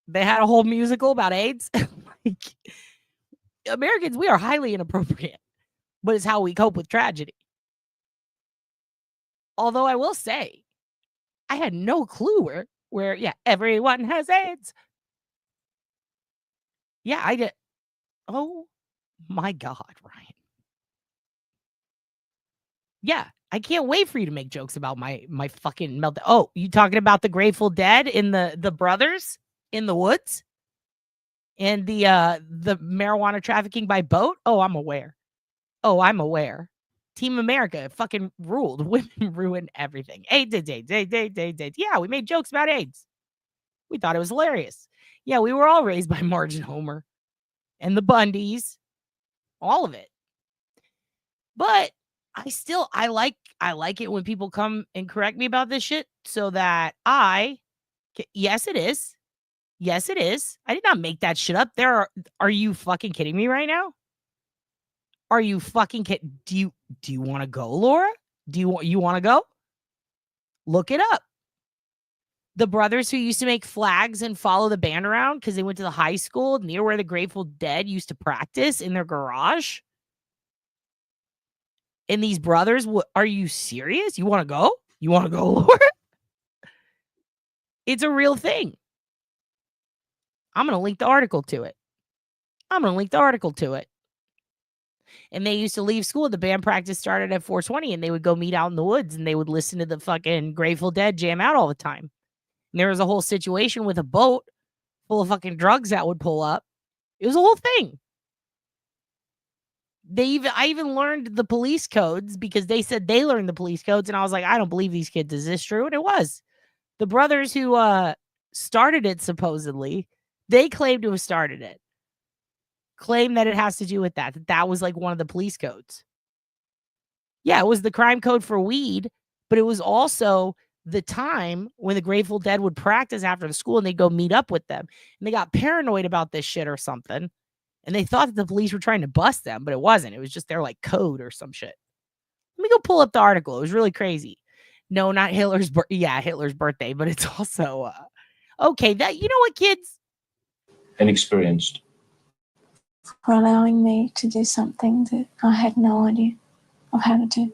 They had a whole musical about AIDS. Americans, we are highly inappropriate, but it's how we cope with tragedy. Although I will say, I had no clue where yeah, everyone has AIDS. Yeah, I did. Oh my God, Ryan. Yeah, I can't wait for you to make jokes about my fucking meltdown. Oh, you talking about the Grateful Dead in the brothers in the woods? And the marijuana trafficking by boat. Oh, I'm aware. Team America fucking ruled. Women ruined everything. AIDS. Yeah, we made jokes about AIDS. We thought it was hilarious. Yeah, we were all raised by Marge and Homer and the Bundys, all of it. But I like it when people come and correct me about this shit so that yes, it is. Yes, it is. I did not make that shit up. Are you fucking kidding me right now? Are you fucking kidding? Do you want to go, Laura? You want to go? Look it up. The brothers who used to make flags and follow the band around because they went to the high school near where the Grateful Dead used to practice in their garage. And these brothers, are you serious? You want to go? You want to go, Laura? It's a real thing. I'm going to link the article to it. And they used to leave school. The band practice started at 4:20 and they would go meet out in the woods and they would listen to the fucking Grateful Dead jam out all the time. And there was a whole situation with a boat full of fucking drugs that would pull up. It was a whole thing. I even learned the police codes because they said they learned the police codes. And I was like, I don't believe these kids. Is this true? And it was. The brothers who started it, supposedly, they claimed to have started it. Claim that it has to do with that was like one of the police codes. Yeah, it was the crime code for weed, but it was also the time when the Grateful Dead would practice after the school and they'd go meet up with them. And they got paranoid about this shit or something. And they thought that the police were trying to bust them, but it wasn't. It was just their like code or some shit. Let me go pull up the article. It was really crazy. No, not Hitler's Hitler's birthday, but it's also okay. That, you know what, kids? Inexperienced. For allowing me to do something that I had no idea of how to do.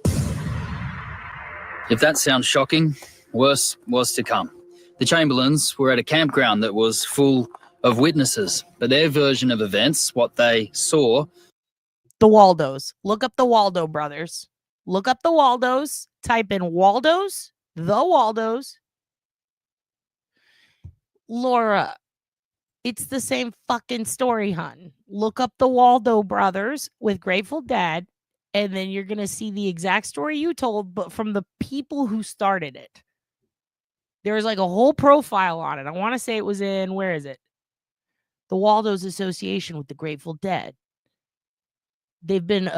If that sounds shocking, worse was to come. The Chamberlains were at a campground that was full of witnesses, but their version of events, what they saw... The Waldos. Look up the Waldo brothers. Look up the Waldos. Type in Waldos. The Waldos. Laura, it's the same fucking story, hun. Look up the Waldo brothers with Grateful Dead, and then you're going to see the exact story you told, but from the people who started it. There's like a whole profile on it. I want to say it was in, where is it? The Waldos Association with the Grateful Dead. They've been,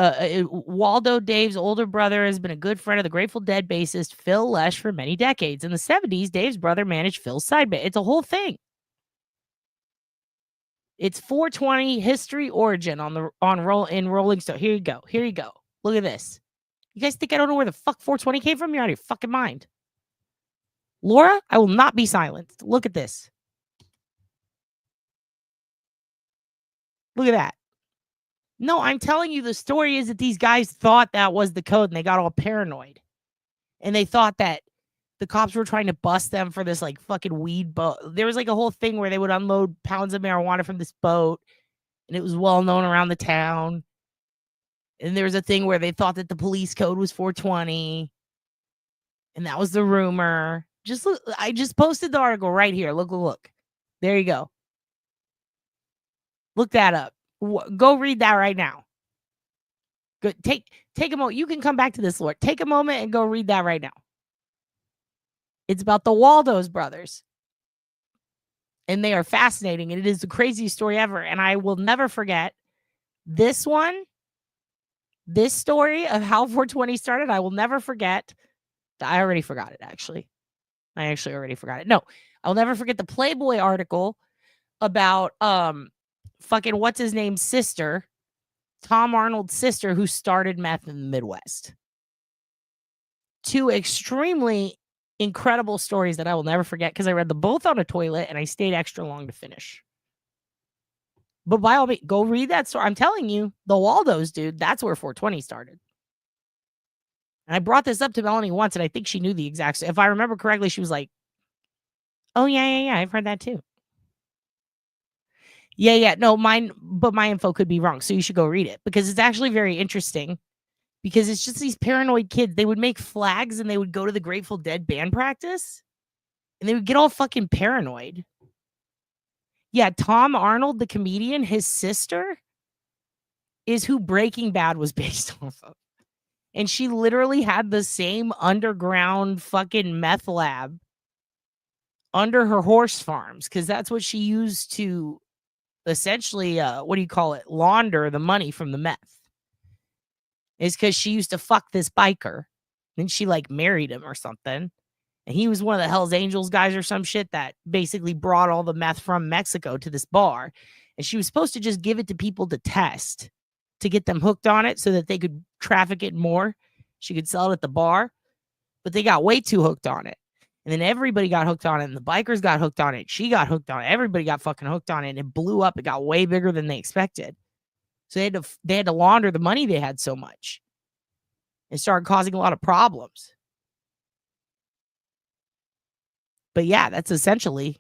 Waldo, Dave's older brother, has been a good friend of the Grateful Dead bassist Phil Lesh for many decades. In the 70s, Dave's brother managed Phil's side band. It's a whole thing. It's 420 history origin in Rolling Stone. Here you go. Look at this. You guys think I don't know where the fuck 420 came from? You're out of your fucking mind. Laura, I will not be silenced. Look at this. Look at that. No, I'm telling you, the story is that these guys thought that was the code and they got all paranoid. And they thought that the cops were trying to bust them for this like fucking weed boat. There was like a whole thing where they would unload pounds of marijuana from this boat. And it was well known around the town. And there was a thing where they thought that the police code was 420. And that was the rumor. Just look, I just posted the article right here. Look. There you go. Look that up. Go read that right now. Good. Take a moment. You can come back to this, Lord. Take a moment and go read that right now. It's about the Waldos brothers. And they are fascinating. And it is the craziest story ever. And I will never forget this one. This story of how 420 started. I will never forget. I already forgot it, actually. I actually already forgot it. No, I'll never forget the Playboy article about fucking what's his name's sister, Tom Arnold's sister, who started meth in the Midwest. Two extremely incredible stories that I will never forget because I read them both on a toilet and I stayed extra long to finish. But by all means, go read that story. I'm telling you, the Waldos, dude, that's where 420 started. And I brought this up to Melanie once, and I think she knew the exact. If I remember correctly, she was like, "Oh yeah, I've heard that too." Yeah. No, but my info could be wrong, so you should go read it because it's actually very interesting. Because it's just these paranoid kids. They would make flags and they would go to the Grateful Dead band practice, and they would get all fucking paranoid. Yeah, Tom Arnold, the comedian, his sister is who Breaking Bad was based off of. And she literally had the same underground fucking meth lab under her horse farms, because that's what she used to essentially, launder the money from the meth. Is because she used to fuck this biker. Then she like married him or something. And he was one of the Hells Angels guys or some shit that basically brought all the meth from Mexico to this bar. And she was supposed to just give it to people to test, to get them hooked on it so that they could traffic it more. She could sell it at the bar. But they got way too hooked on it. And then everybody got hooked on it. And the bikers got hooked on it. She got hooked on it. Everybody got fucking hooked on it. And it blew up. It got way bigger than they expected. So they had to launder the money they had so much. It started causing a lot of problems. But yeah, that's essentially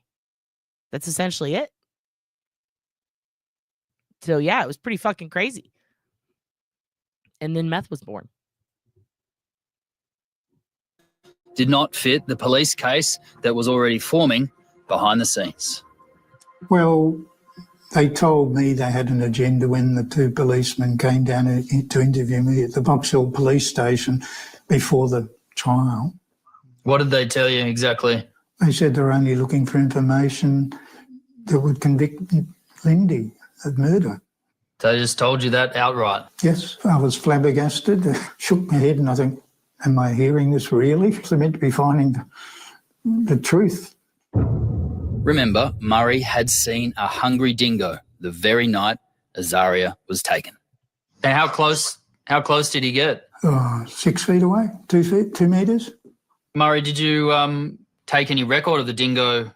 it. So yeah, it was pretty fucking crazy. And then meth was born. Did not fit the police case that was already forming behind the scenes. Well, they told me they had an agenda when the two policemen came down to interview me at the Vauxhall police station before the trial. What did they tell you exactly? They said they were only looking for information that would convict Lindy of murder. They just told you that outright? Yes, I was flabbergasted. I shook my head and I think, am I hearing this really? They're meant to be finding the truth. Remember, Murray had seen a hungry dingo the very night Azaria was taken. And how close did he get? 6 feet away, 2 feet, 2 metres. Murray, did you take any record of the dingo?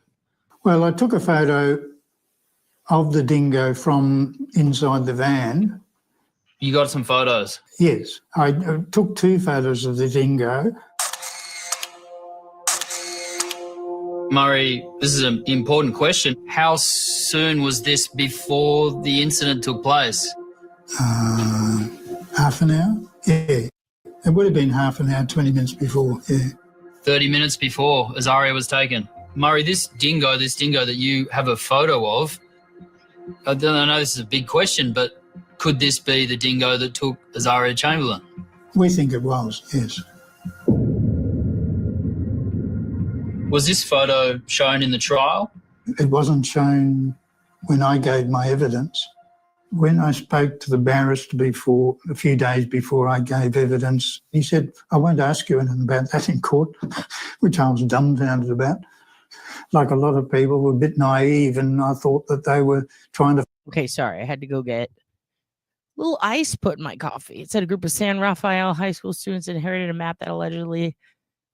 Well, I took a photo of the dingo from inside the van. You got some photos? Yes, I took 2 photos of the dingo. Murray, this is an important question. How soon was this before the incident took place? Half an hour? Yeah. It would have been half an hour, 20 minutes before, yeah. 30 minutes before Azaria was taken. Murray, this dingo that you have a photo of, I know this is a big question, but could this be the dingo that took Azaria Chamberlain? We think it was, yes. Was this photo shown in the trial? It wasn't shown when I gave my evidence. When I spoke to the barrister a few days before I gave evidence, he said, I won't ask you anything about that in court, which I was dumbfounded about. Like a lot of people were a bit naive and I thought that they were trying to... Okay, sorry, I had to go get a little ice put in my coffee. It said a group of San Rafael high school students inherited a map that allegedly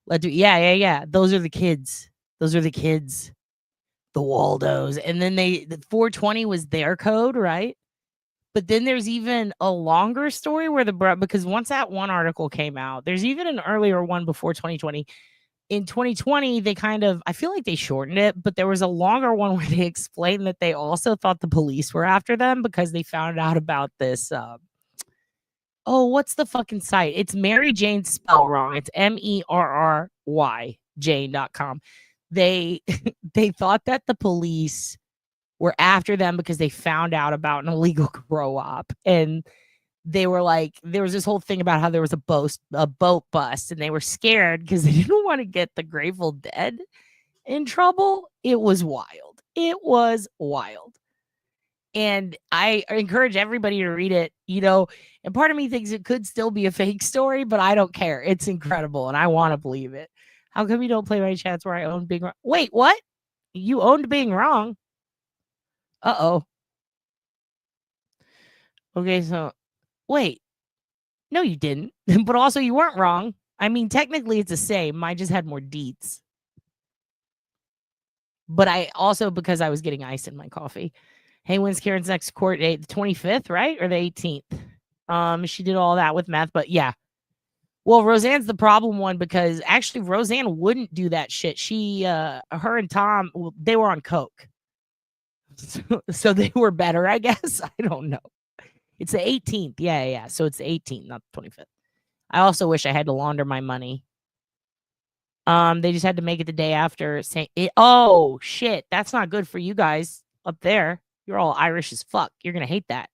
led to... Yeah. Those are the kids. The Waldos. And then the 420 was their code, right? But then there's even a longer story where because once that one article came out, there's even an earlier one before 2020. In 2020, they I feel like they shortened it, but there was a longer one where they explained that they also thought the police were after them because they found out about this. What's the fucking site? It's Mary Jane's spelled wrong. It's MERRY Jane.com. They thought that the police were after them because they found out about an illegal grow op, and they were like, there was this whole thing about how there was a boat bust, and they were scared because they didn't want to get the Grateful Dead in trouble. It was wild. And I encourage everybody to read it, and part of me thinks it could still be a fake story, but I don't care. It's incredible, and I want to believe it. How come you don't play my chats where I own being wrong? Wait, what? You owned being wrong? Uh-oh. Okay, so, wait. No, you didn't. But also, you weren't wrong. I mean, technically, it's the same. I just had more deets. But I also, because I was getting ice in my coffee. Hey, when's Karen's next court date? The 25th, right? Or the 18th? She did all that with meth, but yeah. Well, Roseanne's the problem one because actually Roseanne wouldn't do that shit. Her and Tom, they were on coke. So they were better, I guess. I don't know. It's the 18th. Yeah. So it's the 18th, not the 25th. I also wish I had to launder my money. They just had to make it the day after saying it. Oh, shit. That's not good for you guys. up there. You're all Irish as fuck. You're going to hate that.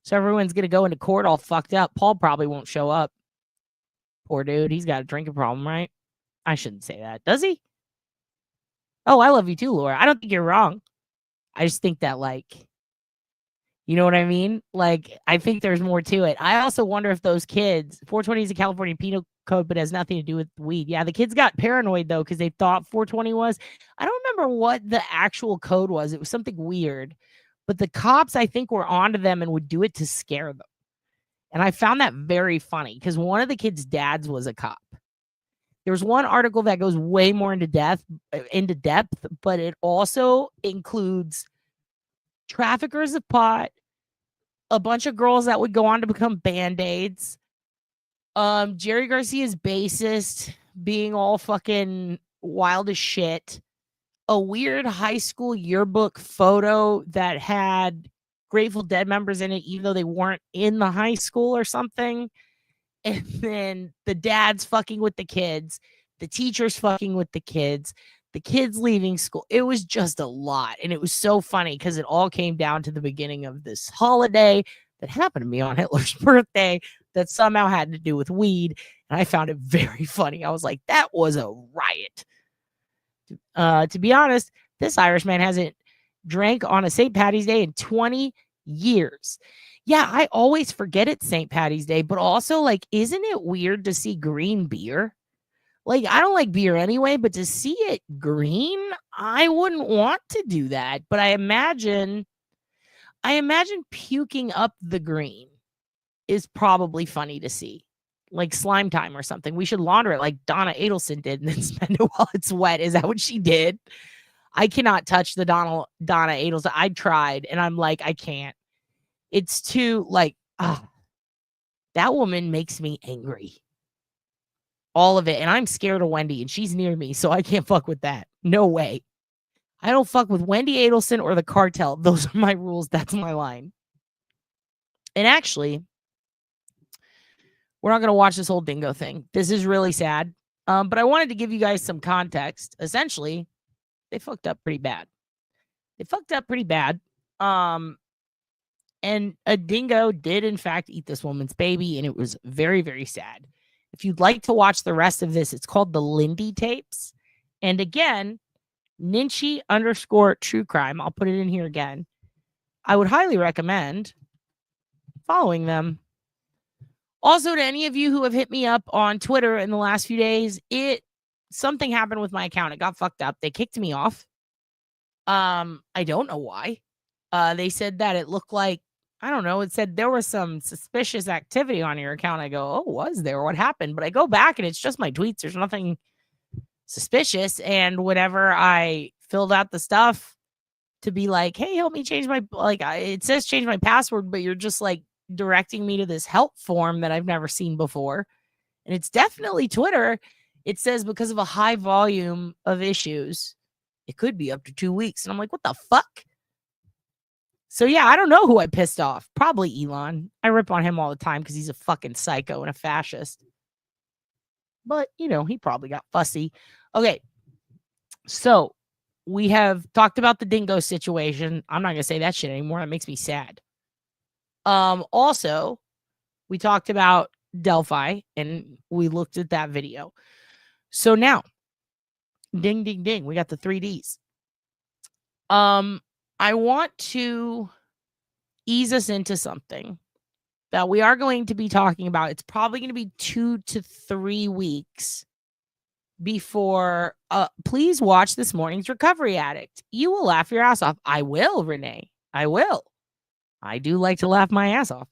So everyone's going to go into court all fucked up. Paul probably won't show up. Poor dude. He's got a drinking problem, right? I shouldn't say that. Does he? Oh, I love you too, Laura. I don't think you're wrong. I just think that, like, you know what I mean? Like, I think there's more to it. I also wonder if those kids, 420 is a California penal code, but has nothing to do with weed. Yeah, the kids got paranoid, though, because they thought 420 was. I don't remember what the actual code was. It was something weird. But the cops, I think, were onto them and would do it to scare them. And I found that very funny because one of the kids' dads was a cop. There's one article that goes way more into depth, but it also includes traffickers of pot, a bunch of girls that would go on to become Band-Aids, Jerry Garcia's bassist being all fucking wild as shit, a weird high school yearbook photo that had Grateful Dead members in it, even though they weren't in the high school or something. And then the dad's fucking with the kids, the teacher's fucking with the kids leaving school. It was just a lot. And it was so funny because it all came down to the beginning of this holiday that happened to me on Hitler's birthday that somehow had to do with weed. And I found it very funny. I was like, that was a riot. To be honest, this Irishman hasn't drank on a St. Patty's Day in 20 years. Yeah, I always forget it's St. Patty's Day, but also, like, isn't it weird to see green beer? Like, I don't like beer anyway, but to see it green, I wouldn't want to do that. But I imagine puking up the green is probably funny to see. Like slime time or something. We should launder it like Donna Adelson did and then spend it while it's wet. Is that what she did? I cannot touch the Donna Adelson. I tried, and I'm like, I can't. It's too, like, that woman makes me angry. All of it. And I'm scared of Wendy, and she's near me, so I can't fuck with that. No way. I don't fuck with Wendy Adelson or the cartel. Those are my rules. That's my line. And actually, we're not going to watch this whole Dingo thing. This is really sad. But I wanted to give you guys some context. Essentially, they fucked up pretty bad. And a dingo did, in fact, eat this woman's baby, and it was very, very sad. If you'd like to watch the rest of this, it's called the Lindy tapes. And again, Ninchi_true crime. I'll put it in here again. I would highly recommend following them. Also, to any of you who have hit me up on Twitter in the last few days, something happened with my account. It got fucked up. They kicked me off. I don't know why. They said that it looked like, I don't know. It said there was some suspicious activity on your account. I go, oh, was there? What happened? But I go back and it's just my tweets. There's nothing suspicious. And whenever I filled out the stuff to be like, hey, help me change my, it says change my password, but you're just like directing me to this help form that I've never seen before. And it's definitely Twitter. It says because of a high volume of issues, it could be up to 2 weeks. And I'm like, what the fuck? So yeah, I don't know who I pissed off. Probably Elon. I rip on him all the time because he's a fucking psycho and a fascist. But, you know, he probably got fussy. Okay. So we have talked about the dingo situation. I'm not going to say that shit anymore. That makes me sad. Also, we talked about Delphi and we looked at that video. So now, ding, ding, ding. We got the 3Ds. I want to ease us into something that we are going to be talking about. It's probably going to be 2 to 3 weeks before. Please watch this morning's Recovery Addict. You will laugh your ass off. I will, Renee. I will. I do like to laugh my ass off.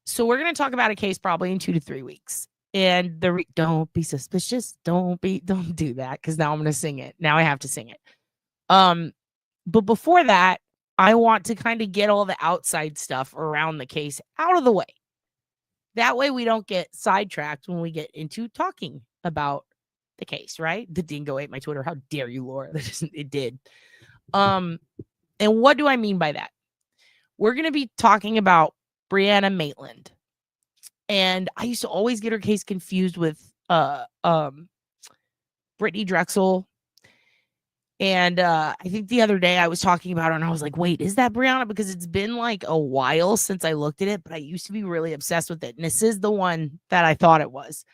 So we're going to talk about a case probably in 2 to 3 weeks. And don't be suspicious. Don't do that because now I'm going to sing it. Now I have to sing it. But before that, I want to kind of get all the outside stuff around the case out of the way. That way we don't get sidetracked when we get into talking about the case, right? The dingo ate my Twitter. How dare you, Laura? It did. And what do I mean by that? We're going to be talking about Brianna Maitlin. And I used to always get her case confused with Brittany Drexel. And I think the other day I was talking about it and I was like, wait, is that Brianna? Because it's been like a while since I looked at it, but I used to be really obsessed with it. And this is the one that I thought it was.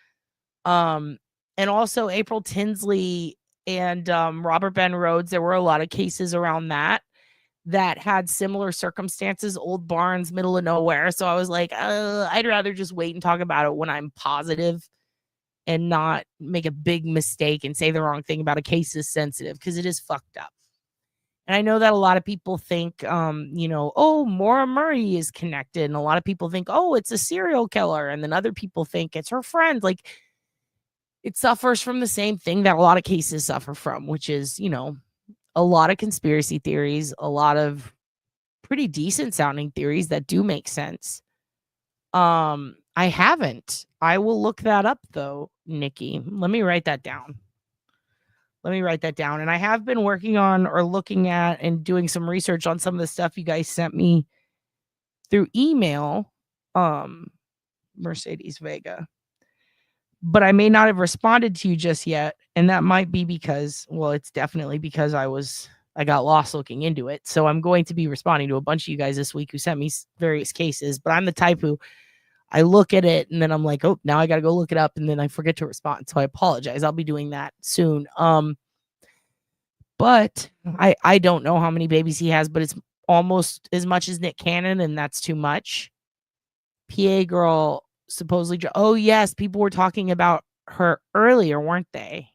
And also April Tinsley and Robert Ben Rhodes, there were a lot of cases around that had similar circumstances, old barns, middle of nowhere. So I was like, I'd rather just wait and talk about it when I'm positive and not make a big mistake and say the wrong thing about a case is sensitive, because it is fucked up. And I know that a lot of people think, oh, Maura Murray is connected. And a lot of people think, oh, it's a serial killer. And then other people think it's her friend. Like, it suffers from the same thing that a lot of cases suffer from, which is, a lot of conspiracy theories, a lot of pretty decent sounding theories that do make sense. I haven't. I will look that up though, Nikki. Let me write that down. And I have been working on or looking at and doing some research on some of the stuff you guys sent me through email. Mercedes Vega. But I may not have responded to you just yet. And that might be because, well, it's definitely because I got lost looking into it. So I'm going to be responding to a bunch of you guys this week who sent me various cases. But I'm the type who I look at it and then I'm like, oh, now I got to go look it up. And then I forget to respond. So I apologize. I'll be doing that soon. But I don't know how many babies he has, but it's almost as much as Nick Cannon. And that's too much. PA girl supposedly. Oh, yes. People were talking about her earlier, weren't they?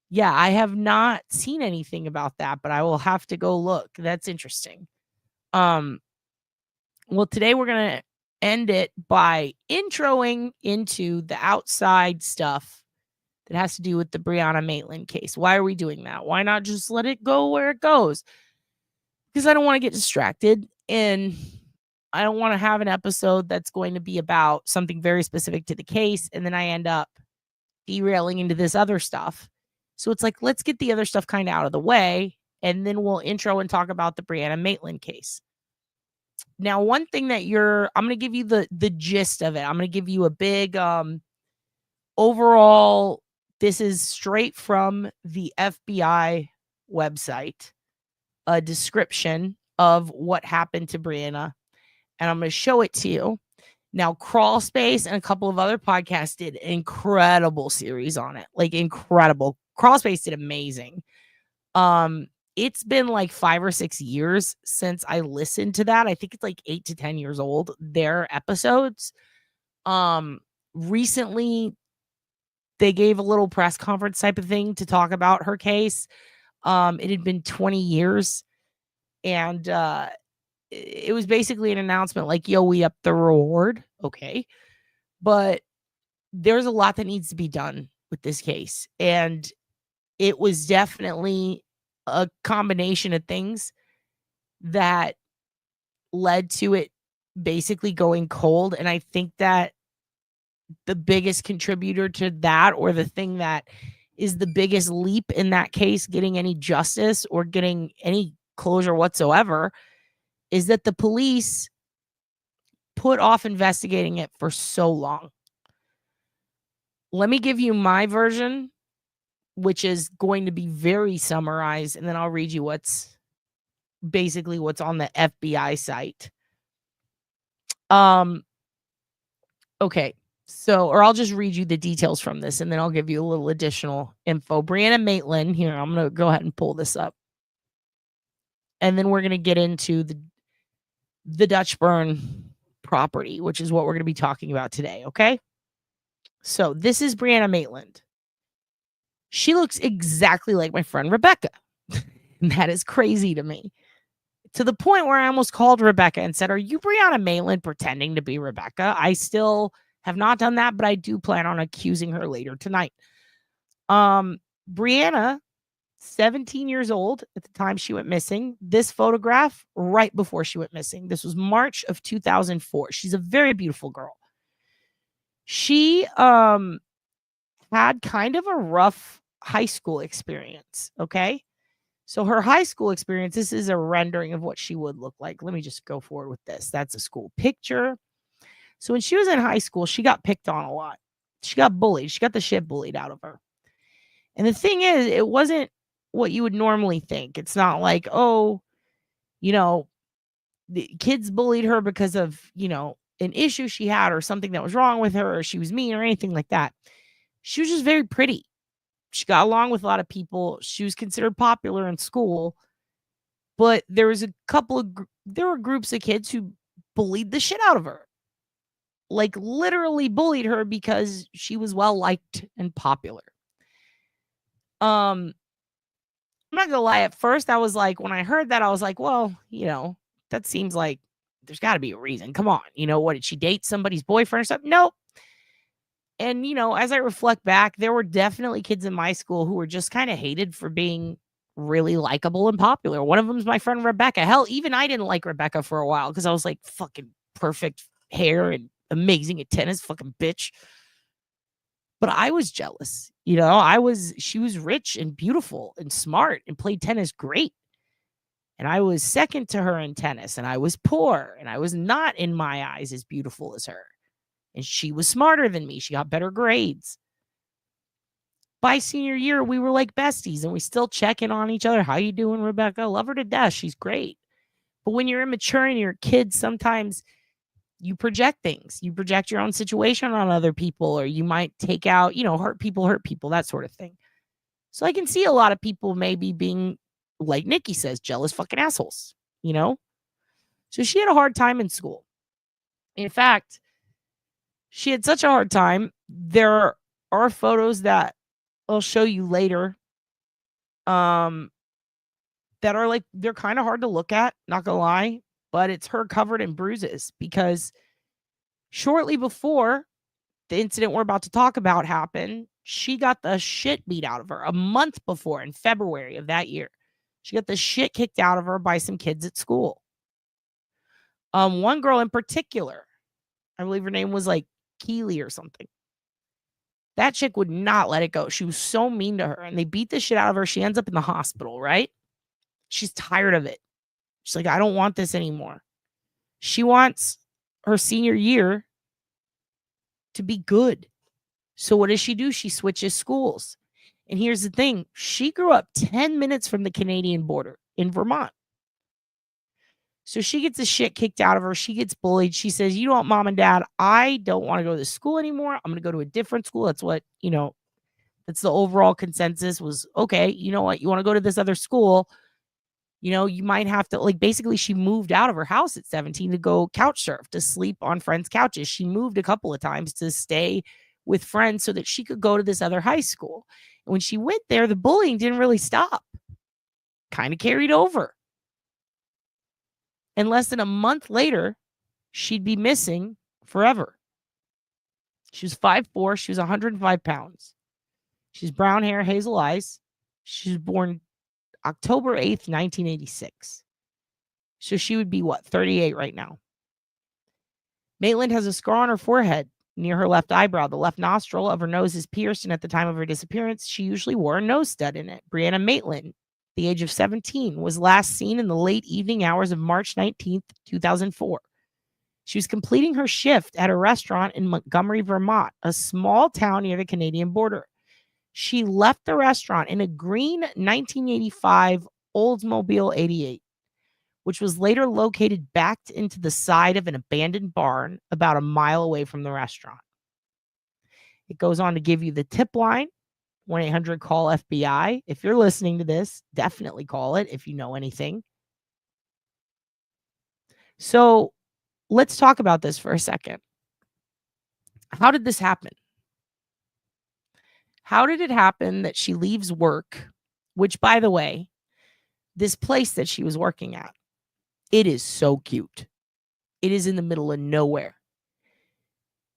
Yeah, I have not seen anything about that, but I will have to go look. That's interesting. Well, today we're going to end it by introing into the outside stuff that has to do with the Brianna Maitlin case. Why are we doing that? Why not just let it go where it goes? Because I don't want to get distracted, and I don't want to have an episode that's going to be about something very specific to the case, and then I end up derailing into this other stuff. So it's like, let's get the other stuff kind of out of the way, and then we'll intro and talk about the Brianna Maitlin case. Now, one thing that I'm going to give you the gist of it. I'm going to give you a big overall, this is straight from the FBI website, a description of what happened to Brianna, and I'm going to show it to you. Now, Crawlspace and a couple of other podcasts did an incredible series on it, like incredible. Crawlspace did amazing. It's been like 5 or 6 years since I listened to that. I think it's like 8 to 10 years old, their episodes. Recently, they gave a little press conference type of thing to talk about her case. It had been 20 years, and it was basically an announcement like, yo, we upped the reward. Okay. But there's a lot that needs to be done with this case. And it was definitely a combination of things that led to it basically going cold. And I think that the biggest contributor to that, or the thing that is the biggest leap in that case, getting any justice or getting any closure whatsoever, is that the police put off investigating it for so long. Let me give you my version, which is going to be very summarized, and then I'll read you what's on the FBI site. Okay. So, or I'll just read you the details from this, and then I'll give you a little additional info. Brianna Maitlin, here, I'm going to go ahead and pull this up. And then we're going to get into the Dutchburn property, which is what we're going to be talking about today, okay? So, this is Brianna Maitlin. She looks exactly like my friend Rebecca. And that is crazy to me. To the point where I almost called Rebecca and said, are you Brianna Maitlin pretending to be Rebecca? I still have not done that, but I do plan on accusing her later tonight. Brianna, 17 years old at the time she went missing. This photograph right before she went missing. This was March of 2004. She's a very beautiful girl. She had kind of a rough high school experience, okay? So her high school experience, this is a rendering of what she would look like. Let me just go forward with this. That's a school picture. So when she was in high school, she got picked on a lot. She got bullied. She got the shit bullied out of her. And the thing is, it wasn't what you would normally think. It's not like, oh, you know, the kids bullied her because of, you know, an issue she had or something that was wrong with her or she was mean or anything like that. She was just very pretty. She got along with a lot of people. She was considered popular in school. But there was a couple of, there were groups of kids who bullied the shit out of her. Like literally bullied her because she was well liked and popular. I'm not gonna lie, at first I was like, when I heard that, I was like, well, you know, that seems like there's got to be a reason. Come on. You know, what, did she date somebody's boyfriend or something? Nope. And, you know, as I reflect back, there were definitely kids in my school who were just kind of hated for being really likable and popular. One of them is my friend Rebecca. Hell, even I didn't like Rebecca for a while because I was like, fucking perfect hair and amazing at tennis, fucking bitch. But I was jealous. You know, she was rich and beautiful and smart and played tennis great. And I was second to her in tennis, and I was poor, and I was not, in my eyes, as beautiful as her. And she was smarter than me. She got better grades. By senior year, we were like besties, and we still check in on each other. How you doing, Rebecca? Love her to death. She's great. But when you're immature and you're a kid, sometimes you project things. You project your own situation on other people, or you might take out, you know, hurt people, that sort of thing. So I can see a lot of people maybe being, like Nikki says, jealous fucking assholes, you know? So she had a hard time in school. In fact, she had such a hard time. There are photos that I'll show you later that are like, they're kind of hard to look at, not gonna lie, but it's her covered in bruises because shortly before the incident we're about to talk about happened, she got the shit beat out of her a month before, in February of that year. She got the shit kicked out of her by some kids at school. One girl in particular, I believe her name was like Keely or something. That chick would not let it go. She was so mean to her, and they beat the shit out of her. She ends up in the hospital, right? She's tired of it. She's like, I don't want this anymore. She wants her senior year to be good. So what does she do? She switches schools. And here's the thing. She grew up 10 minutes from the Canadian border in Vermont. So she gets the shit kicked out of her. She gets bullied. She says, you know what, Mom and Dad, I don't want to go to this school anymore. I'm going to go to a different school. That's what, you know, that's the overall consensus was, okay, you know what, you want to go to this other school, you know, you might have to, like, basically she moved out of her house at 17 to go couch surf, to sleep on friends' couches. She moved a couple of times to stay with friends so that she could go to this other high school. And when she went there, the bullying didn't really stop. Kind of carried over. And less than a month later, she'd be missing forever. She was 5'4". She was 105 pounds. She's brown hair, hazel eyes. She was born October 8th, 1986. So she would be, what, 38 right now. Maitlin has a scar on her forehead near her left eyebrow. The left nostril of her nose is pierced, and at the time of her disappearance, she usually wore a nose stud in it. Brianna Maitlin, the age of 17, was last seen in the late evening hours of March 19th, 2004. She was completing her shift at a restaurant in Montgomery, Vermont, a small town near the Canadian border. She left the restaurant in a green 1985 Oldsmobile 88, which was later located backed into the side of an abandoned barn about a mile away from the restaurant. It goes on to give you the tip line, 1-800-CALL-FBI. If you're listening to this, definitely call it if you know anything. So let's talk about this for a second. How did this happen? How did it happen that she leaves work, which, by the way, this place that she was working at, it is so cute. It is in the middle of nowhere.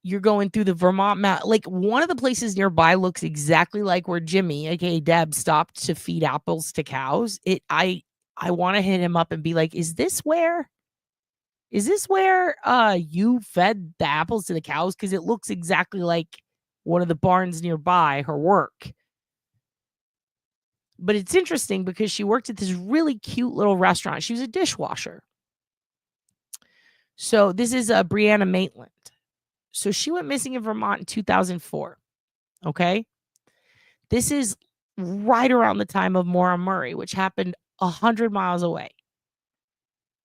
You're going through the Vermont mountain. Like, one of the places nearby looks exactly like where Jimmy, aka Deb, stopped to feed apples to cows. I want to hit him up and be like, is this where you fed the apples to the cows? Because it looks exactly like one of the barns nearby her work. But it's interesting because she worked at this really cute little restaurant. She was a dishwasher. So this is Brianna Maitlin. So she went missing in Vermont in 2004. Okay. This is right around the time of Maura Murray, which happened 100 miles away.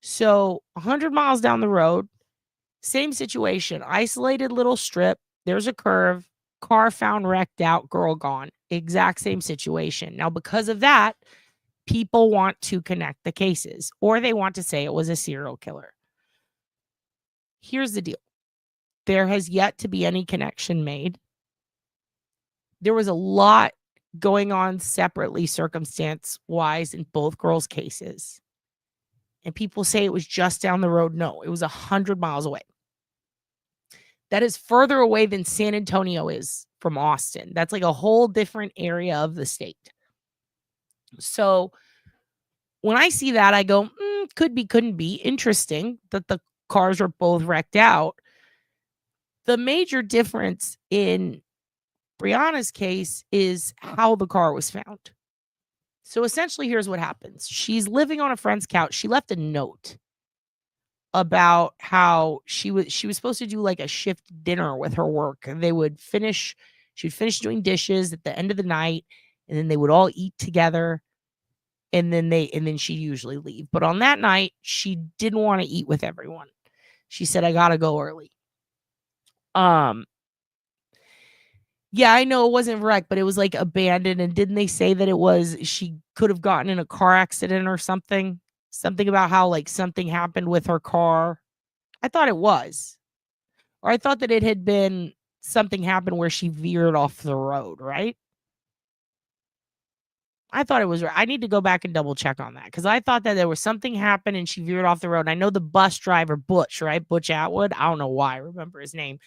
So 100 miles down the road, same situation, isolated little strip. There's a curve, car found wrecked out, girl gone. Exact same situation. Now, because of that, people want to connect the cases, or they want to say it was a serial killer. Here's the deal. There has yet to be any connection made. There was a lot going on separately, circumstance-wise, in both girls' cases. And people say it was just down the road. No, it was 100 miles away. That is further away than San Antonio is from Austin. That's like a whole different area of the state. So when I see that, I go, could be, couldn't be. Interesting that the cars were both wrecked out. The major difference in Brianna's case is how the car was found. So essentially, here's what happens. She's living on a friend's couch. She left a note about how she was supposed to do like a shift dinner with her work. And she'd finish doing dishes at the end of the night, and then they would all eat together. And then she'd usually leave. But on that night, she didn't want to eat with everyone. She said, I gotta go early. Yeah, I know it wasn't wrecked, but it was like abandoned. And didn't they say that she could have gotten in a car accident or something? Something about how like something happened with her car. I thought it was. Or I thought that it had been something happened where she veered off the road, right? I thought it was right. I need to go back and double check on that because I thought that there was something happened and she veered off the road. And I know the bus driver, Butch, right? Butch Atwood. I don't know why I remember his name.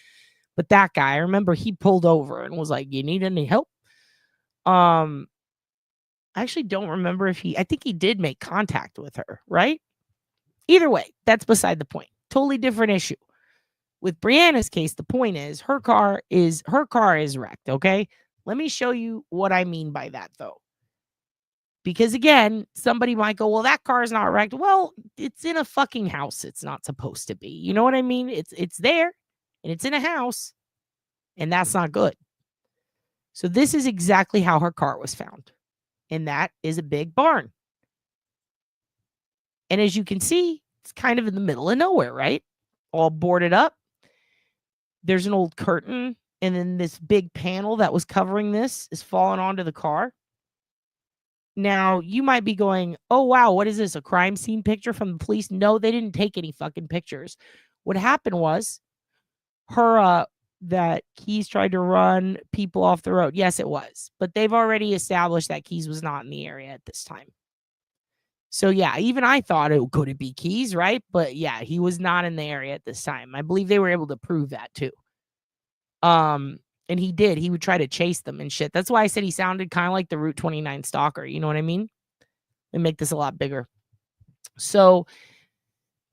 But that guy, I remember he pulled over and was like, you need any help? I actually don't remember I think he did make contact with her, right? Either way, that's beside the point. Totally different issue. With Brianna's case, the point is her car is wrecked, okay? Let me show you what I mean by that, though. Because again, somebody might go, well, that car is not wrecked. Well, it's in a fucking house. It's not supposed to be. You know what I mean? It's there and it's in a house, and that's not good. So this is exactly how her car was found. And that is a big barn. And as you can see, it's kind of in the middle of nowhere, right? All boarded up. There's an old curtain, and then this big panel that was covering this is falling onto the car. Now, you might be going, oh, wow, what is this? A crime scene picture from the police? No, they didn't take any fucking pictures. What happened was that Keys tried to run people off the road. Yes, it was. But they've already established that Keys was not in the area at this time. So, yeah, even I thought could it be Keys, right? But, yeah, he was not in the area at this time. I believe they were able to prove that, too. And he did. He would try to chase them and shit. That's why I said he sounded kind of like the Route 29 stalker. You know what I mean? And make this a lot bigger. So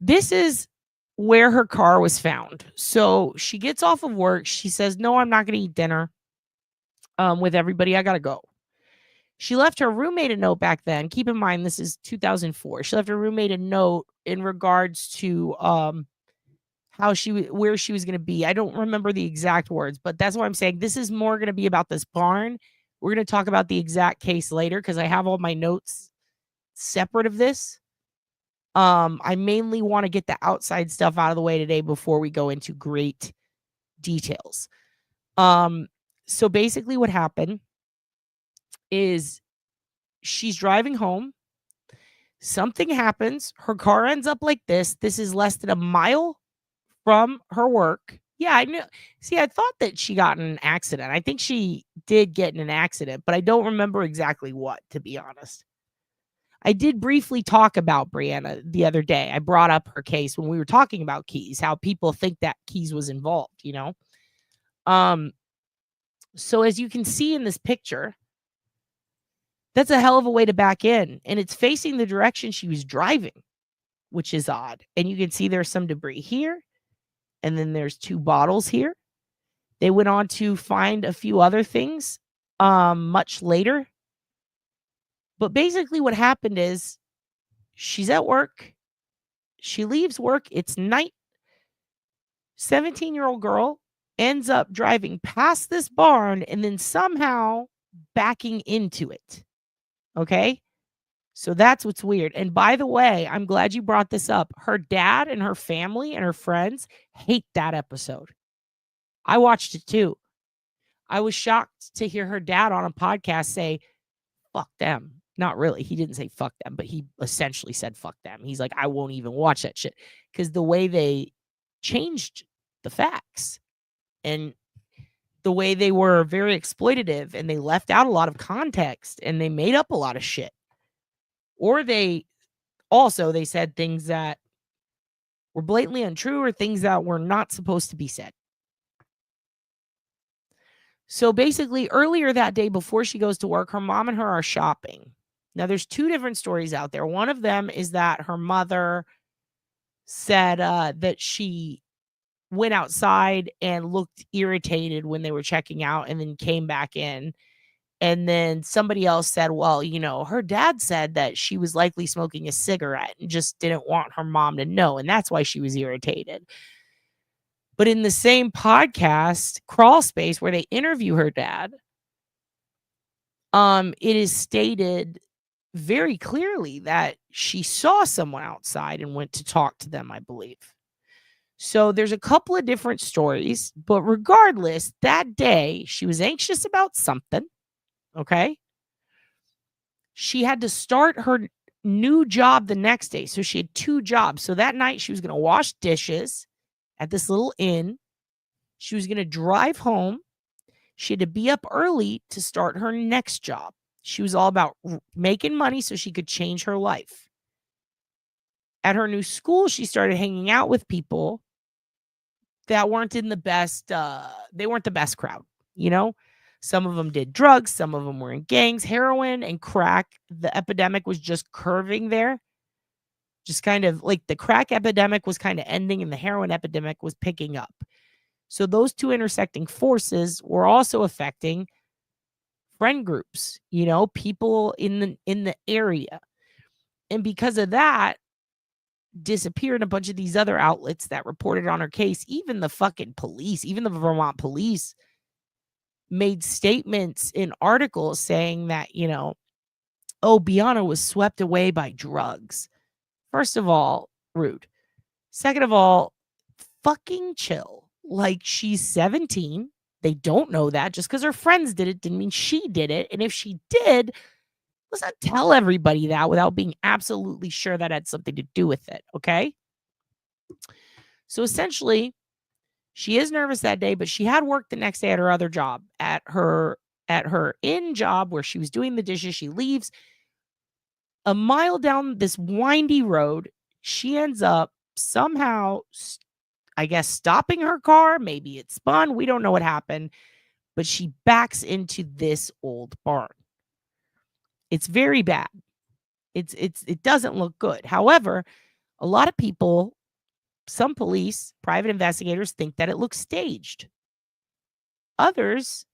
this is where her car was found. So she gets off of work. She says, no, I'm not going to eat dinner with everybody. I got to go. She left her roommate a note back then. Keep in mind, this is 2004. She left her roommate a note in regards to where she was going to be. I don't remember the exact words, but that's what I'm saying. This is more going to be about this barn. We're going to talk about the exact case later because I have all my notes separate of this. I mainly want to get the outside stuff out of the way today before we go into great details. So basically what happened is she's driving home. Something happens. Her car ends up like this. This is less than a mile from her work. Yeah, I knew. See, I thought that she got in an accident. I think she did get in an accident, but I don't remember exactly what, to be honest. I did briefly talk about Brianna the other day. I brought up her case when we were talking about Keys, how people think that Keys was involved, you know? So as you can see in this picture, that's a hell of a way to back in, and it's facing the direction she was driving, which is odd. And you can see there's some debris here. And then there's 2 bottles here. They went on to find a few other things much later. But basically what happened is she's at work. She leaves work. It's night. 17-year-old girl ends up driving past this barn and then somehow backing into it. Okay? So that's what's weird. And by the way, I'm glad you brought this up. Her dad and her family and her friends hate that episode. I watched it too. I was shocked to hear her dad on a podcast say, fuck them. Not really. He didn't say fuck them, but he essentially said fuck them. He's like, I won't even watch that shit. Because the way they changed the facts and the way they were very exploitative, and they left out a lot of context, and they made up a lot of shit. Or they said things that were blatantly untrue or things that were not supposed to be said. So basically, earlier that day before she goes to work, her mom and her are shopping. Now, there's two different stories out there. One of them is that her mother said that she went outside and looked irritated when they were checking out and then came back in. And then somebody else said, well, you know, her dad said that she was likely smoking a cigarette and just didn't want her mom to know. And that's why she was irritated. But in the same podcast, Crawl Space, where they interview her dad, it is stated very clearly that she saw someone outside and went to talk to them, I believe. So there's a couple of different stories, but regardless, that day she was anxious about something. Okay. She had to start her new job the next day. So she had two jobs. So that night she was going to wash dishes at this little inn. She was going to drive home. She had to be up early to start her next job. She was all about making money so she could change her life. At her new school, she started hanging out with people that weren't in the best, they weren't the best crowd, you know? Some of them did drugs. Some of them were in gangs, heroin and crack. The epidemic was just curving there. Just kind of like the crack epidemic was kind of ending and the heroin epidemic was picking up. So those two intersecting forces were also affecting friend groups, you know, people in the area. And because of that, disappeared a bunch of these other outlets that reported on her case. Even the fucking police, even the Vermont police made statements in articles saying that, you know, oh, Brianna was swept away by drugs. First of all, rude. Second of all, fucking chill. Like, she's 17. They don't know that. Just because her friends did it didn't mean she did it. And if she did, let's not tell everybody that without being absolutely sure that had something to do with it. Okay. So essentially, she is nervous that day, but she had work the next day at her other job, at her inn job where she was doing the dishes. She leaves a mile down this windy road. She ends up somehow, I guess, stopping her car. Maybe it spun. We don't know what happened, but she backs into this old barn. It's very bad. It doesn't look good. However, a lot of people, some police, private investigators think that it looks staged. Others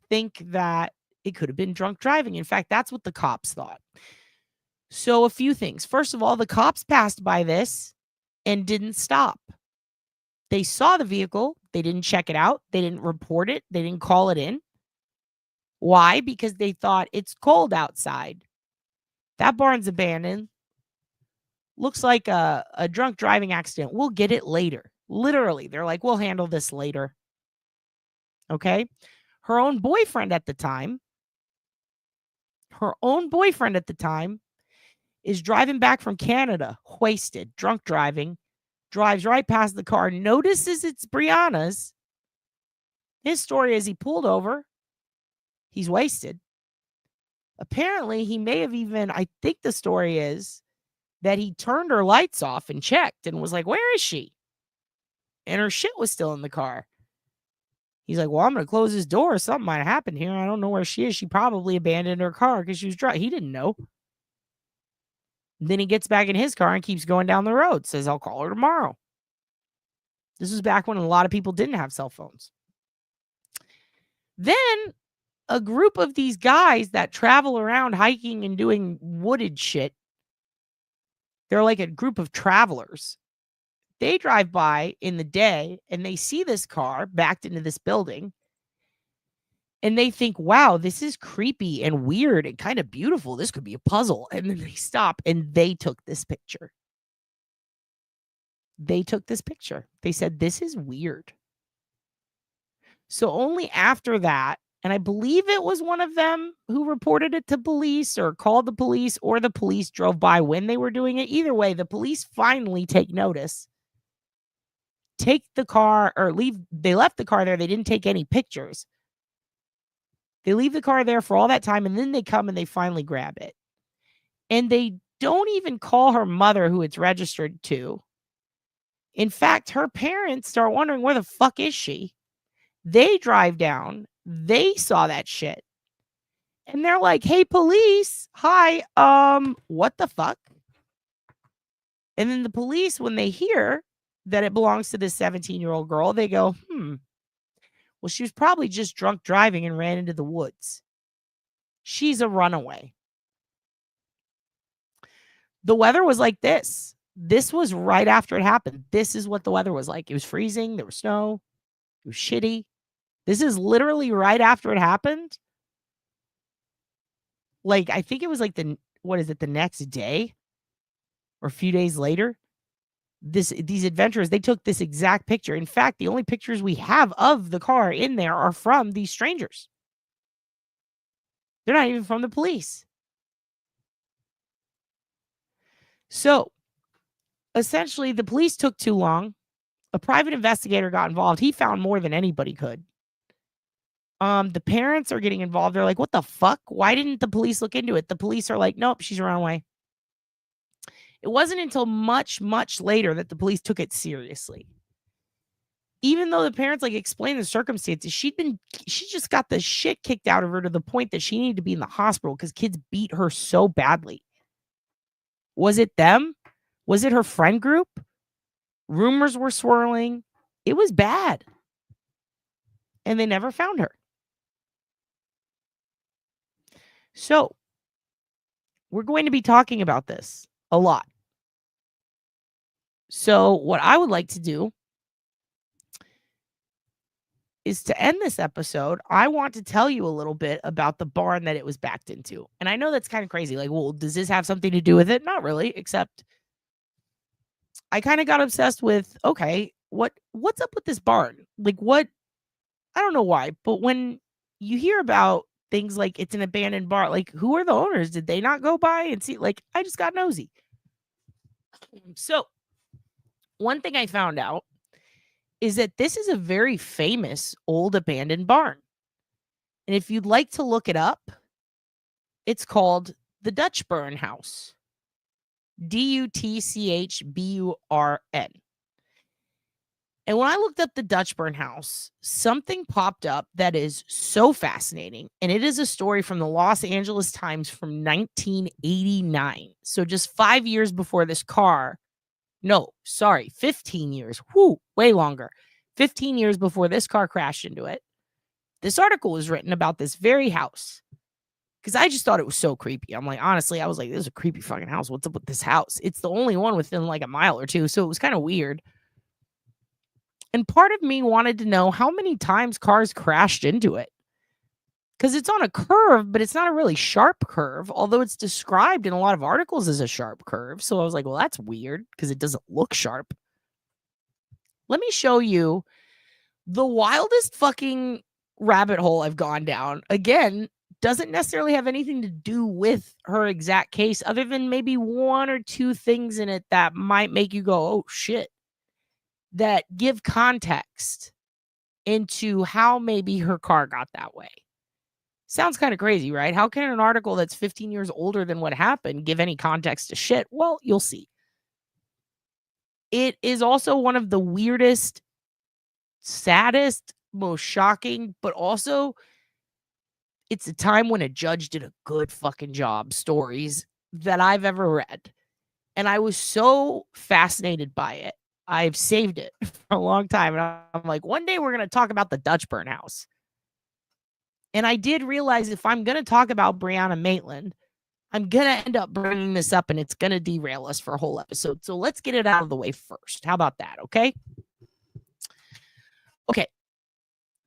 think that it could have been drunk driving. In fact, that's what the cops thought. So a few things. First of all, the cops passed by this and didn't stop. They saw the vehicle. They didn't check it out. They didn't report it. They didn't call it in. Why? Because they thought it's cold outside. That barn's abandoned. Looks like a drunk driving accident. We'll get it later. Literally, they're like, we'll handle this later. Okay. Her own boyfriend at the time is driving back from Canada, wasted, drunk driving, drives right past the car, notices it's Brianna's. His story is he pulled over. He's wasted. Apparently, he may have even, I think the story is that he turned her lights off and checked and was like, where is she? And her shit was still in the car. He's like, well, I'm going to close his door. Something might happen here. I don't know where she is. She probably abandoned her car because she was drunk. He didn't know. Then he gets back in his car and keeps going down the road. Says, I'll call her tomorrow. This was back when a lot of people didn't have cell phones. Then a group of these guys that travel around hiking and doing wooded shit, they're like a group of travelers. They drive by in the day and they see this car backed into this building. And they think, wow, this is creepy and weird and kind of beautiful. This could be a puzzle. And then they stop and they took this picture. They took this picture. They said, this is weird. So only after that, and I believe it was one of them who reported it to police or called the police, or the police drove by when they were doing it. Either way, the police finally take notice, take the car or leave. They left the car there. They didn't take any pictures. They leave the car there for all that time, and then they come and they finally grab it. And they don't even call her mother, who it's registered to. In fact, her parents start wondering, where the fuck is she? They drive down. They saw that shit. And they're like, hey, police. Hi. What the fuck? And then the police, when they hear that it belongs to this 17-year-old girl, they go, well, she was probably just drunk driving and ran into the woods. She's a runaway. The weather was like this. This was right after it happened. This is what the weather was like. It was freezing. There was snow. It was shitty. This is literally right after it happened. Like, I think it was like the next day or a few days later. These adventurers, they took this exact picture. In fact, the only pictures we have of the car in there are from these strangers. They're not even from the police. So, essentially, the police took too long. A private investigator got involved. He found more than anybody could. The parents are getting involved. They're like, what the fuck? Why didn't the police look into it? The police are like, nope, she's a runaway. It wasn't until much, much later that the police took it seriously. Even though the parents explained the circumstances, she just got the shit kicked out of her to the point that she needed to be in the hospital because kids beat her so badly. Was it them? Was it her friend group? Rumors were swirling. It was bad. And they never found her. So, we're going to be talking about this a lot. So, what I would like to do is to end this episode. I want to tell you a little bit about the barn that it was backed into. And I know that's kind of crazy. Like, well, does this have something to do with it? Not really, except I kind of got obsessed with, okay, what's up with this barn? Like, what? I don't know why, but when you hear about things like it's an abandoned barn, like, who are the owners? Did they not go by and see? Like, I just got nosy. So, one thing I found out is that this is a very famous old abandoned barn. And if you'd like to look it up, it's called the Dutchburn House. Dutchburn. And when I looked up the Dutchburn House, something popped up that is so fascinating. And it is a story from the Los Angeles Times from 1989. So just 5 years before this car. No, sorry, 15 years. Whoo, way longer. 15 years before this car crashed into it. This article was written about this very house. Because I just thought it was so creepy. I'm like, honestly, I was like, this is a creepy fucking house. What's up with this house? It's the only one within like a mile or two. So it was kind of weird. And part of me wanted to know how many times cars crashed into it. Because it's on a curve, but it's not a really sharp curve, although it's described in a lot of articles as a sharp curve. So I was like, well, that's weird because it doesn't look sharp. Let me show you the wildest fucking rabbit hole I've gone down. Again, doesn't necessarily have anything to do with her exact case, other than maybe one or two things in it that might make you go, oh, shit. That give context into how maybe her car got that way. Sounds kind of crazy, right? How can an article that's 15 years older than what happened give any context to shit? Well, you'll see. It is also one of the weirdest, saddest, most shocking, but also it's a time when a judge did a good fucking job stories that I've ever read. And I was so fascinated by it. I've saved it for a long time. And I'm like, one day we're going to talk about the Dutchburn House. And I did realize if I'm going to talk about Brianna Maitlin, I'm going to end up bringing this up and it's going to derail us for a whole episode. So let's get it out of the way first. How about that? Okay. Okay.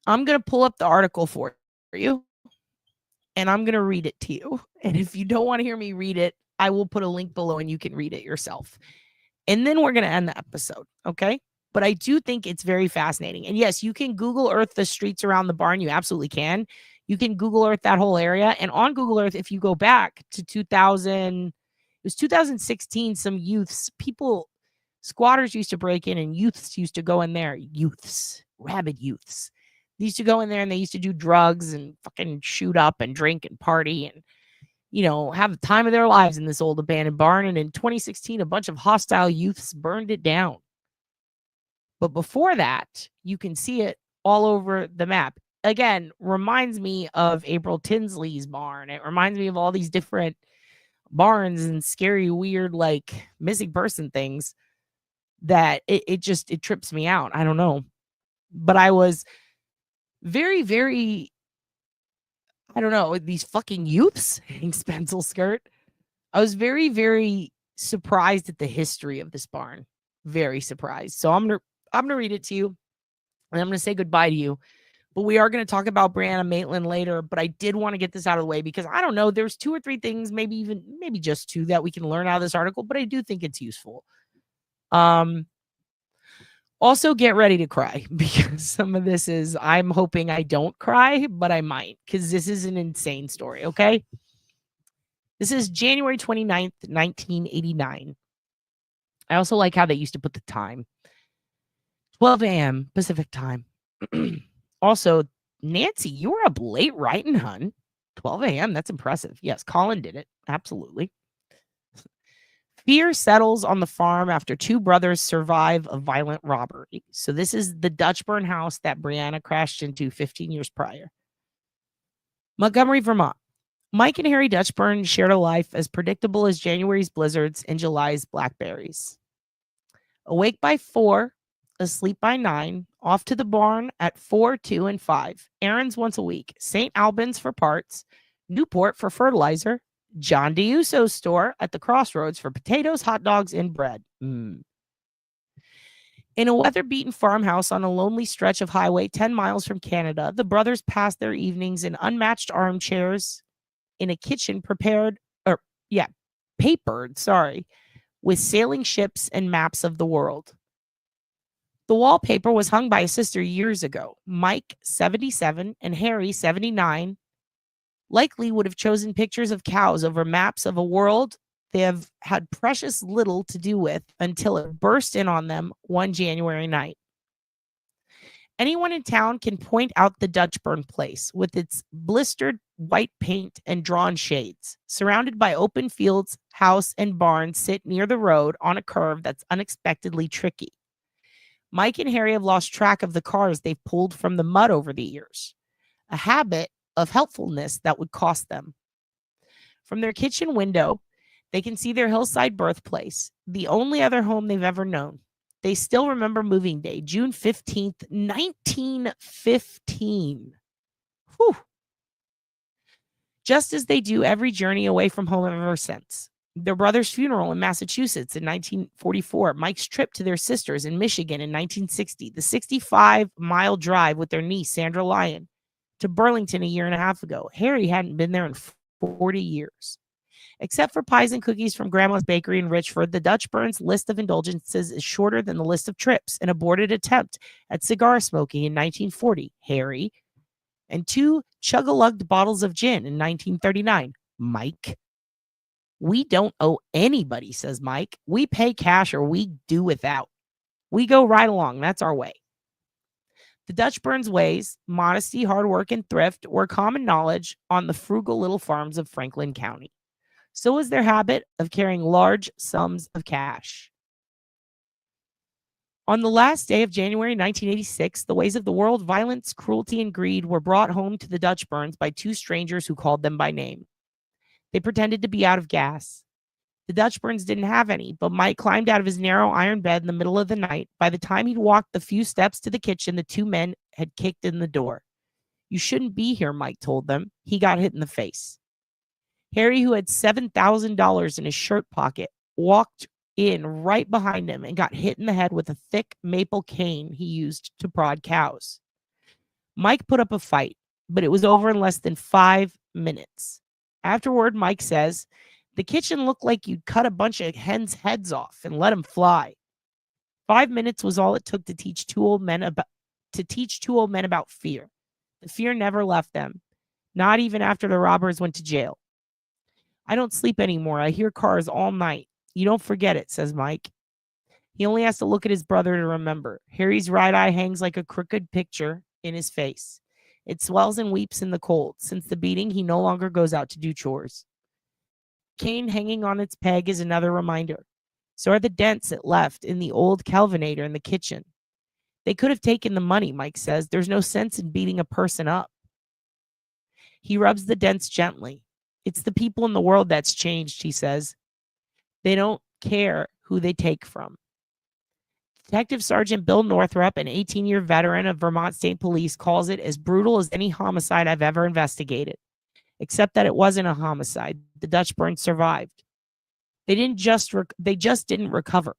I'm going to pull up the article for you. And I'm going to read it to you. And if you don't want to hear me read it, I will put a link below and you can read it yourself. And then we're going to end the episode. Okay. But I do think it's very fascinating. And yes, you can Google Earth the streets around the barn. You absolutely can. You can Google Earth that whole area. And on Google Earth, if you go back to 2016, some squatters used to break in and youths used to go in there. Rabid youths. They used to go in there and they used to do drugs and fucking shoot up and drink and party and, have the time of their lives in this old abandoned barn. And in 2016, a bunch of hostile youths burned it down. But before that, you can see it all over the map. Again, reminds me of April Tinsley's barn. It reminds me of all these different barns and scary, weird, like missing person things that it trips me out. I don't know. But I was very, very, I don't know, these fucking youths hitting Spencel skirt. I was very, very surprised at the history of this barn. Very surprised. So I'm gonna read it to you, and I'm gonna say goodbye to you. But we are going to talk about Brianna Maitlin later. But I did want to get this out of the way because I don't know. There's 2 or 3 things, maybe just 2 that we can learn out of this article. But I do think it's useful. Also, get ready to cry because some of this is. I'm hoping I don't cry, but I might because this is an insane story. Okay, this is January 29th, 1989. I also like how they used to put the time. 12 a.m. Pacific time. Also, Nancy, you were up late writing, hun. 12 a.m. That's impressive. Yes, Colin did it. Absolutely. Fear settles on the farm after 2 brothers survive a violent robbery. So this is the Dutchburn house that Brianna crashed into 15 years prior. Montgomery, Vermont. Mike and Harry Dutchburn shared a life as predictable as January's blizzards and July's blackberries. Awake by 4, asleep by 9, off to the barn at 4, 2, and 5. Errands once a week. St. Albans for parts. Newport for fertilizer. John DeUso's store at the crossroads for potatoes, hot dogs, and bread. In a weather-beaten farmhouse on a lonely stretch of highway 10 miles from Canada, the brothers passed their evenings in unmatched armchairs in a kitchen papered, with sailing ships and maps of the world. The wallpaper was hung by a sister years ago. Mike, 77, and Harry, 79, likely would have chosen pictures of cows over maps of a world they have had precious little to do with until it burst in on them one January night. Anyone in town can point out the Dutchburn place with its blistered white paint and drawn shades. Surrounded by open fields, house and barn sit near the road on a curve that's unexpectedly tricky. Mike and Harry have lost track of the cars they've pulled from the mud over the years, a habit of helpfulness that would cost them. From their kitchen window, they can see their hillside birthplace, the only other home they've ever known. They still remember moving day, June 15th, 1915. Whew. Just as they do every journey away from home ever since. Their brother's funeral in Massachusetts in 1944, Mike's trip to their sisters in Michigan in 1960, the 65-mile drive with their niece, Sandra Lyon, to Burlington a year and a half ago. Harry hadn't been there in 40 years. Except for pies and cookies from Grandma's Bakery in Richford, the Dutchburn's list of indulgences is shorter than the list of trips. An aborted attempt at cigar smoking in 1940, Harry, and 2 chug-a-lugged bottles of gin in 1939, Mike. We don't owe anybody, says Mike. We pay cash or we do without. We go right along. That's our way. The Dutchburn's ways, modesty, hard work, and thrift were common knowledge on the frugal little farms of Franklin County. So was their habit of carrying large sums of cash. On the last day of January 1986, the ways of the world, violence, cruelty, and greed were brought home to the Dutchburns by 2 strangers who called them by name. They pretended to be out of gas. The Dutchburns didn't have any, but Mike climbed out of his narrow iron bed in the middle of the night. By the time he'd walked the few steps to the kitchen, the 2 men had kicked in the door. You shouldn't be here, Mike told them. He got hit in the face. Harry, who had $7,000 in his shirt pocket, walked in right behind him and got hit in the head with a thick maple cane he used to prod cows. Mike put up a fight. but it was over in less than 5 minutes. Afterward, Mike says, the kitchen looked like you'd cut a bunch of hens' heads off and let them fly. 5 minutes was all it took to teach two old men about fear. The fear never left them, not even after the robbers went to jail. I don't sleep anymore. I hear cars all night. You don't forget it, says Mike. He only has to look at his brother to remember. Harry's right eye hangs like a crooked picture in his face. It swells and weeps in the cold. Since the beating, he no longer goes out to do chores. Cane hanging on its peg is another reminder. So are the dents it left in the old Kelvinator in the kitchen. They could have taken the money, Mike says. There's no sense in beating a person up. He rubs the dents gently. It's the people in the world that's changed, he says. They don't care who they take from. Detective Sergeant Bill Northrup, an 18-year veteran of Vermont State Police, calls it as brutal as any homicide I've ever investigated. Except that it wasn't a homicide. The Dutchburn survived. They just didn't recover.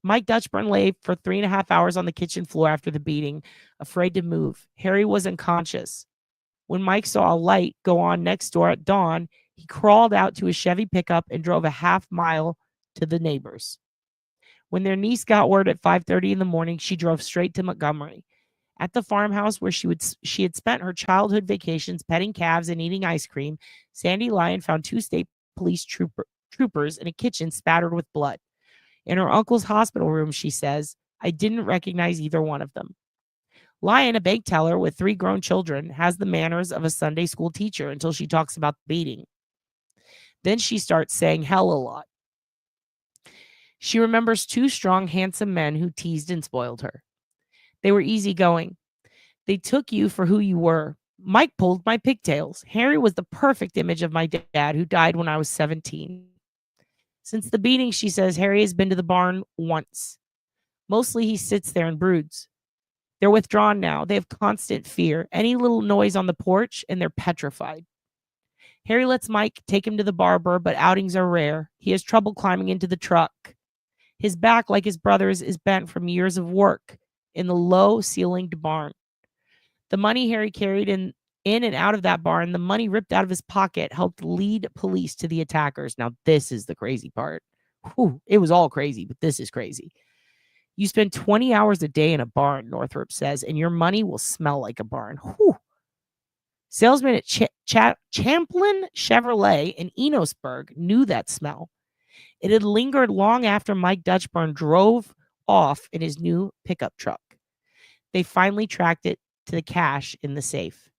Mike Dutchburn lay for 3.5 hours on the kitchen floor after the beating, afraid to move. Harry was unconscious. When Mike saw a light go on next door at dawn, he crawled out to his Chevy pickup and drove a half mile to the neighbors. When their niece got word at 5:30 in the morning, she drove straight to Montgomery. At the farmhouse where she had spent her childhood vacations petting calves and eating ice cream, Sandy Lyon found 2 state police troopers in a kitchen spattered with blood. In her uncle's hospital room, she says, I didn't recognize either one of them. Lyon, a bank teller with 3 grown children, has the manners of a Sunday school teacher until she talks about the beating. Then she starts saying hell a lot. She remembers 2 strong, handsome men who teased and spoiled her. They were easygoing. They took you for who you were. Mike pulled my pigtails. Harry was the perfect image of my dad, who died when I was 17. Since the beating, she says, Harry has been to the barn once. Mostly he sits there and broods. They're withdrawn now. They have constant fear. Any little noise on the porch, and they're petrified. Harry lets Mike take him to the barber, but outings are rare. He has trouble climbing into the truck. His back, like his brother's, is bent from years of work in the low-ceilinged barn. The money Harry carried in and out of that barn, the money ripped out of his pocket, helped lead police to the attackers. Now, this is the crazy part. Whew, it was all crazy, but this is crazy. You spend 20 hours a day in a barn, Northrup says, and your money will smell like a barn. Whew. Salesman at Champlain Chevrolet in Enosburg knew that smell. It had lingered long after Mike Dutchburn drove off in his new pickup truck. They finally tracked it to the cash in the safe.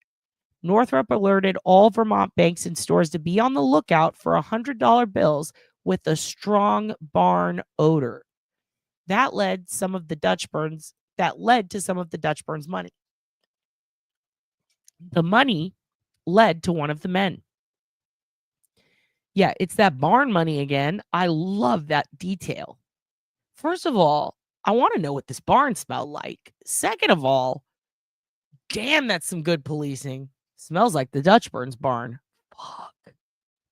Northrop alerted all Vermont banks and stores to be on the lookout for $100 bills with a strong barn odor. That led to some of the Dutchburns' money. The money led to one of the men. Yeah, it's that barn money again. I love that detail. First of all, I want to know what this barn smelled like. Second of all, damn, that's some good policing. Smells like the Dutchburn's barn. Fuck.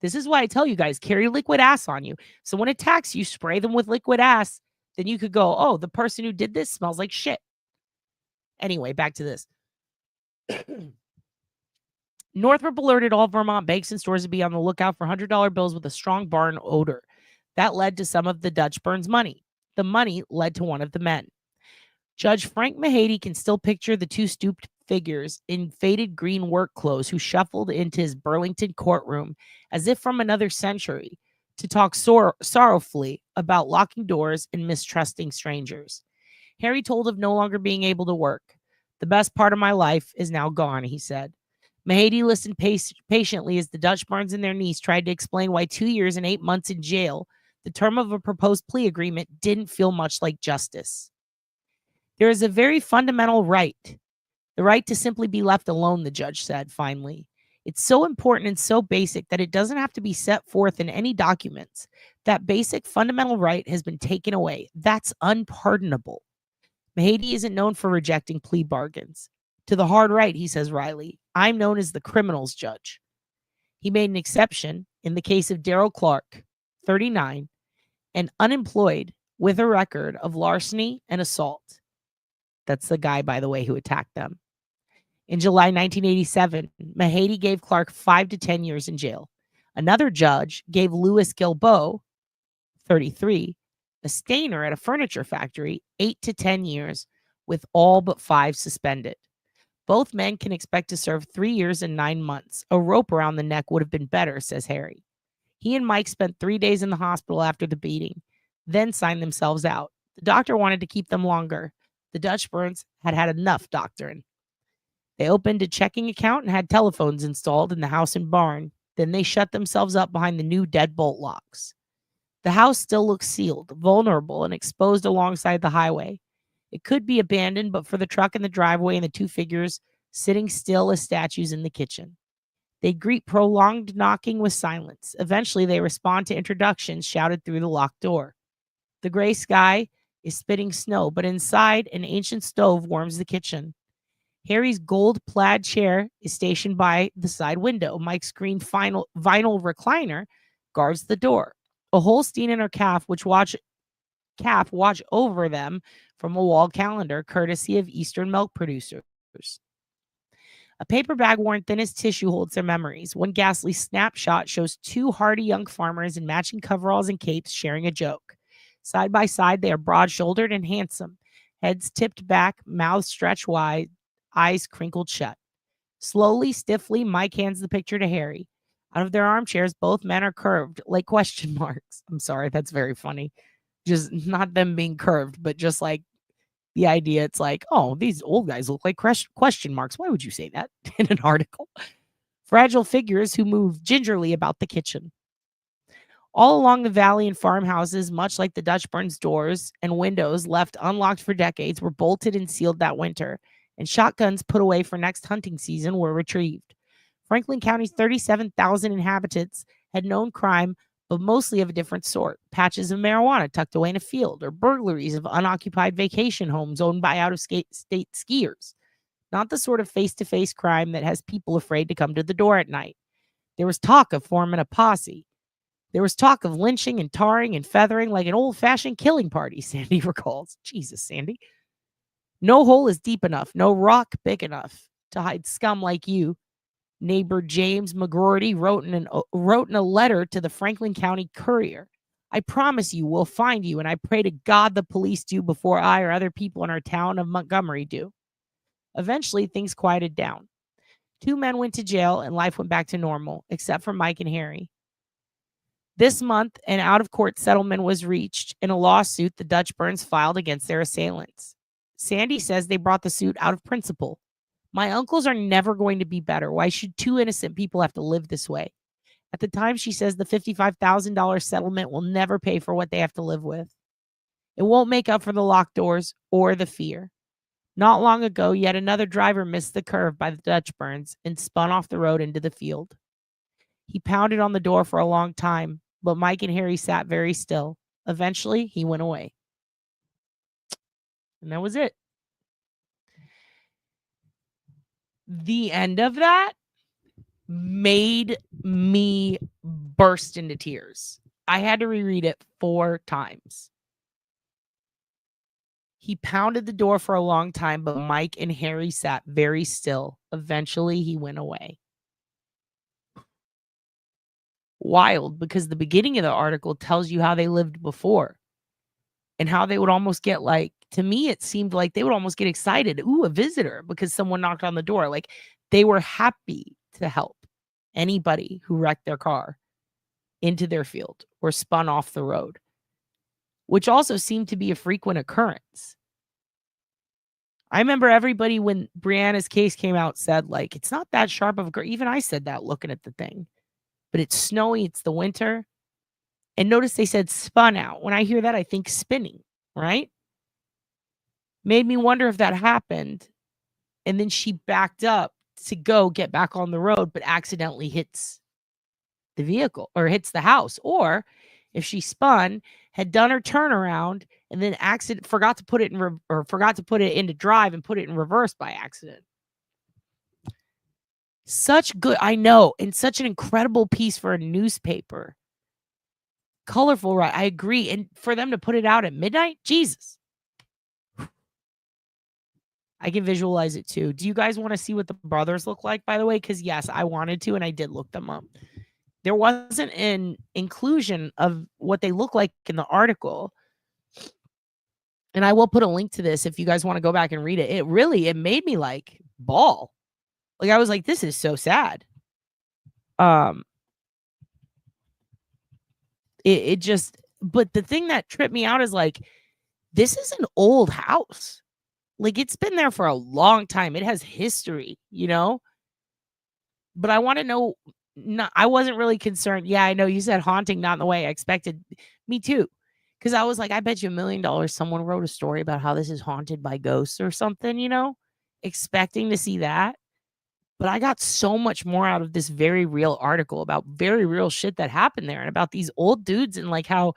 This is why I tell you guys, carry liquid ass on you. So when it attacks you, spray them with liquid ass. Then you could go, oh, the person who did this smells like shit. Anyway, back to this. Northrop alerted all Vermont banks and stores to be on the lookout for $100 bills with a strong barn odor. That led to some of the Dutchburn's money. The money led to one of the men. Judge Frank Mahady can still picture the 2 stooped figures in faded green work clothes who shuffled into his Burlington courtroom as if from another century to talk sorrowfully about locking doors and mistrusting strangers. Harry told of no longer being able to work. The best part of my life is now gone, he said. Mahady listened patiently as the Dutchburns and their niece tried to explain why 2 years and 8 months in jail, the term of a proposed plea agreement, didn't feel much like justice. There is a very fundamental right, the right to simply be left alone, the judge said finally. It's so important and so basic that it doesn't have to be set forth in any documents. That basic fundamental right has been taken away. That's unpardonable. Mahady isn't known for rejecting plea bargains. To the hard right, he says wryly, I'm known as the criminal's judge. He made an exception in the case of Darrell Clark, 39, and unemployed with a record of larceny and assault. That's the guy, by the way, who attacked them. In July 1987, Mahady gave Clark 5 to 10 years in jail. Another judge gave Louis Gilbeau, 33, a stainer at a furniture factory, 8 to 10 years, with all but 5 suspended. Both men can expect to serve 3 years and 9 months. A rope around the neck would have been better, says Harry. He and Mike spent 3 days in the hospital after the beating, then signed themselves out. The doctor wanted to keep them longer. The Dutchburns had had enough doctoring. They opened a checking account and had telephones installed in the house and barn. Then they shut themselves up behind the new deadbolt locks. The house still looks sealed, vulnerable, and exposed alongside the highway. It could be abandoned, but for the truck in the driveway and the 2 figures sitting still as statues in the kitchen. They greet prolonged knocking with silence. Eventually, they respond to introductions shouted through the locked door. The gray sky is spitting snow, but inside, an ancient stove warms the kitchen. Harry's gold plaid chair is stationed by the side window. Mike's green vinyl recliner guards the door. A Holstein and her calf watch over them from a wall calendar, courtesy of Eastern milk producers. A paper bag worn thin as tissue holds their memories. One ghastly snapshot shows 2 hardy young farmers in matching coveralls and capes sharing a joke. Side by side, they are broad-shouldered and handsome, heads tipped back, mouths stretched wide, eyes crinkled shut. Slowly, stiffly, Mike hands the picture to Harry. Out of their armchairs, both men are curved, like question marks. I'm sorry, that's very funny. Just not them being curved, but just like the idea. It's like, oh, these old guys look like question marks. Why would you say that in an article? Fragile figures who move gingerly about the kitchen. All along the valley and farmhouses, much like the Dutchburn's doors and windows left unlocked for decades, were bolted and sealed that winter, and shotguns put away for next hunting season were retrieved. Franklin County's 37,000 inhabitants had known crime, but mostly of a different sort. Patches of marijuana tucked away in a field, or burglaries of unoccupied vacation homes owned by out-of-state skiers. Not the sort of face-to-face crime that has people afraid to come to the door at night. There was talk of forming a posse. There was talk of lynching and tarring and feathering like an old-fashioned killing party, Sandy recalls. Jesus, Sandy. No hole is deep enough, no rock big enough to hide scum like you. Neighbor James McGroarty wrote in a letter to the Franklin County Courier. I promise you we'll find you, and I pray to God the police do before I or other people in our town of Montgomery do. Eventually, things quieted down. 2 men went to jail, and life went back to normal, except for Mike and Harry. This month, an out-of-court settlement was reached in a lawsuit the Dutchburns filed against their assailants. Sandy says they brought the suit out of principle. My uncles are never going to be better. Why should 2 innocent people have to live this way? At the time, she says the $55,000 settlement will never pay for what they have to live with. It won't make up for the locked doors or the fear. Not long ago, yet another driver missed the curve by the Dutchburns and spun off the road into the field. He pounded on the door for a long time, but Mike and Harry sat very still. Eventually, he went away. And that was it. The end of that made me burst into tears. I had to reread it 4 times. He pounded the door for a long time, but Mike and Harry sat very still. Eventually, he went away. Wild, because the beginning of the article tells you how they lived before and how they would almost get like, to me, it seemed like they would almost get excited. Ooh, a visitor, because someone knocked on the door. Like they were happy to help anybody who wrecked their car into their field or spun off the road, which also seemed to be a frequent occurrence. I remember everybody when Brianna's case came out said, like, it's not that sharp of a curve. Even I said that looking at the thing. But it's snowy, it's the winter. And notice they said spun out. When I hear that, I think spinning, right? Made me wonder if that happened. And then she backed up to go get back on the road, but accidentally hits the vehicle or hits the house. Or if she spun, had done her turnaround, and then forgot to put it into drive and put it in reverse by accident. Such good, I know, and such an incredible piece for a newspaper. Colorful, right? I agree. And for them to put it out at midnight, Jesus. I can visualize it too. Do you guys want to see what the brothers look like, by the way? Because yes, I wanted to, and I did look them up. There wasn't an inclusion of what they look like in the article. And I will put a link to this if you guys want to go back and read it. It made me like bawl. Like I was like, this is so sad. It just, but the thing that tripped me out is like, this is an old house. Like it's been there for a long time. It has history, you know? But I want to know, I wasn't really concerned. Yeah, I know you said haunting, not in the way I expected. Me too. Because I was like, I bet you $1 million someone wrote a story about how this is haunted by ghosts or something, you know? Expecting to see that. But I got so much more out of this very real article about very real shit that happened there and about these old dudes and like how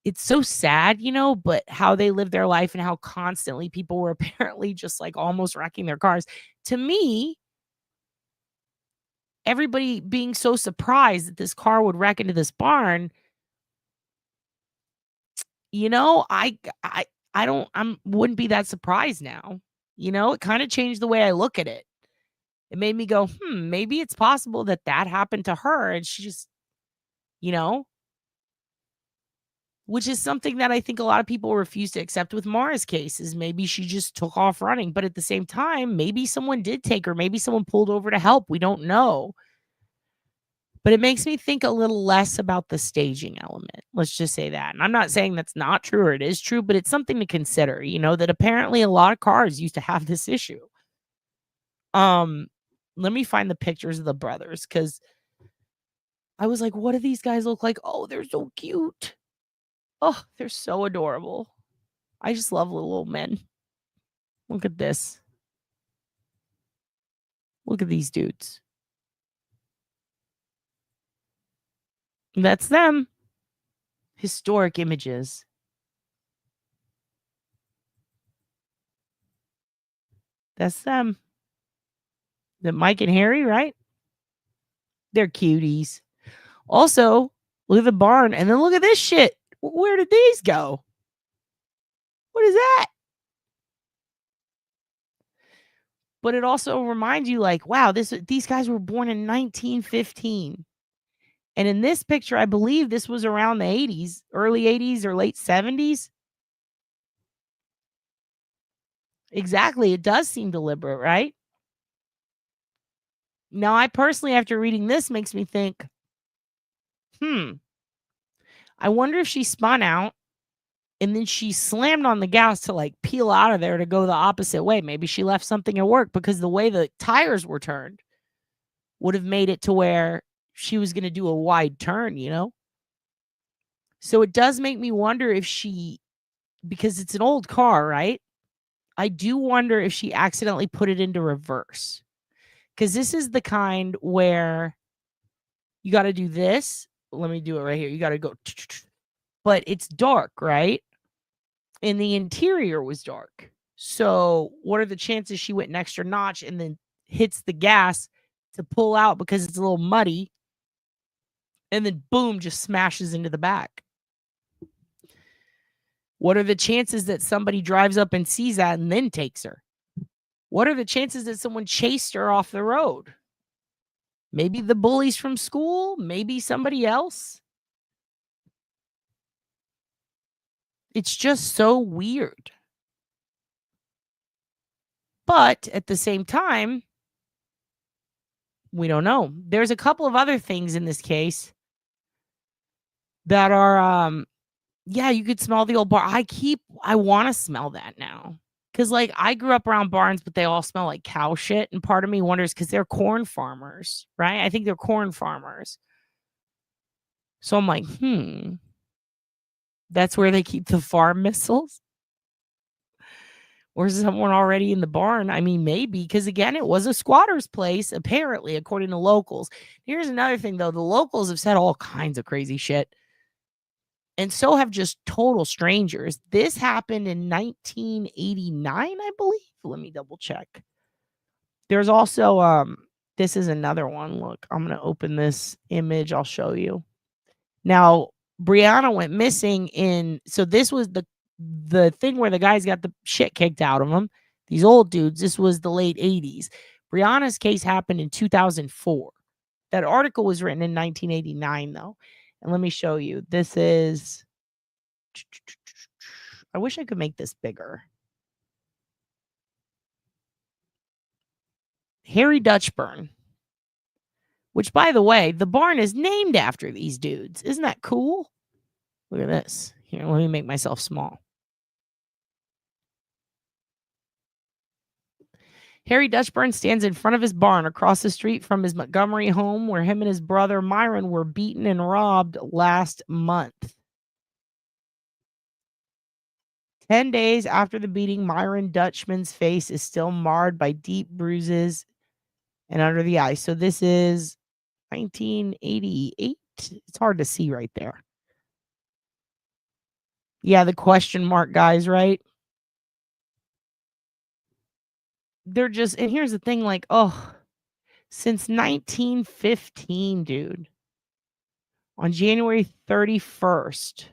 it's so sad, you know, but how they live their life and how constantly people were apparently just like almost wrecking their cars. To me, everybody being so surprised that this car would wreck into this barn, you know, I wouldn't be that surprised now. You know, it kind of changed the way I look at it. It made me go, maybe it's possible that happened to her and she just, you know, which is something that I think a lot of people refuse to accept with Mara's case is maybe she just took off running. But at the same time, maybe someone did take her. Maybe someone pulled over to help. We don't know. But it makes me think a little less about the staging element. Let's just say that. And I'm not saying that's not true or it is true, but it's something to consider, you know, that apparently a lot of cars used to have this issue. Let me find the pictures of the brothers because I was like, what do these guys look like? Oh, they're so cute. Oh, they're so adorable. I just love little men. Look at this. Look at these dudes. That's them. Historic images. That's them. The Mike and Harry, right? They're cuties. Also, look at the barn. And then look at this shit. Where did these go? What is that? But it also reminds you like, wow, these guys were born in 1915. And in this picture, I believe this was around the 80s, early 80s or late 70s. Exactly. It does seem deliberate, right? Now, I personally, after reading this, makes me think, I wonder if she spun out and then she slammed on the gas to like peel out of there to go the opposite way. Maybe she left something at work because the way the tires were turned would have made it to where she was going to do a wide turn, you know? So it does make me wonder if because it's an old car, right? I do wonder if she accidentally put it into reverse. Because this is the kind where you got to do this. Let me do it right here. You got to go. But it's dark, right? And the interior was dark. So what are the chances she went an extra notch and then hits the gas to pull out because it's a little muddy? And then boom, just smashes into the back. What are the chances that somebody drives up and sees that and then takes her? What are the chances that someone chased her off the road? Maybe the bullies from school, maybe somebody else. It's just so weird. But at the same time, we don't know. There's a couple of other things in this case that are, yeah, you could smell the old barn. I want to smell that now. Because, like, I grew up around barns, but they all smell like cow shit. And part of me wonders, because they're corn farmers, right? I think they're corn farmers. So I'm like, that's where they keep the farm missiles? Or is someone already in the barn? I mean, maybe. Because, again, it was a squatter's place, apparently, according to locals. Here's another thing, though. The locals have said all kinds of crazy shit. And so have just total strangers. This happened in 1989, I believe. Let me double check. There's also, this is another one. Look, I'm going to open this image. I'll show you. Now, Brianna went missing so this was the thing where the guys got the shit kicked out of them. These old dudes, this was the late 80s. Brianna's case happened in 2004. That article was written in 1989, though. And let me show you. This is... I wish I could make this bigger. Harry Dutchburn. Which, by the way, the barn is named after these dudes. Isn't that cool? Look at this. Here, let me make myself small. Harry Dutchburn stands in front of his barn across the street from his Montgomery home where him and his brother Myron were beaten and robbed last month. 10 days after the beating, Myron Dutchman's face is still marred by deep bruises and under the eye. So this is 1988. It's hard to see right there. Yeah, the question mark guys, right? They're just, and here's the thing, like, oh, since 1915, dude, on January 31st,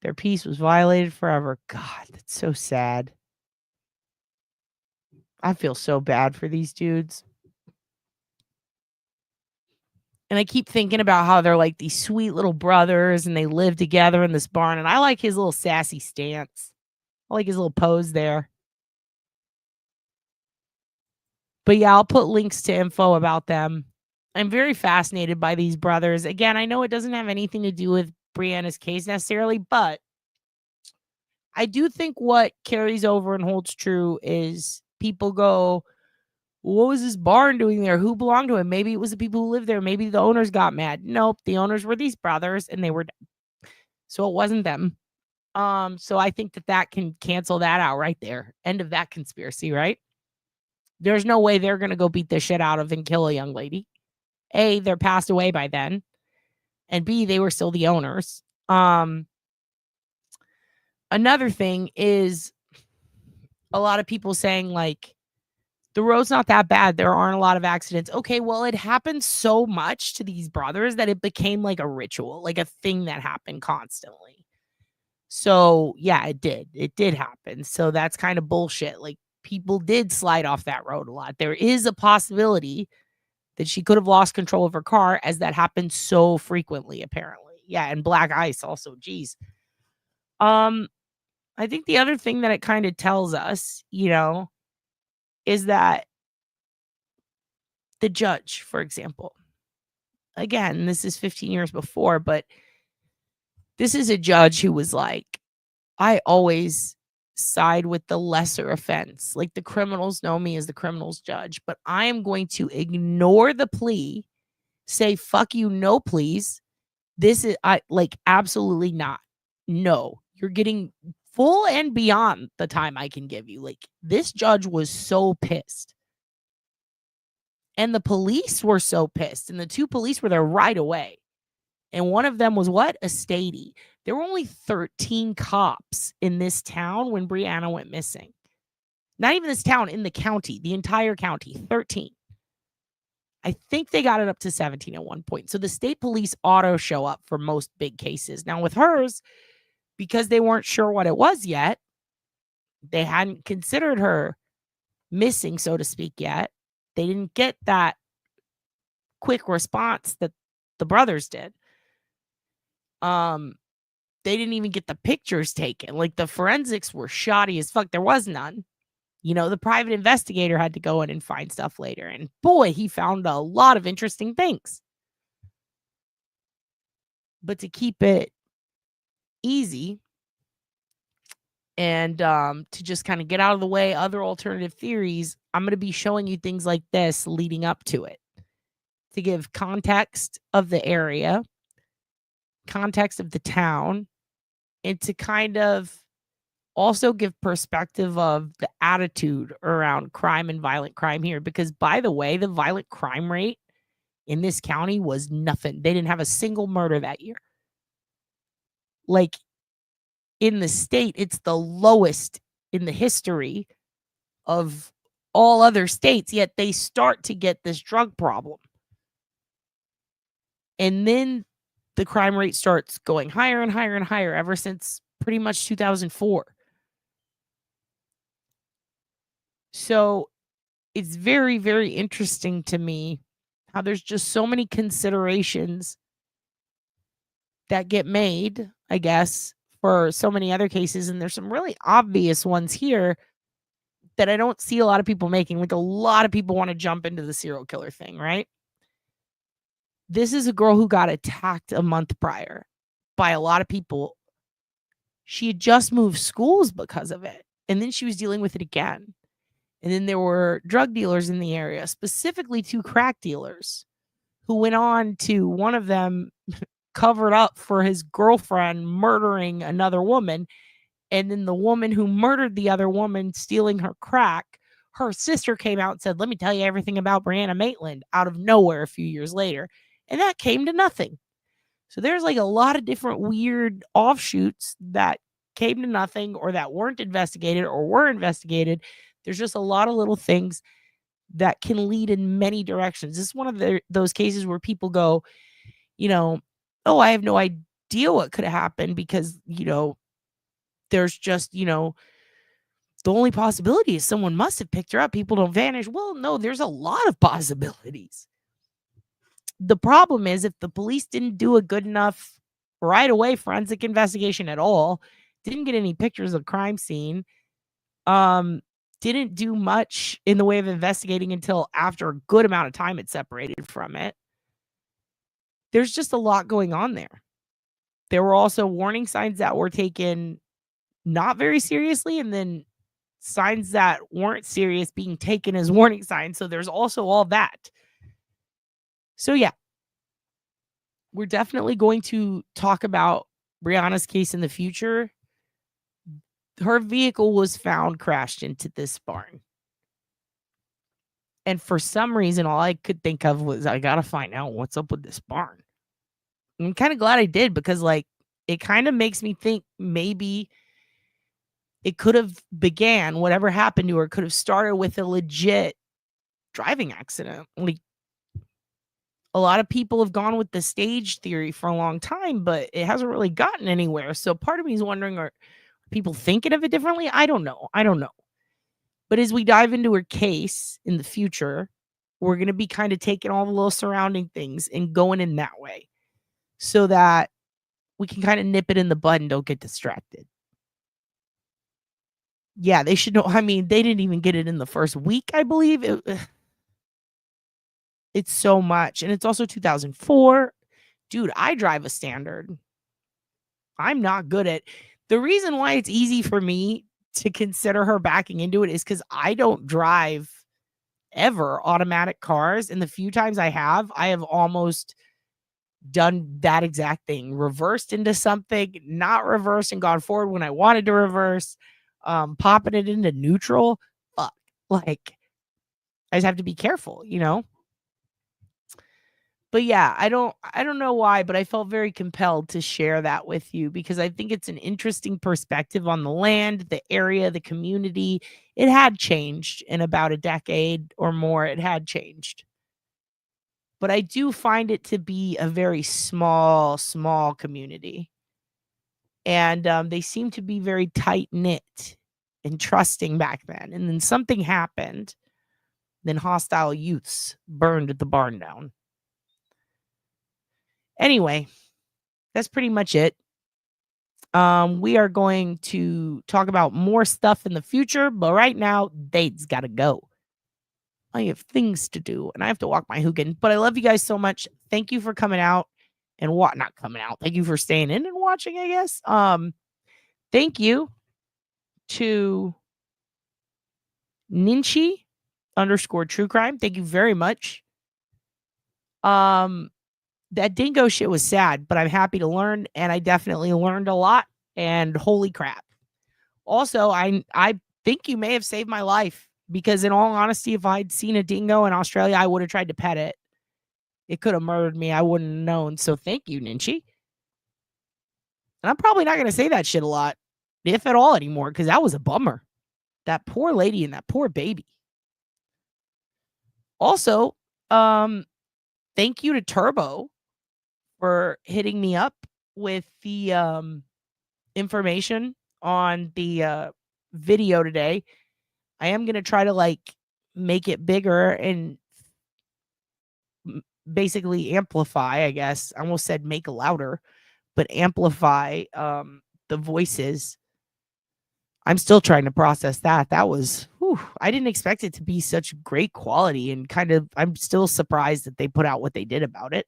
their peace was violated forever. God, that's so sad. I feel so bad for these dudes. And I keep thinking about how they're like these sweet little brothers and they live together in this barn. And I like his little sassy stance. I like his little pose there. But yeah, I'll put links to info about them. I'm very fascinated by these brothers. Again, I know it doesn't have anything to do with Brianna's case necessarily, but I do think what carries over and holds true is people go, what was this barn doing there? Who belonged to him? Maybe it was the people who lived there. Maybe the owners got mad. Nope, the owners were these brothers and they were dead. So it wasn't them. So I think that can cancel that out right there. End of that conspiracy, right? There's no way they're going to go beat the shit out of and kill a young lady. A, they're passed away by then. And B, they were still the owners. Another thing is a lot of people saying, like, the road's not that bad. There aren't a lot of accidents. Okay, well, it happened so much to these brothers that it became like a ritual, like a thing that happened constantly. So, yeah, it did. It did happen. So that's kind of bullshit. Like, people did slide off that road a lot. There is a possibility that she could have lost control of her car, as that happens so frequently, apparently. Yeah, and black ice also. Geez. I think the other thing that it kind of tells us, you know, is that the judge, for example, again, this is 15 years before, but this is a judge who was like, I always side with the lesser offense. Like, the criminals know me as the criminal's judge, but I am going to ignore the plea, say, fuck you, no, please. This is, absolutely not. No, you're getting full and beyond the time I can give you. Like, this judge was so pissed. And the police were so pissed. And the two police were there right away. And one of them was what? A statey. There were only 13 cops in this town when Brianna went missing. Not even this town, in the county, the entire county, 13. I think they got it up to 17 at one point. So the state police auto show up for most big cases. Now with hers, because they weren't sure what it was yet, they hadn't considered her missing, so to speak, yet. They didn't get that quick response that the brothers did. They didn't even get the pictures taken. Like, the forensics were shoddy as fuck. There was none. You know, the private investigator had to go in and find stuff later. And boy, he found a lot of interesting things. But to keep it easy and to just kind of get out of the way other alternative theories, I'm going to be showing you things like this leading up to it to give context of the area, context of the town, and to kind of also give perspective of the attitude around crime and violent crime here. Because, by the way, the violent crime rate in this county was nothing. They didn't have a single murder that year. Like, in the state, it's the lowest in the history of all other states, yet they start to get this drug problem. And then the crime rate starts going higher and higher and higher ever since pretty much 2004. So it's very, very interesting to me how there's just so many considerations that get made, I guess, for so many other cases. And there's some really obvious ones here that I don't see a lot of people making. Like, a lot of people want to jump into the serial killer thing, right? This is a girl who got attacked a month prior by a lot of people. She had just moved schools because of it. And then she was dealing with it again. And then there were drug dealers in the area, specifically 2 crack dealers, who went on to, one of them covered up for his girlfriend murdering another woman. And then the woman who murdered the other woman stealing her crack, her sister came out and said, "Let me tell you everything about Brianna Maitlin," out of nowhere a few years later. And that came to nothing. So there's like a lot of different weird offshoots that came to nothing, or that weren't investigated or were investigated. There's just a lot of little things that can lead in many directions. This is one of those cases where people go, oh, I have no idea what could have happened because, there's just, the only possibility is someone must have picked her up. People don't vanish. Well, no, there's a lot of possibilities. The problem is, if the police didn't do a good enough right away forensic investigation at all, didn't get any pictures of the crime scene, didn't do much in the way of investigating until after a good amount of time had separated from it. There's just a lot going on there. There were also warning signs that were taken not very seriously, and then signs that weren't serious being taken as warning signs. So there's also all that. So yeah, we're definitely going to talk about Brianna's case in the future. Her vehicle was found crashed into this barn. And for some reason, all I could think of was, I got to find out what's up with this barn. I'm kind of glad I did, because it kind of makes me think maybe it could have began, whatever happened to her could have started with a legit driving accident. Like, a lot of people have gone with the stage theory for a long time, but it hasn't really gotten anywhere. So part of me is wondering, are people thinking of it differently? I don't know. But as we dive into her case in the future, we're going to be kind of taking all the little surrounding things and going in that way, so that we can kind of nip it in the bud and don't get distracted. Yeah, they should know. I mean, they didn't even get it in the first week, I believe. It's so much. And it's also 2004. Dude, I drive a standard. I'm not good at... The reason why it's easy for me to consider her backing into it is because I don't drive ever automatic cars. And the few times I have almost done that exact thing. Reversed into something, not reversed and gone forward when I wanted to reverse. Popping it into neutral. Fuck. Like, I just have to be careful, But yeah, I don't know why, but I felt very compelled to share that with you, because I think it's an interesting perspective on the land, the area, the community. It had changed in about a decade or more. It had changed. But I do find it to be a very small community. And they seem to be very tight-knit and trusting back then. And then something happened. Then hostile youths burned the barn down. Anyway, that's pretty much it. We are going to talk about more stuff in the future, but right now, Dade's got to go. I have things to do, and I have to walk my Hugin. But I love you guys so much. Thank you for coming out and not coming out. Thank you for staying in and watching, I guess. Thank you to Ninchi_true crime. Thank you very much. That Dingo shit was sad, but I'm happy to learn, and I definitely learned a lot, and holy crap. Also, I think you may have saved my life, because in all honesty, if I'd seen a dingo in Australia, I would have tried to pet it. It could have murdered me. I wouldn't have known. So thank you, Ninchi. And I'm probably not going to say that shit a lot, if at all anymore, because that was a bummer. That poor lady and that poor baby. Also, thank you to Turbo for hitting me up with the information on the video today. I am going to try to like make it bigger and basically amplify, I guess. I almost said make louder, but amplify the voices. I'm still trying to process that. That was, I didn't expect it to be such great quality, and kind of, I'm still surprised that they put out what they did about it.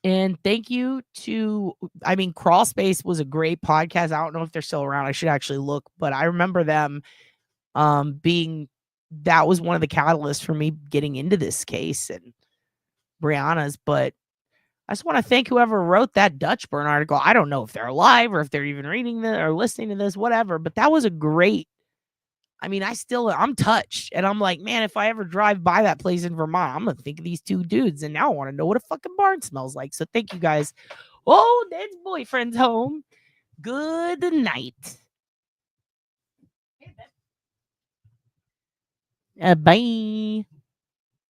And thank you to, I mean, Crawlspace was a great podcast. I don't know if they're still around. I should actually look, but I remember them being, that was one of the catalysts for me getting into this case and Brianna's. But I just want to thank whoever wrote that Dutchburn article. I don't know if they're alive or if they're even reading this or listening to this, whatever, but that was a great, I mean, I'm touched, and I'm like, man, if I ever drive by that place in Vermont, I'm going to think of these two dudes, and now I want to know what a fucking barn smells like. So thank you guys. Oh, Dad's boyfriend's home. Good night. Bye.